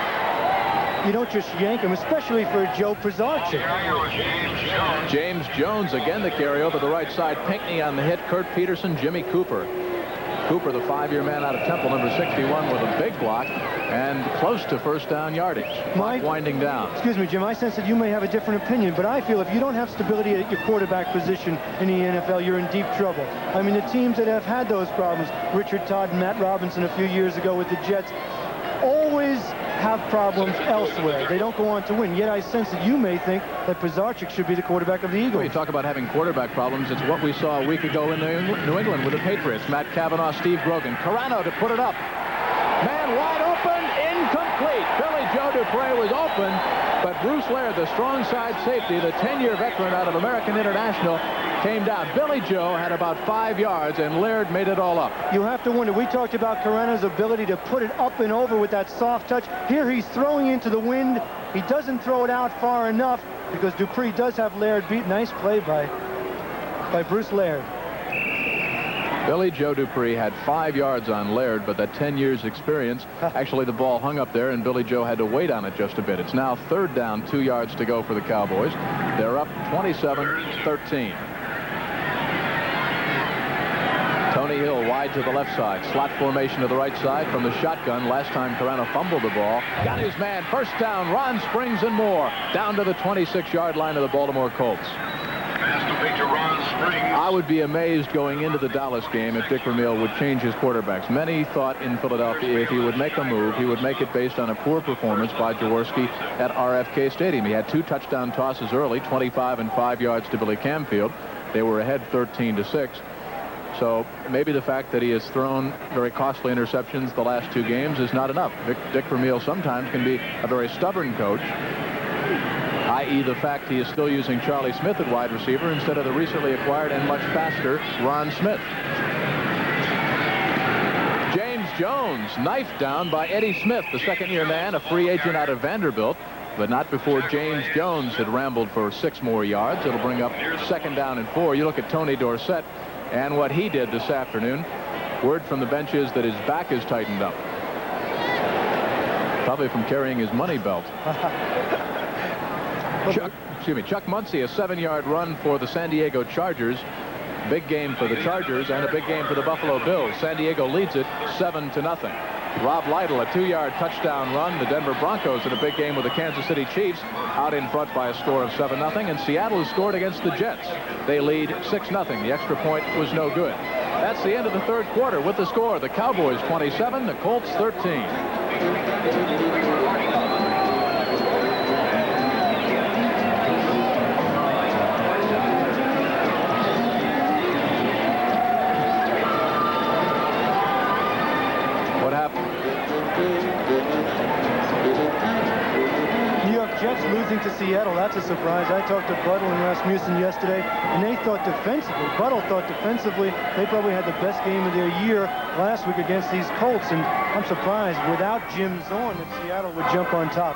You don't just yank him, especially for Joe Pisarcik. James Jones again the carry over the right side. Pinckney on the hit. Kurt Peterson, Jimmy Cooper. Cooper, the 5-year man out of Temple, number 61, with a big block and close to 1st down yardage. Clock winding down. Excuse me, Jim, I sense that you may have a different opinion, but I feel if you don't have stability at your quarterback position in the NFL, you're in deep trouble. I mean, the teams that have had those problems, Richard Todd and Matt Robinson a few years ago with the Jets, always have problems elsewhere. They don't go on to win. Yet I sense that you may think that Pisarcik should be the quarterback of the Eagles. Well, you talk about having quarterback problems. It's what we saw a week ago in New England with the Patriots. Matt Cavanaugh, Steve Grogan. Carano to put it up. Man wide open, incomplete. Billy Joe Dupre was open, but Bruce Laird, the strong side safety, the 10-year veteran out of American International, came down. Billy Joe had about 5 yards, and Laird made it all up. You have to wonder. We talked about Carano's ability to put it up and over with that soft touch. Here he's throwing into the wind. He doesn't throw it out far enough because Dupree does have Laird beat. Nice play by Bruce Laird. Billy Joe Dupree had 5 yards on Laird, but that 10 years experience, actually the ball hung up there and Billy Joe had to wait on it just a bit. It's now 3rd down, 2 yards to go for the Cowboys. They're up 27-13. Tony Hill wide to the left side. Slot formation to the right side from the shotgun. Last time Carano fumbled the ball. Got his man. First down. Ron Springs and more. Down to the 26-yard line of the Baltimore Colts. I would be amazed going into the Dallas game if Dick Vermeil would change his quarterbacks. Many thought in Philadelphia if he would make a move, he would make it based on a poor performance by Jaworski at RFK Stadium. He had 2 touchdown tosses early, 25 and 5 yards to Billy Camfield. They were ahead 13-6. So maybe the fact that he has thrown very costly interceptions the last 2 games is not enough. Dick Vermeil sometimes can be a very stubborn coach, i.e. the fact he is still using Charlie Smith at wide receiver instead of the recently acquired and much faster Ron Smith. James Jones knifed down by Eddie Smith, the second-year man, a free agent out of Vanderbilt, but not before James Jones had rambled for 6 more yards. It'll bring up 2nd down and 4. You look at Tony Dorsett and what he did this afternoon. Word from the benches that his back is tightened up. Probably from carrying his money belt. Chuck Muncie, a 7-yard run for the San Diego Chargers. Big game for the Chargers and a big game for the Buffalo Bills. San Diego leads it 7-0. Rob Lytle, a 2-yard touchdown run. The Denver Broncos in a big game with the Kansas City Chiefs out in front by a score of 7-0. And Seattle has scored against the Jets. They lead 6-0. The extra point was no good. That's the end of the 3rd quarter with the score. The Cowboys 27, the Colts 13. Jets losing to Seattle, that's a surprise. I talked to Buttle and Rasmussen yesterday, and they thought defensively, Buttle thought defensively, they probably had the best game of their year last week against these Colts, and I'm surprised without Jim Zorn that Seattle would jump on top.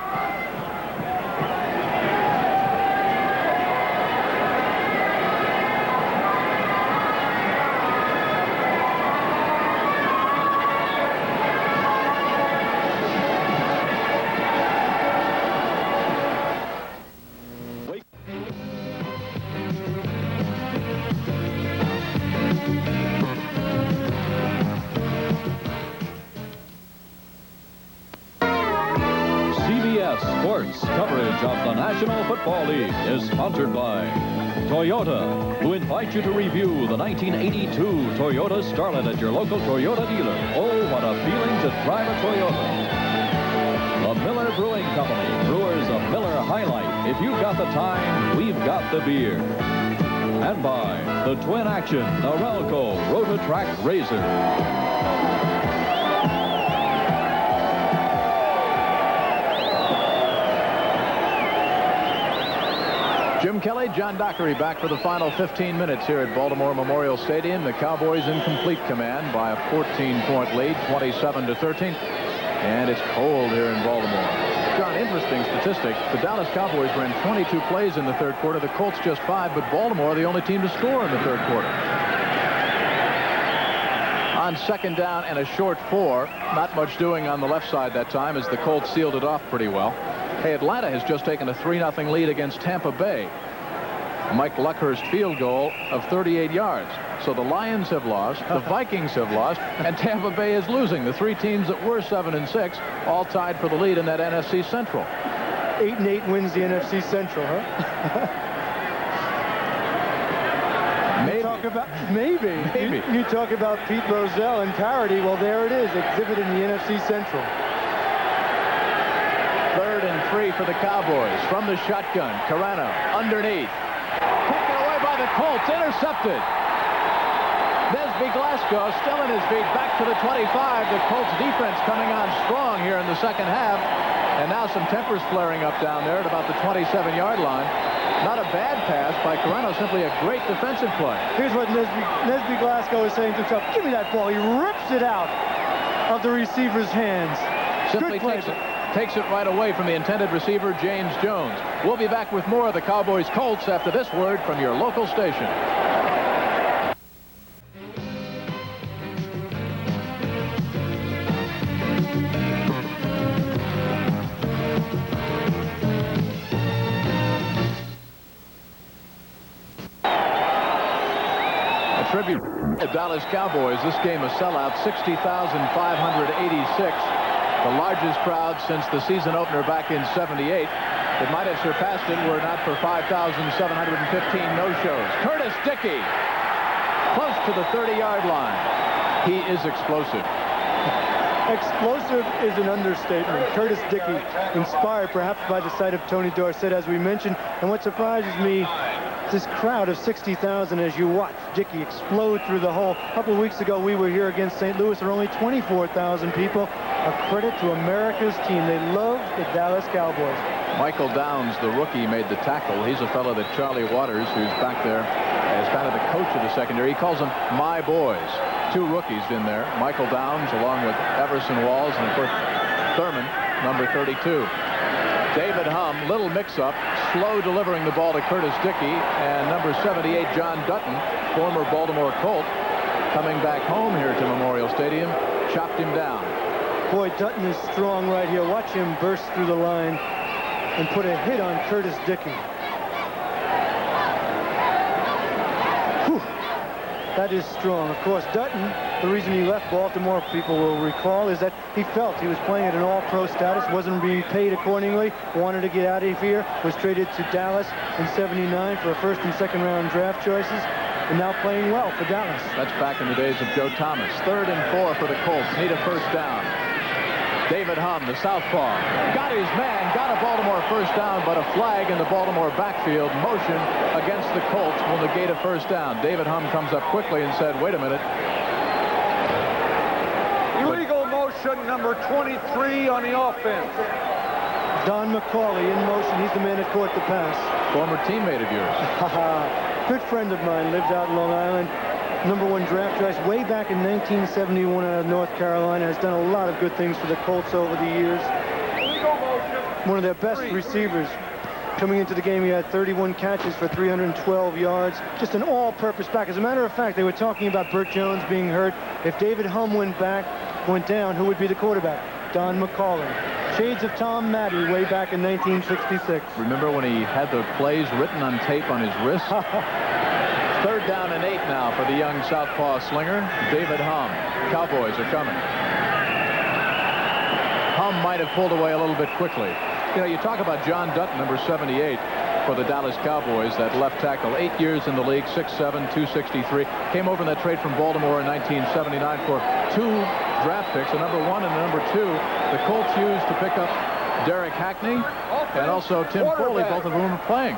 Sports coverage of the National Football League is sponsored by Toyota, who invite you to review the 1982 Toyota Starlet at your local Toyota dealer. Oh, what a feeling to drive a Toyota. The Miller Brewing Company, brewers of Miller High Life. If you've got the time, we've got the beer. And by the Twin Action Norelco Rotatrack Razor. Jim Kelly, John Dockery back for the final 15 minutes here at Baltimore Memorial Stadium. The Cowboys in complete command by a 14-point lead, 27-13. And it's cold here in Baltimore. John, interesting statistic. The Dallas Cowboys ran 22 plays in the 3rd quarter. The Colts just 5, but Baltimore the only team to score in the 3rd quarter. On 2nd down and a short 4, not much doing on the left side that time as the Colts sealed it off pretty well. Hey, Atlanta has just taken a 3-0 lead against Tampa Bay. Mike Luckhurst field goal of 38 yards. So the Lions have lost, the Vikings have lost, and Tampa Bay is losing. The 3 teams that were 7-6 all tied for the lead in that NFC Central. 8-8 wins the NFC Central, huh? Maybe. You talk about Pete Rozelle and parity. Well, there it is, exhibited in the NFC Central. 3rd and 3 for the Cowboys from the shotgun. Carano underneath. Taken away by the Colts. Intercepted. Nesby Glasgow still in his feet. Back to the 25. The Colts defense coming on strong here in the 2nd half. And now some tempers flaring up down there at about the 27-yard line. Not a bad pass by Carano. Simply a great defensive play. Here's what Nesby Glasgow is saying to himself. Give me that ball. He rips it out of the receiver's hands. Simply takes it right away from the intended receiver, James Jones. We'll be back with more of the Cowboys Colts after this word from your local station. tribute to Dallas Cowboys. This game a sellout, 60,586. The largest crowd since the season opener back in '78. It might have surpassed it were it not for 5,715 no-shows. Curtis Dickey, close to the 30-yard line. He is explosive. Explosive is an understatement. Curtis Dickey, inspired perhaps by the sight of Tony Dorsett, as we mentioned. And what surprises me, this crowd of 60,000 as you watch Dickey explode through the hole. A couple of weeks ago, we were here against St. Louis. There were only 24,000 people. A credit to America's team. They love the Dallas Cowboys. Michael Downs, the rookie, made the tackle. He's a fellow that Charlie Waters, who's back there as kind of the coach of the secondary, he calls them my boys. Two rookies in there. Michael Downs along with Everson Walls and, of course, Thurman, number 32. David Humm, little mix-up, slow delivering the ball to Curtis Dickey, and number 78, John Dutton, former Baltimore Colt, coming back home here to Memorial Stadium, chopped him down. Boy, Dutton is strong right here. Watch him burst through the line and put a hit on Curtis Dickey. Whew. That is strong. Of course, Dutton, the reason he left Baltimore, people will recall, is that he felt he was playing at an all-pro status, wasn't being paid accordingly, wanted to get out of here, was traded to Dallas in '79 for a first and second round draft choices, and now playing well for Dallas. That's back in the days of Joe Thomas. 3rd and 4 for the Colts. Need a first down. David Humm, the southpaw, got his man, got a Baltimore first down, but a flag in the Baltimore backfield motion against the Colts will negate a first down. David Humm comes up quickly and said, wait a minute. Illegal motion, number 23 on the offense. Don McCauley in motion. He's the man that caught the pass. Former teammate of yours. Good friend of mine, lived out in Long Island. #1 draft choice way back in 1971 out of North Carolina. Has done a lot of good things for the Colts over the years. One of their best receivers. Coming into the game, he had 31 catches for 312 yards. Just an all-purpose back. As a matter of fact, they were talking about Burt Jones being hurt. If David Humm went down, who would be the quarterback? Don McCauley. Shades of Tom Matte way back in 1966. Remember when he had the plays written on tape on his wrist? 3rd down and 8 now for the young southpaw slinger, David Humm. Cowboys are coming. Humm might have pulled away a little bit quickly. You know, you talk about John Dutton, number 78 for the Dallas Cowboys, that left tackle, 8 years in the league, 6'7", 263. Came over in that trade from Baltimore in 1979 for 2 draft picks, a #1 and a #2. The Colts used to pick up Derek Hackney and also Tim Foley, both of whom are playing.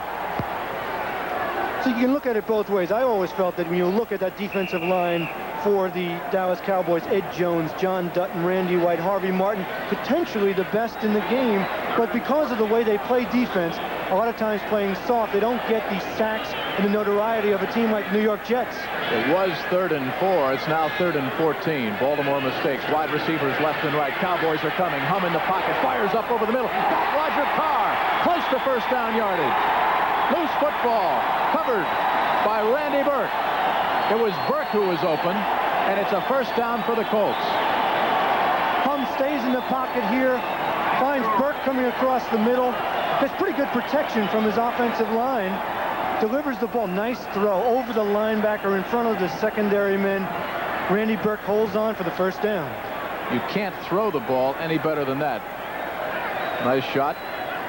So you can look at it both ways. I always felt that when you look at that defensive line for the Dallas Cowboys, Ed Jones, John Dutton, Randy White, Harvey Martin, potentially the best in the game. But because of the way they play defense, a lot of times playing soft, they don't get the sacks and the notoriety of a team like New York Jets. It was 3rd and 4. It's now 3rd and 14. Baltimore mistakes. Wide receivers left and right. Cowboys are coming. Humm in the pocket. Fires up over the middle. Got Roger Carr. Close to first down yardage. Loose football. Covered by Randy Burke. It was Burke who was open, and it's a first down for the Colts. Humm stays in the pocket here. Finds Burke coming across the middle. Gets pretty good protection from his offensive line. Delivers the ball. Nice throw over the linebacker in front of the secondary men. Randy Burke holds on for the first down. You can't throw the ball any better than that. Nice shot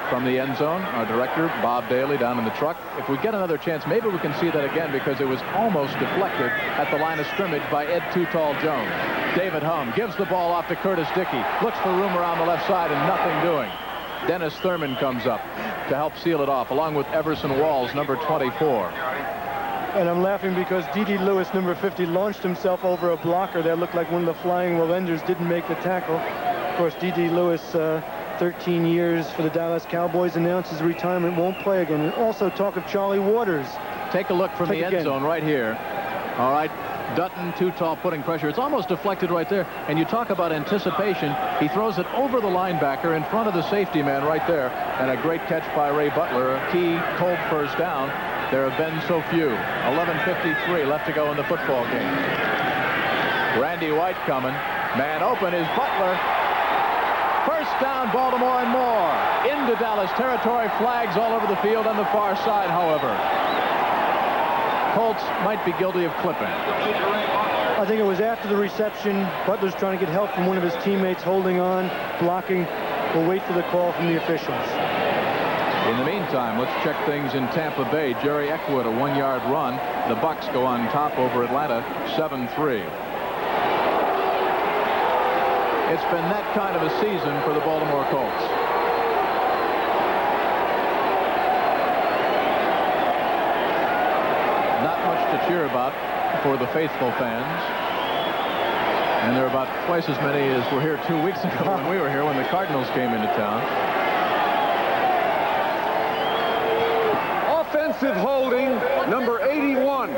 from the end zone. Our director, Bob Daly, down in the truck. If we get another chance, maybe we can see that again, because it was almost deflected at the line of scrimmage by Ed Too Tall Jones. David Humm gives the ball off to Curtis Dickey. Looks for room around the left side and nothing doing. Dennis Thurman comes up to help seal it off, along with Everson Walls, number 24. And I'm laughing because D.D. Lewis, number 50, launched himself over a blocker that looked like one of the flying Lowenders, didn't make the tackle. Of course, D.D. Lewis, 13 years for the Dallas Cowboys, announces retirement, won't play again. And also talk of Charlie Waters. Take a look from the end zone right here. All right. Dutton, too tall, putting pressure. It's almost deflected right there. And you talk about anticipation. He throws it over the linebacker in front of the safety man right there. And a great catch by Ray Butler. A key Colt first down. There have been so few. 11:53 left to go in the football game. Randy White coming. Man open is Butler. First down, Baltimore and more. Into Dallas territory. Flags all over the field on the far side, however. Colts might be guilty of clipping. I think it was after the reception. Butler's trying to get help from one of his teammates, holding on, blocking. We'll wait for the call from the officials. In the meantime, let's check things in Tampa Bay. Jerry Eckwood, a 1-yard run. The Bucs go on top over Atlanta, 7-3. It's been that kind of a season for the Baltimore Colts. Not much to cheer about for the faithful fans. And there are about twice as many as were here 2 weeks ago when we were here when the Cardinals came into town. Offensive holding, number 81.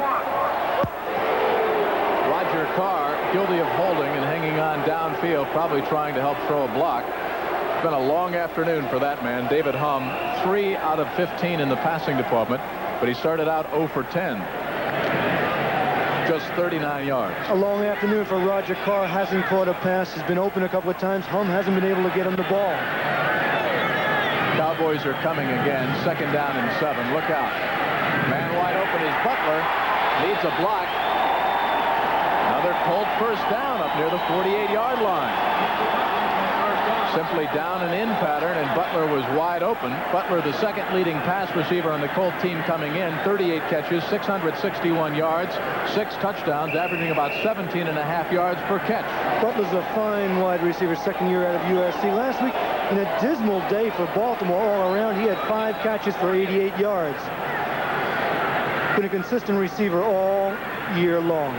Roger Carr guilty of holding and hanging on downfield, probably trying to help throw a block. It's been a long afternoon for that man. David Humm, 3 out of 15 in the passing department, but he started out 0 for 10. Just 39 yards. A long afternoon for Roger Carr. Hasn't caught a pass. Has been open a couple of times. Humm hasn't been able to get him the ball. Cowboys are coming again. 2nd down and 7. Look out. Man wide open is Butler. Needs a block. Another Colt first down up near the 48-yard line. Simply down and in pattern, and Butler was wide open. Butler, the second leading pass receiver on the Colt team coming in. 38 catches, 661 yards, 6 touchdowns, averaging about 17.5 yards per catch. Butler's a fine wide receiver, 2nd year out of USC. Last week, in a dismal day for Baltimore all around, he had 5 catches for 88 yards. Been a consistent receiver all year long.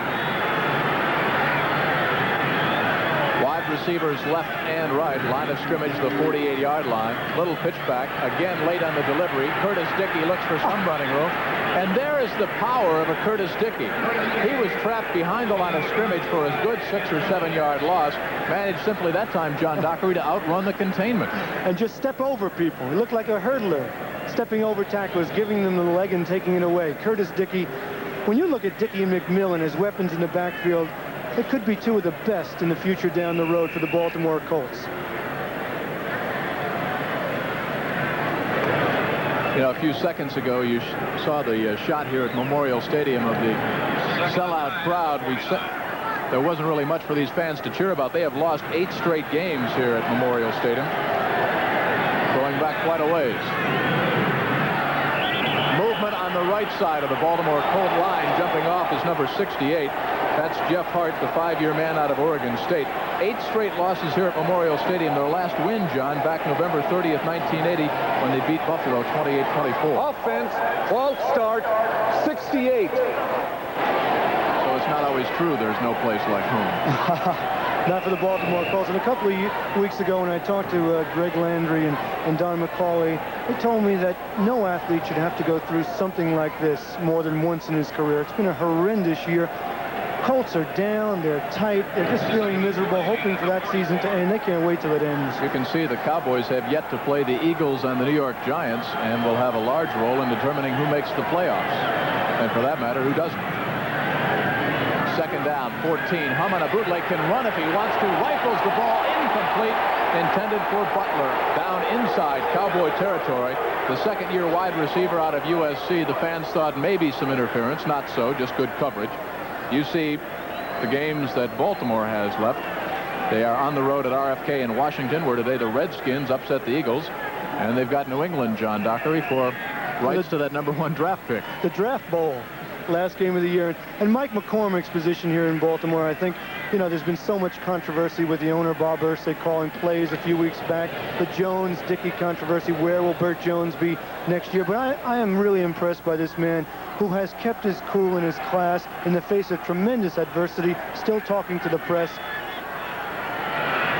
Wide receivers left and right. Line of scrimmage, the 48-yard line. Little pitch back. Again, late on the delivery. Curtis Dickey looks for some running room. And there is the power of a Curtis Dickey. He was trapped behind the line of scrimmage for a good 6 or 7 yard loss. Managed simply that time, John Dockery, to outrun the containment. And just step over people. He looked like a hurdler. Stepping over tacklers, giving them the leg and taking it away. Curtis Dickey. When you look at Dickey and McMillan as weapons in the backfield, it could be 2 of the best in the future down the road for the Baltimore Colts. You know, a few seconds ago, you saw the shot here at Memorial Stadium of the sellout crowd. There wasn't really much for these fans to cheer about. They have lost 8 straight games here at Memorial Stadium, going back quite a ways. Movement on the right side of the Baltimore Colt line. Jumping off is number 68. That's Jeff Hart, the 5-year man out of Oregon State. 8 straight losses here at Memorial Stadium. Their last win, John, back November 30th, 1980, when they beat Buffalo 28-24. Offense, false start, 68. So it's not always true there's no place like home. Not for the Baltimore Colts. And a couple of weeks ago when I talked to Greg Landry and Don McCauley, they told me that no athlete should have to go through something like this more than once in his career. It's been a horrendous year. Colts are down, they're tight, they're just feeling miserable, hoping for that season to end. They can't wait till it ends. You can see the Cowboys have yet to play the Eagles and the New York Giants, and will have a large role in determining who makes the playoffs. And for that matter, who doesn't. 2nd down, 14. Humm on a bootleg can run if he wants to. Rifles the ball, incomplete, intended for Butler. Down inside Cowboy territory. The 2nd-year wide receiver out of USC. The fans thought maybe some interference. Not so, just good coverage. You see the games that Baltimore has left. They are on the road at RFK in Washington, where today the Redskins upset the Eagles. And they've got New England, John Dockery, for rights to that #1 draft pick. The Draft Bowl, last game of the year. And Mike McCormick's position here in Baltimore, I think, you know, there's been so much controversy with the owner, Bob Irsay, calling plays a few weeks back. The Jones-Dickey controversy, where will Burt Jones be next year? But I am really impressed by this man who has kept his cool in his class in the face of tremendous adversity, still talking to the press.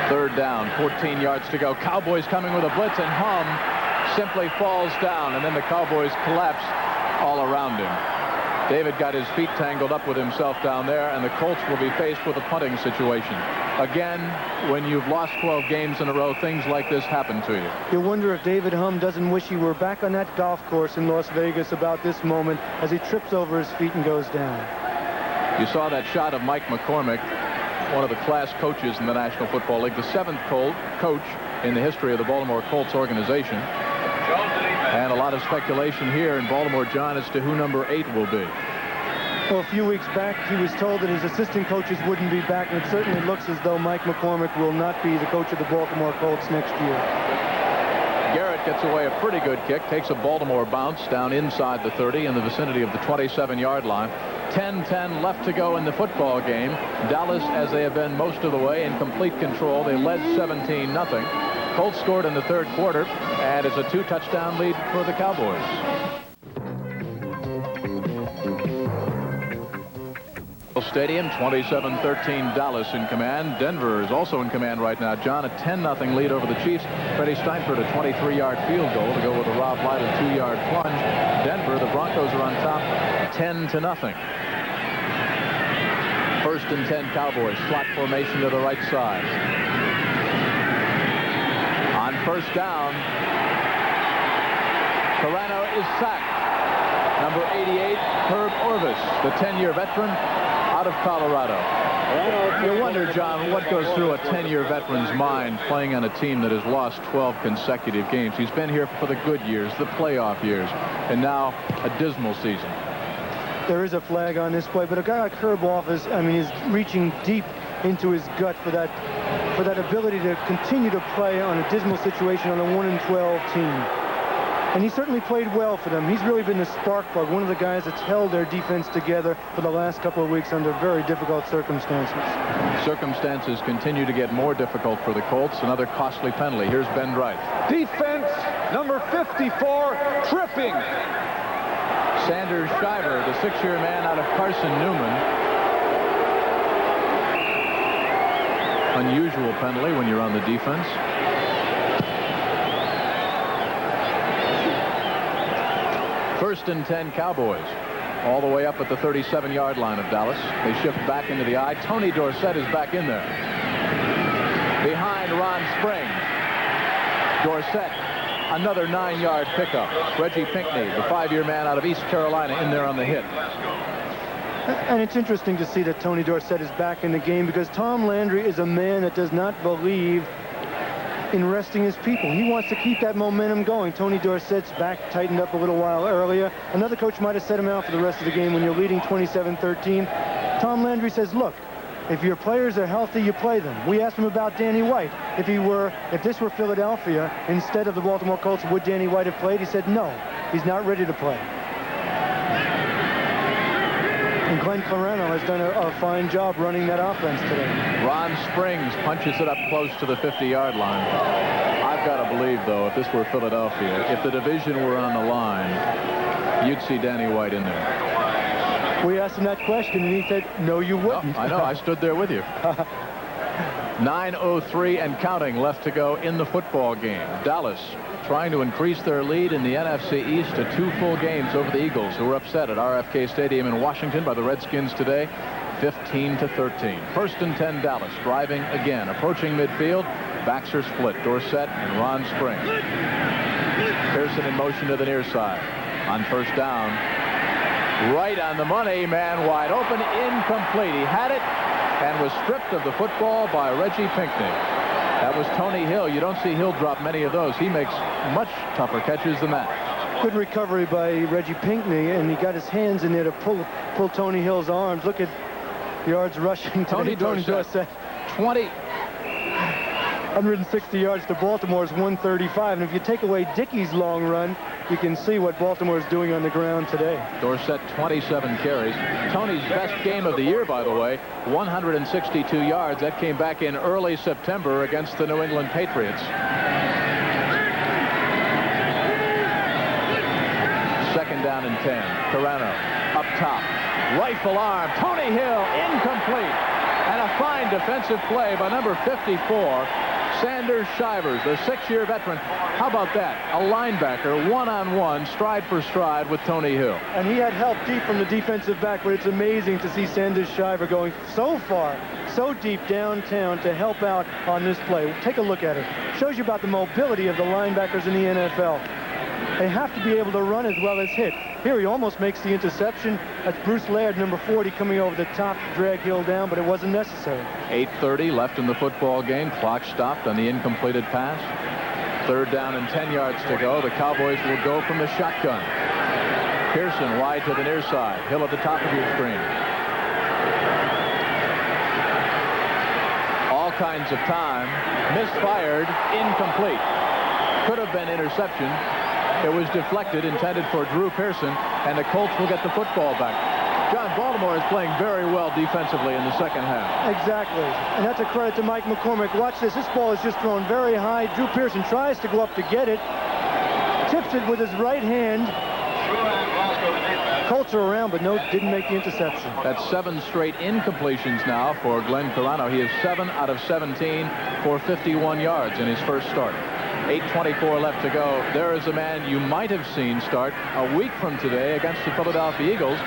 3rd down, 14 yards to go. Cowboys coming with a blitz, and Humm simply falls down, and then the Cowboys collapse all around him. David got his feet tangled up with himself down there, and the Colts will be faced with a punting situation. Again, when you've lost 12 games in a row, things like this happen to you. You wonder if David Humm doesn't wish he were back on that golf course in Las Vegas about this moment as he trips over his feet and goes down. You saw that shot of Mike McCormick, one of the class coaches in the National Football League, the 7th coach in the history of the Baltimore Colts organization. And a lot of speculation here in Baltimore, John, as to who number 8 will be. Well, a few weeks back, he was told that his assistant coaches wouldn't be back, and it certainly looks as though Mike McCormick will not be the coach of the Baltimore Colts next year. Garrett gets away a pretty good kick, takes a Baltimore bounce down inside the 30 in the vicinity of the 27-yard line. 10-10 left to go in the football game. Dallas, as they have been most of the way, in complete control. They led 17-0. Colts scored in the third quarter, and it's a 2-touchdown lead for the Cowboys. Stadium, 27-13, Dallas in command. Denver is also in command right now. John, a 10-0 lead over the Chiefs. Freddie Steinfurt, a 23-yard field goal to go with a Rob Lytle 2-yard plunge. Denver, the Broncos are on top, 10-0. First and 10, Cowboys. Slot formation to the right side. On first down, Carano is sacked. Number 88, Herb Orvis, the 10-year veteran out of Colorado. You wonder, John, what goes through a 10-year veteran's mind playing on a team that has lost 12 consecutive games. He's been here for the good years, the playoff years, and now a dismal season. There is a flag on this play, but a guy like Herb Orvis, I mean, is reaching deep into his gut for that ability to continue to play on a dismal situation on a 1-12 team. And he certainly played well for them. He's really been the spark plug, one of the guys that's held their defense together for the last couple of weeks under very difficult circumstances. Circumstances continue to get more difficult for the Colts. Another costly penalty. Here's Ben Wright. Defense, number 54, tripping. Sanders Shiver, the 6-year man out of Carson Newman. Unusual penalty when you're on the defense. First and 10, Cowboys. All the way up at the 37-yard line of Dallas. They shift back into the eye. Tony Dorsett is back in there. Behind Ron Springs. Dorsett, another 9-yard pickup. Reggie Pinckney, the 5-year man out of East Carolina, in there on the hit. And it's interesting to see that Tony Dorsett is back in the game, because Tom Landry is a man that does not believe in resting his people. He wants to keep that momentum going. Tony Dorsett's back tightened up a little while earlier. Another coach might have set him out for the rest of the game when you're leading 27-13. Tom Landry says, look, if your players are healthy, you play them. We asked him about Danny White. If this were Philadelphia instead of the Baltimore Colts, would Danny White have played? He said no, he's not ready to play. And Glenn Clarano has done a fine job running that offense today. Ron Springs punches it up close to the 50-yard line. I've got to believe, though, if this were Philadelphia, if the division were on the line, you'd see Danny White in there. We asked him that question, and he said, no, you wouldn't. Oh, I know. I stood there with you. 9:03 and counting left to go in the football game. Dallas trying to increase their lead in the NFC East to 2 full games over the Eagles, who were upset at RFK Stadium in Washington by the Redskins today, 15-13. First and 10, Dallas driving again, approaching midfield. Backs are split. Dorsett and Ron Springs. Pearson in motion to the near side. On first down, right on the money, man wide open, incomplete. He had it and was stripped of the football by Reggie Pinckney. That was Tony Hill. You don't see Hill drop many of those. He makes much tougher catches than that. Good recovery by Reggie Pinckney, and he got his hands in there to pull Tony Hill's arms. Look at yards rushing. Tony Dorsett, 160 yards to Baltimore's 135. And if you take away Dickey's long run, you can see what Baltimore is doing on the ground today. Dorsett, 27 carries. Tony's best game of the year, by the way, 162 yards. That came back in early September against the New England Patriots. Second down and 10. Carano up top. Rifle arm. Tony Hill, incomplete. And a fine defensive play by number 54. Sanders Shivers, the 6-year veteran. How about that? A linebacker, one-on-one, stride for stride with Tony Hill. And he had help deep from the defensive back, but it's amazing to see Sanders Shiver going so far, so deep downtown to help out on this play. Take a look at it. Shows you about the mobility of the linebackers in the NFL. They have to be able to run as well as hit. Here he almost makes the interception. That's Bruce Laird, number 40, coming over the top to drag Hill down, but it wasn't necessary. 8:30 left in the football game. Clock stopped on the incompleted pass. Third down and 10 yards to go. The Cowboys will go from the shotgun. Pearson wide to the near side. Hill at the top of your screen. All kinds of time. Misfired. Incomplete. Could have been interception. It was deflected, intended for Drew Pearson, and the Colts will get the football back. John, Baltimore is playing very well defensively in the second half. Exactly. And that's a credit to Mike McCormick. Watch this. This ball is just thrown very high. Drew Pearson tries to go up to get it. Tips it with his right hand. Colts are around, but no, didn't make the interception. That's 7 straight incompletions now for Glenn Carano. He is 7 out of 17 for 51 yards in his first start. 8:24 left to go. There is a man you might have seen start a week from today against the Philadelphia Eagles.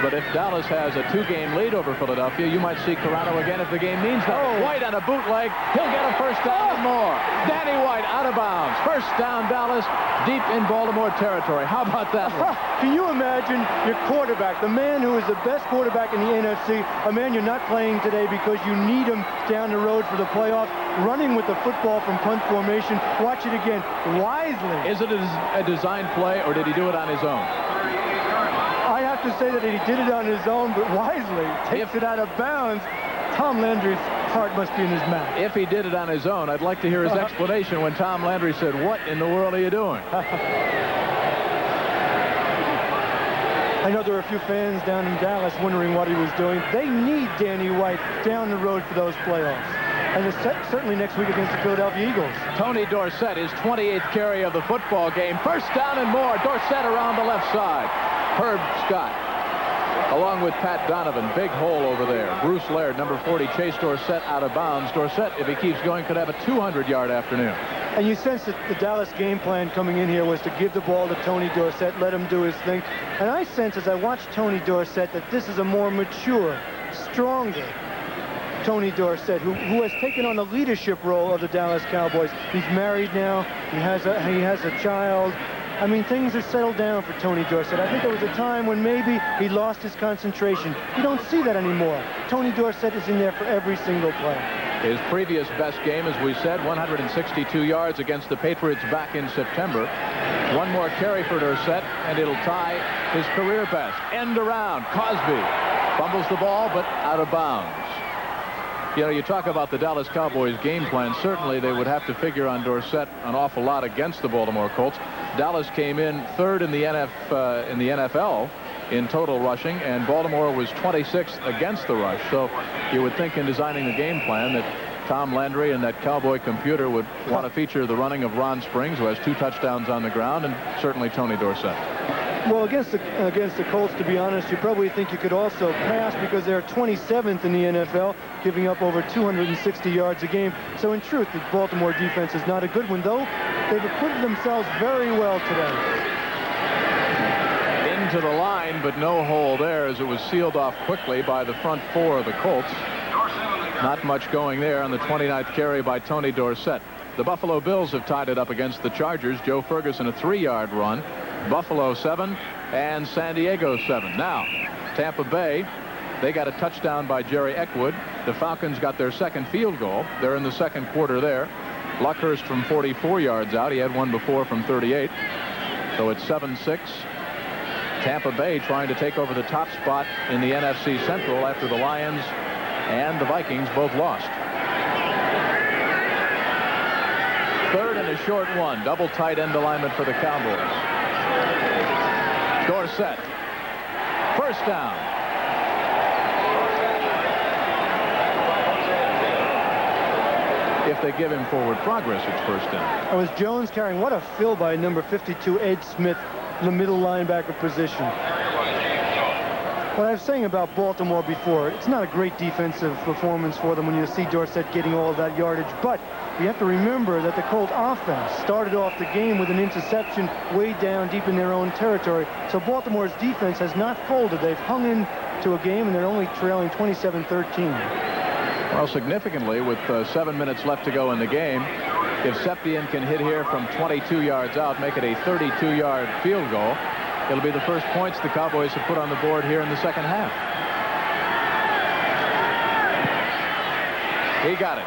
But if Dallas has a 2-game lead over Philadelphia, you might see Carano again if the game means nothing. White on a bootleg. He'll get a first down and more. Danny White out of bounds. First down, Dallas, deep in Baltimore territory. How about that one? Can you imagine your quarterback, the man who is the best quarterback in the NFC, a man you're not playing today because you need him down the road for the playoffs, running with the football from punt formation. Watch it again. Wisely. Is it a design play, or did he do it on his own? I have to say that he did it on his own, but wisely takes it out of bounds. Tom Landry's heart must be in his mouth. If he did it on his own, I'd like to hear his explanation when Tom Landry said, "What in the world are you doing?" I know there are a few fans down in Dallas wondering what he was doing. They need Danny White down the road for those playoffs. And it's certainly next week against the Philadelphia Eagles. Tony Dorsett, his 28th carry of the football game. First down and more. Dorsett around the left side. Herb Scott, along with Pat Donovan. Big hole over there. Bruce Laird, number 40, chased Dorsett out of bounds. Dorsett, if he keeps going, could have a 200-yard afternoon. And you sense that the Dallas game plan coming in here was to give the ball to Tony Dorsett, let him do his thing. And I sense as I watch Tony Dorsett that this is a more mature, stronger Tony Dorsett, who has taken on the leadership role of the Dallas Cowboys. He's married now. He has a child. I mean, things have settled down for Tony Dorsett. I think there was a time when maybe he lost his concentration. You don't see that anymore. Tony Dorsett is in there for every single play. His previous best game, as we said, 162 yards against the Patriots back in September. One more carry for Dorsett, and it'll tie his career best. End around. Cosby fumbles the ball, but out of bounds. You know, you talk about the Dallas Cowboys game plan. Certainly they would have to figure on Dorsett an awful lot against the Baltimore Colts. Dallas came in third in the NFL in total rushing, and Baltimore was 26th against the rush. So you would think in designing the game plan that Tom Landry and that Cowboy computer would want to feature the running of Ron Springs, who has 2 touchdowns on the ground, and certainly Tony Dorsett. Well, against the Colts, to be honest, you probably think you could also pass because they're 27th in the NFL, giving up over 260 yards a game. So in truth, the Baltimore defense is not a good one, though they've acquitted themselves very well today. Into the line, but no hole there as it was sealed off quickly by the front 4 of the Colts. Not much going there on the 29th carry by Tony Dorsett. The Buffalo Bills have tied it up against the Chargers. Joe Ferguson, a 3-yard run. Buffalo 7 and San Diego 7. Now, Tampa Bay, they got a touchdown by Jerry Eckwood. The Falcons got their second field goal. They're in the second quarter there. Luckhurst from 44 yards out. He had one before from 38. So it's 7-6. Tampa Bay trying to take over the top spot in the NFC Central after the Lions and the Vikings both lost. Third and a short one. Double tight end alignment for the Cowboys. Dorsett. First down. If they give him forward progress, it's first down. It was Jones carrying. What a fill by number 52, Ed Smith, in the middle linebacker position. What I was saying about Baltimore before, it's not a great defensive performance for them when you see Dorsett getting all of that yardage, but you have to remember that the Colt offense started off the game with an interception way down deep in their own territory. So Baltimore's defense has not folded. They've hung in to a game, and they're only trailing 27-13. Well, significantly, with 7 minutes left to go in the game, if Septien can hit here from 22 yards out, make it a 32-yard field goal, it'll be the first points the Cowboys have put on the board here in the second half. He got it.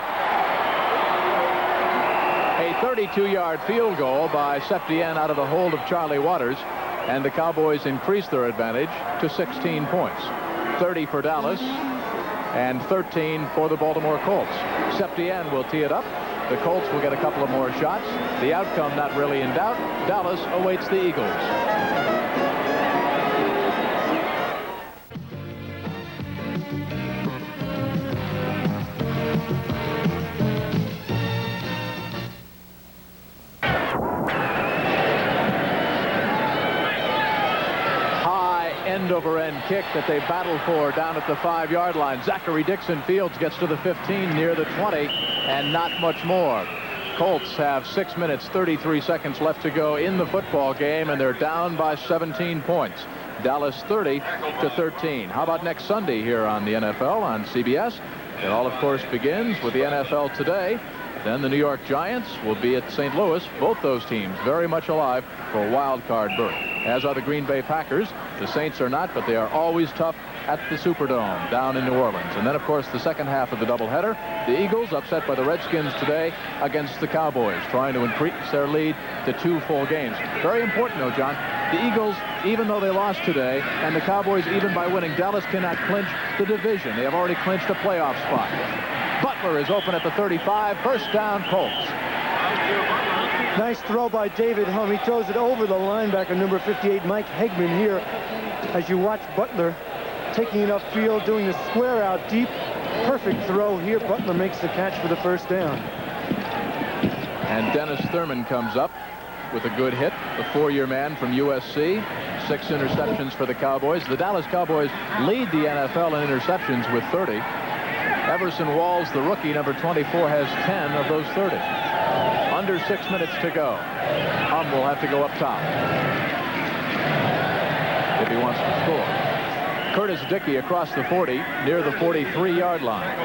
A 32-yard field goal by Septien out of the hold of Charlie Waters. and the Cowboys increase their advantage to 16 points. 30 for Dallas and 13 for the Baltimore Colts. Septien will tee it up. The Colts will get a couple of more shots. The outcome not really in doubt. Dallas awaits the Eagles. End-over-end kick that they battle for down at the 5-yard line. Zachary Dixon Fields gets to the 15, near the 20, and not much more. Colts have 6 minutes, 33 seconds left to go in the football game, and they're down by 17 points. Dallas 30-13. How about next Sunday here on the NFL on CBS? It all, of course, begins with the NFL Today. Then the New York Giants will be at St. Louis. Both those teams very much alive for a wild card berth, as are the Green Bay Packers. The Saints are not, but they are always tough at the Superdome down in New Orleans. And then, of course, the second half of the doubleheader. The Eagles upset by the Redskins today against the Cowboys, trying to increase their lead to 2 full games. Very important, though, John. The Eagles, even though they lost today, and the Cowboys, even by winning, Dallas cannot clinch the division. They have already clinched a playoff spot. Butler is open at the 35. First down, Colts. Nice throw by David Humm. He throws it over the linebacker, number 58, Mike Hegman here. As you watch Butler taking it upfield, doing the square out deep. Perfect throw here. Butler makes the catch for the first down. And Dennis Thurman comes up with a good hit, the 4-year man from USC. 6 interceptions for the Cowboys. The Dallas Cowboys lead the NFL in interceptions with 30. Everson Walls, the rookie, number 24, has 10 of those 30. Under 6 minutes to go. Humm will have to go up top if he wants to score. Curtis Dickey across the 40, near the 43-yard line.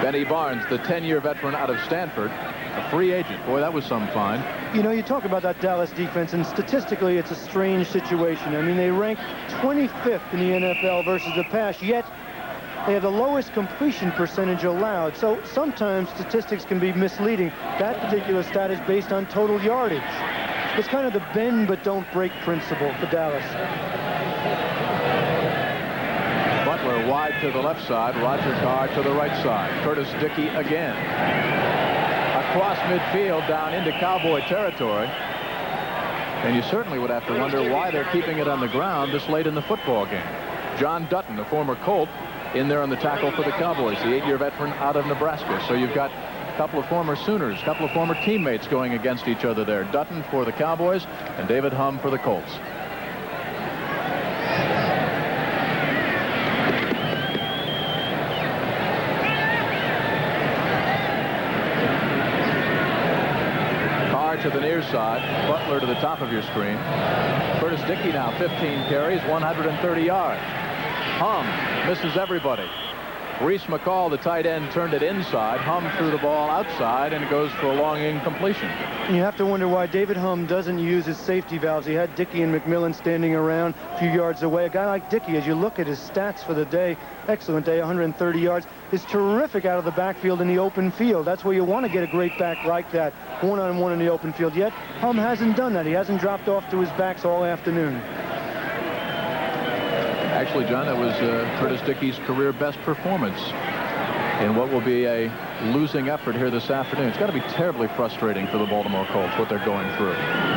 Benny Barnes, the 10-year veteran out of Stanford, a free agent. Boy, that was some fine. You know, you talk about that Dallas defense, and statistically, it's a strange situation. I mean, they rank 25th in the NFL versus the pass, yet they have the lowest completion percentage allowed. So sometimes statistics can be misleading. That particular stat is based on total yardage. It's kind of the bend but don't break principle for Dallas. Butler wide to the left side. Roger Carr to the right side. Curtis Dickey again. Across midfield down into Cowboy territory. And you certainly would have to wonder why they're keeping it on the ground this late in the football game. John Dutton, a former Colt, in there on the tackle for the Cowboys, the 8-year veteran out of Nebraska. So you've got a couple of former Sooners, a couple of former teammates going against each other there. Dutton for the Cowboys and David Humm for the Colts. Carr to the near side, Butler to the top of your screen. Curtis Dickey now 15 carries, 130 yards. Humm misses everybody. Reese McCall, the tight end, turned it inside. Humm threw the ball outside, and it goes for a long incompletion. You have to wonder why David Humm doesn't use his safety valves. He had Dickey and McMillan standing around a few yards away. A guy like Dickey, as you look at his stats for the day, excellent day, 130 yards, is terrific out of the backfield in the open field. That's where you want to get a great back like that, one-on-one in the open field. Yet Humm hasn't done that. He hasn't dropped off to his backs all afternoon. Actually, John, that was Curtis Dickey's career best performance in what will be a losing effort here this afternoon. It's got to be terribly frustrating for the Baltimore Colts, what they're going through.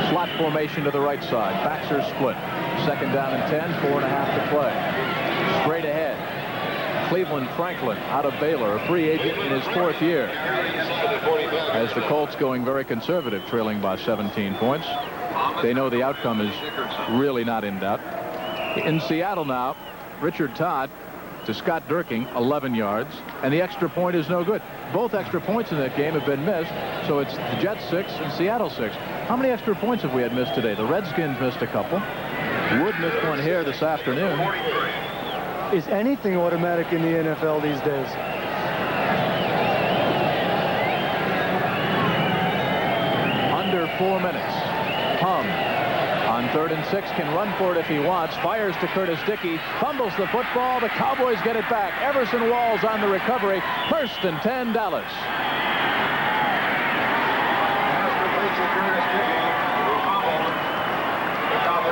Slot formation to the right side. Backs are split. Second down and 10, 4.5 to play. Straight ahead. Cleveland Franklin out of Baylor, a free agent in his 4th year. As the Colts going very conservative, trailing by 17 points. They know the outcome is really not in doubt. In Seattle now, Richard Todd to Scott Durking, 11 yards, and the extra point is no good. Both extra points in that game have been missed, so it's the Jets 6 and Seattle 6. How many extra points have we had missed today? The Redskins missed a couple. Wood missed one here this afternoon. Is anything automatic in the NFL these days? Under 4 minutes. Humm on 3rd and 6 can run for it if he wants. Fires to Curtis Dickey. Fumbles the football. The Cowboys get it back. Everson Walls on the recovery. 1st and 10, Dallas.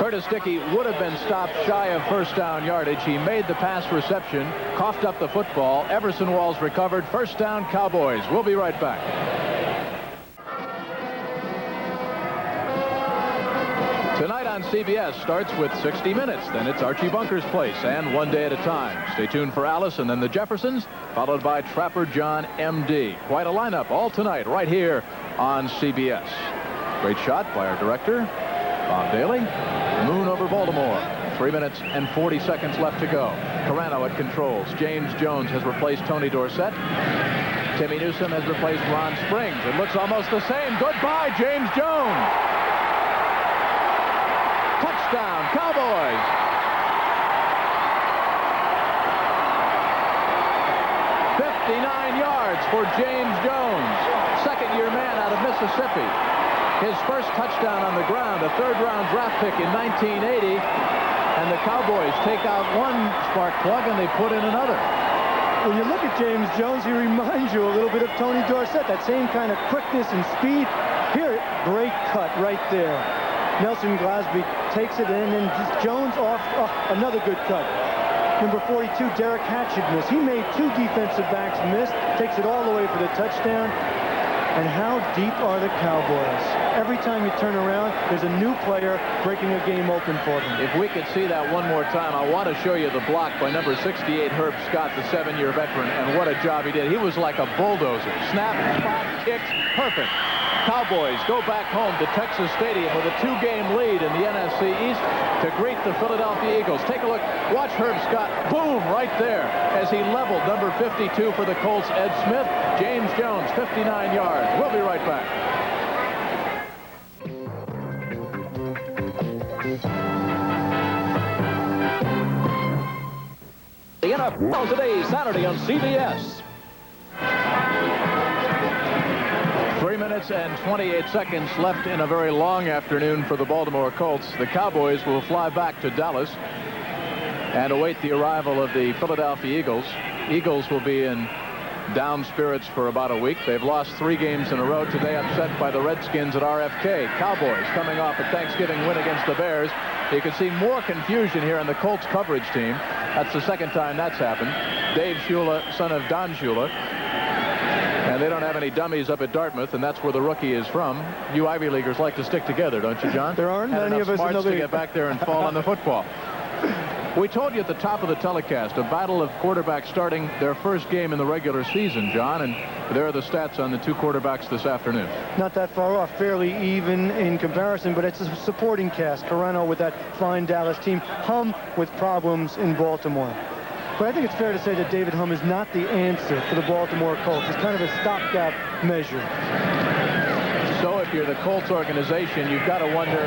Curtis Dickey would have been stopped shy of first down yardage. He made the pass reception, coughed up the football. Everson Walls recovered. First down, Cowboys. We'll be right back. Tonight on CBS starts with 60 Minutes. Then it's Archie Bunker's Place and One Day at a Time. Stay tuned for Alice and then the Jeffersons, followed by Trapper John M.D. Quite a lineup all tonight right here on CBS. Great shot by our director, Bob Daly. Moon over Baltimore. 3 minutes and 40 seconds left to go. Carano at controls. James Jones has replaced Tony Dorsett. Timmy Newsome has replaced Ron Springs. It looks almost the same. Goodbye, James Jones. Touchdown, Cowboys. "59 yards for James Jones, second-year man out of Mississippi. His first touchdown on the ground, a third-round draft pick in 1980. And the Cowboys take out one spark plug and they put in another. When you look at James Jones, he reminds you a little bit of Tony Dorsett, that same kind of quickness and speed. Here, great cut right there. Nelson Glasby takes it in, and Jones off. Oh, another good cut. Number 42, Derek Hatchett missed. He made two defensive backs miss. Takes it all the way for the touchdown. And how deep are the Cowboys? Every time you turn around, there's a new player breaking a game open for them. If we could see that one more time, I want to show you the block by number 68, Herb Scott, the 7-year veteran, and what a job he did. He was like a bulldozer. Snap, spot, kicks, perfect. Cowboys go back home to Texas Stadium with a 2-game lead in the NFC East to greet the Philadelphia Eagles. Take a look. Watch Herb Scott. Boom, right there as he leveled number 52 for the Colts, Ed Smith. James Jones, 59 yards. We'll be right back. The NFL today, Saturday on CBS. 3 minutes and 28 seconds left in a very long afternoon for the Baltimore Colts. The Cowboys will fly back to Dallas and await the arrival of the Philadelphia Eagles. Eagles will be in down spirits for about a week. They've lost 3 games in a row today, upset by the Redskins at RFK. Cowboys coming off a Thanksgiving win against the Bears. You can see more confusion here on the Colts coverage team. That's the second time that's happened. Dave Shula, son of Don Shula. And they don't have any dummies up at Dartmouth, and that's where the rookie is from. You Ivy Leaguers like to stick together, don't you, John? There aren't many of us in the smarts to league. get back there and fall on the football. We told you at the top of the telecast, a battle of quarterbacks starting their first game in the regular season, John, and there are the stats on the 2 quarterbacks this afternoon. Not that far off, fairly even in comparison, but it's a supporting cast. Carano with that fine Dallas team, Hum with problems in Baltimore. But I think it's fair to say that David Hum is not the answer for the Baltimore Colts. It's kind of a stopgap measure. So if you're the Colts organization, you've got to wonder.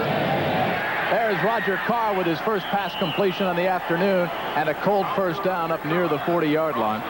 There's Roger Carr with his first pass completion on the afternoon and a cold first down up near the 40-yard line.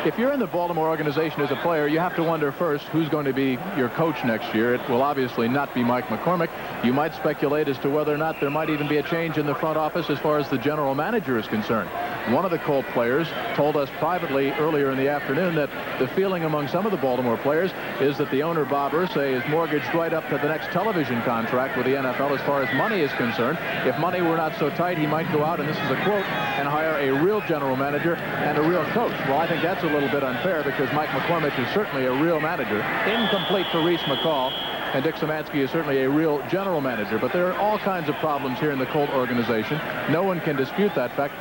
If you're in the Baltimore organization as a player, you have to wonder first who's going to be your coach next year. It will obviously not be Mike McCormick. You might speculate as to whether or not there might even be a change in the front office as far as the general manager is concerned. One of the Colt players told us privately earlier in the afternoon that the feeling among some of the Baltimore players is that the owner, Bob Irsay, is mortgaged right up to the next television contract with the NFL as far as money is concerned. If money were not so tight, he might go out, and this is a quote, and hire a real general manager and a real coach. Well, I think that's a little bit unfair because Mike McCormick is certainly a real manager, incomplete for Reese McCall, and Dick Szymanski is certainly a real general manager. But there are all kinds of problems here in the Colt organization. No one can dispute that fact.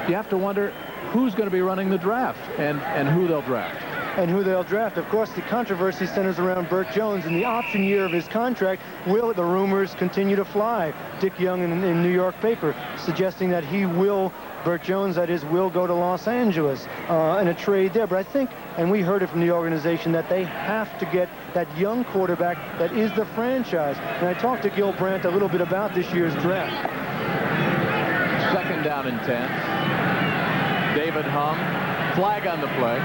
You have to wonder who's going to be running the draft and who they'll draft. And who they'll draft. Of course, the controversy centers around Burt Jones in the option year of his contract. Will the rumors continue to fly? Dick Young in New York paper suggesting that he will, Burt Jones, that is, will go to Los Angeles in a trade there. But I think, and we heard it from the organization, that they have to get that young quarterback that is the franchise. And I talked to Gil Brandt a little bit about this year's draft. Second down and 10. David Hum, flag on the play.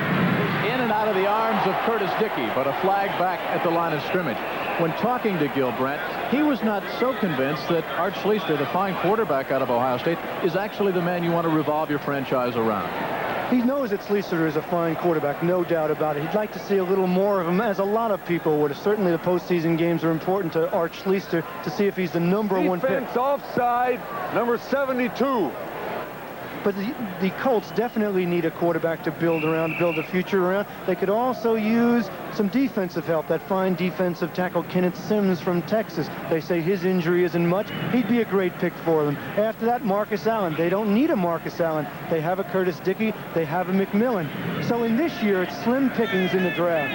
In and out of the arms of Curtis Dickey, but a flag back at the line of scrimmage. When talking to Gil Brandt, he was not so convinced that Art Schlichter, the fine quarterback out of Ohio State, is actually the man you want to revolve your franchise around. He knows that Schlichter is a fine quarterback, no doubt about it. He'd like to see a little more of him, as a lot of people would. Certainly the postseason games are important to Art Schlichter to see if he's the #1 pick. Defense offside, number 72. But the Colts definitely need a quarterback to build around, build a future around. They could also use some defensive help. That fine defensive tackle Kenneth Sims from Texas. They say his injury isn't much. He'd be a great pick for them. After that, Marcus Allen. They don't need a Marcus Allen. They have a Curtis Dickey. They have a McMillan. So in this year, it's slim pickings in the draft.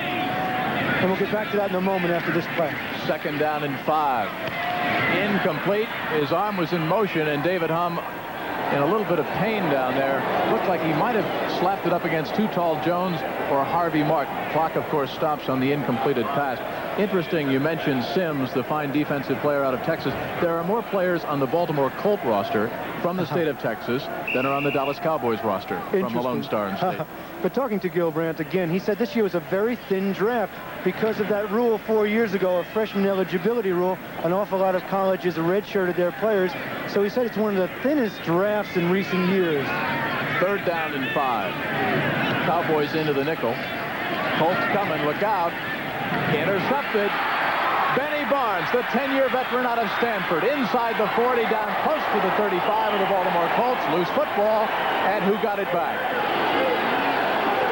And we'll get back to that in a moment after this play. 2nd down and 5. Incomplete. His arm was in motion, and David Humm in a little bit of pain down there. Looked like he might have slapped it up against Too Tall Jones or Harvey Martin. Clock, of course, stops on the incompleted pass. Interesting, you mentioned Sims, the fine defensive player out of Texas. There are more players on the Baltimore Colt roster from the state of Texas than are on the Dallas Cowboys roster from the Lone Star and State. But talking to Gilbrandt again, he said this year was a very thin draft because of that rule 4 years ago, a freshman eligibility rule. An awful lot of colleges redshirted their players. So he said it's one of the thinnest drafts in recent years. 3rd down and 5. Cowboys into the nickel. Colts coming, look out. Intercepted. Benny Barnes, the 10-year veteran out of Stanford, inside the 40, down close to the 35 of the Baltimore Colts. Loose football, and who got it back?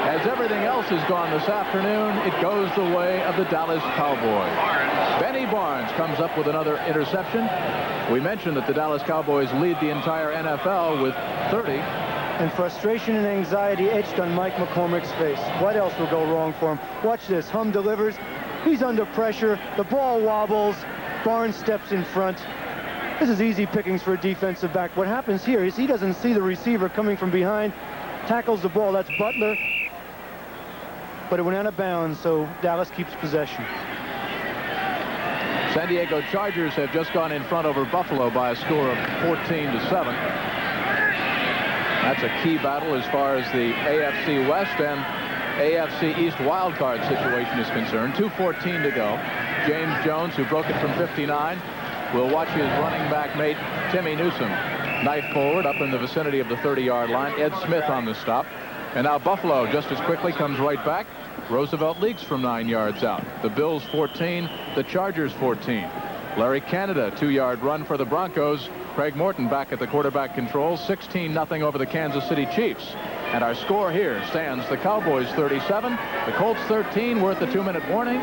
As everything else has gone this afternoon, it goes the way of the Dallas Cowboys. Benny Barnes comes up with another interception. We mentioned that the Dallas Cowboys lead the entire NFL with 30. And frustration and anxiety etched on Mike McCormick's face. What else will go wrong for him? Watch this. Humm delivers. He's under pressure. The ball wobbles. Barnes steps in front. This is easy pickings for a defensive back. What happens here is he doesn't see the receiver coming from behind. Tackles the ball. That's Butler. But it went out of bounds, so Dallas keeps possession. San Diego Chargers have just gone in front over Buffalo by a score of 14-7. That's a key battle as far as the AFC West and AFC East wildcard situation is concerned. 2:14 to go. James Jones, who broke it from 59, will watch his running back mate Timmy Newsome knife forward up in the vicinity of the 30-yard line. Ed Smith on the stop. And now Buffalo just as quickly comes right back. Roosevelt leaks from 9 yards out. The Bills 14, the Chargers 14. Larry Canada, 2-yard run for the Broncos. Craig Morton back at the quarterback controls. 16-0 over the Kansas City Chiefs. And our score here stands the Cowboys 37, the Colts 13. We're at the 2-minute warning.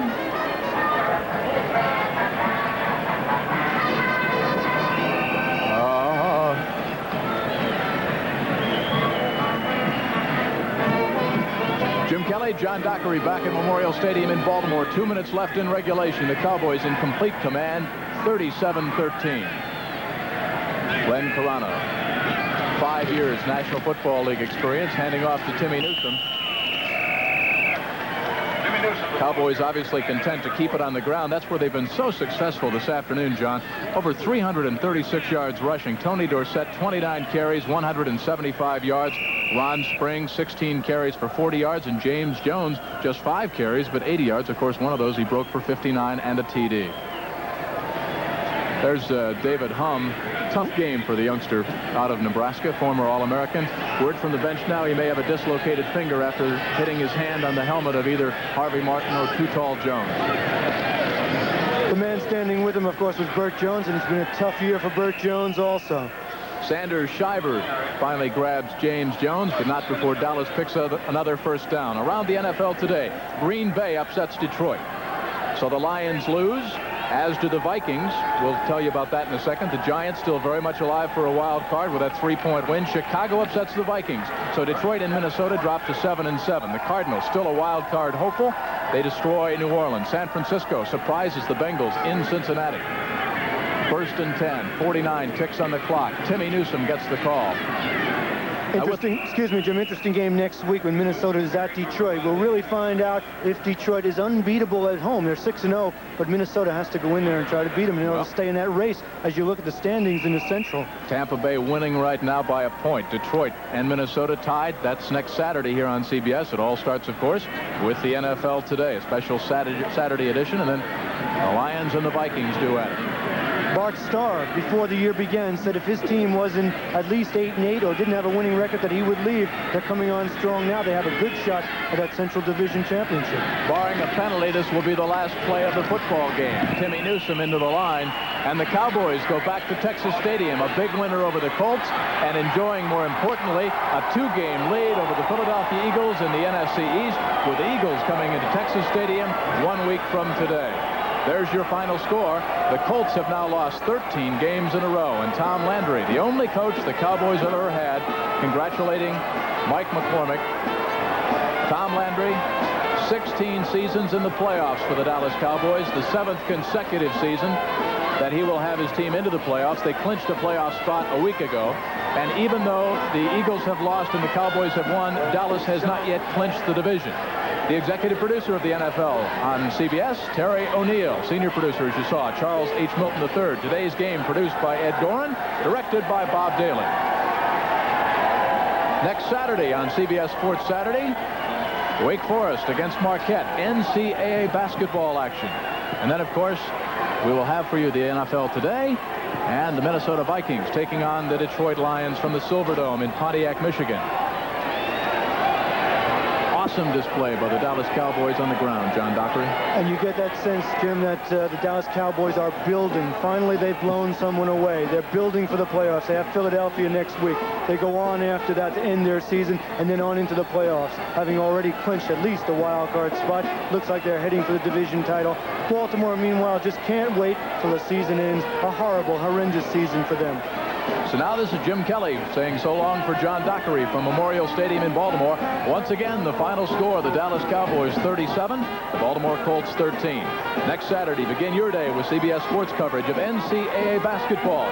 Jim Kelly, John Dockery back at Memorial Stadium in Baltimore. 2 minutes left in regulation. The Cowboys in complete command, 37-13. Len Carano, 5 years National Football League experience, handing off to Timmy Newsome. Cowboys obviously content to keep it on the ground. That's where they've been so successful this afternoon, John. Over 336 yards rushing. Tony Dorsett, 29 carries, 175 yards. Ron Springs, 16 carries for 40 yards. And James Jones, just 5 carries, but 80 yards. Of course, one of those he broke for 59 and a TD. There's David Humm. Tough game for the youngster out of Nebraska, former All-American. Word from the bench now, he may have a dislocated finger after hitting his hand on the helmet of either Harvey Martin or Too Tall Jones. The man standing with him, of course, was Burt Jones, and it's been a tough year for Burt Jones also. Sanders Shivers finally grabs James Jones, but not before Dallas picks up another first down. Around the NFL today, Green Bay upsets Detroit. So the Lions lose, as do the Vikings. We'll tell you about that in a second. The Giants still very much alive for a wild card with that 3-point win. Chicago upsets the Vikings. So Detroit and Minnesota drop to 7-7. The Cardinals still a wild card hopeful. They destroy New Orleans. San Francisco surprises the Bengals in Cincinnati. 1st and 10, 49 ticks on the clock. Timmy Newsome gets the call. Interesting, excuse me, Jim, interesting game next week when Minnesota is at Detroit. We'll really find out if Detroit is unbeatable at home. They're 6-0, but Minnesota has to go in there and try to beat them in order to stay in that race as you look at the standings in the Central. Tampa Bay winning right now by a point. Detroit and Minnesota tied. That's next Saturday here on CBS. It all starts, of course, with the NFL Today, a special Saturday edition, and then the Lions and the Vikings do at it. Bart Starr, before the year began, said if his team wasn't at least 8-8 or didn't have a winning record, that he would leave. They're coming on strong now. They have a good shot at that Central Division championship. Barring a penalty, this will be the last play of the football game. Timmy Newsome into the line, and the Cowboys go back to Texas Stadium, a big winner over the Colts, and enjoying, more importantly, a 2-game lead over the Philadelphia Eagles in the NFC East, with the Eagles coming into Texas Stadium 1 week from today. There's your final score. The Colts have now lost 13 games in a row, and Tom Landry, the only coach the Cowboys have ever had, congratulating Mike McCormick. Tom Landry, 16 seasons in the playoffs for the Dallas Cowboys, the 7th consecutive season that he will have his team into the playoffs. They clinched a playoff spot a week ago, and even though the Eagles have lost and the Cowboys have won, Dallas has not yet clinched the division. The executive producer of the NFL on CBS, Terry O'Neill. Senior producer, as you saw, Charles H. Milton III. Today's game produced by Ed Doran, directed by Bob Daly. Next Saturday on CBS Sports Saturday, Wake Forest against Marquette, NCAA basketball action. And then, of course, we will have for you the NFL Today and the Minnesota Vikings taking on the Detroit Lions from the Silverdome in Pontiac, Michigan. Awesome display by the Dallas Cowboys on the ground, John Dockery. And you get that sense, Jim, that the Dallas Cowboys are building. Finally, they've blown someone away. They're building for the playoffs. They have Philadelphia next week. They go on after that to end their season and then on into the playoffs, having already clinched at least a wild card spot. Looks like they're heading for the division title. Baltimore, meanwhile, just can't wait till the season ends. A horrible, horrendous season for them. So now this is Jim Kelly saying so long for John Dockery from Memorial Stadium in Baltimore. Once again, the final score, the Dallas Cowboys 37, the Baltimore Colts 13. Next Saturday, begin your day with CBS Sports coverage of NCAA basketball.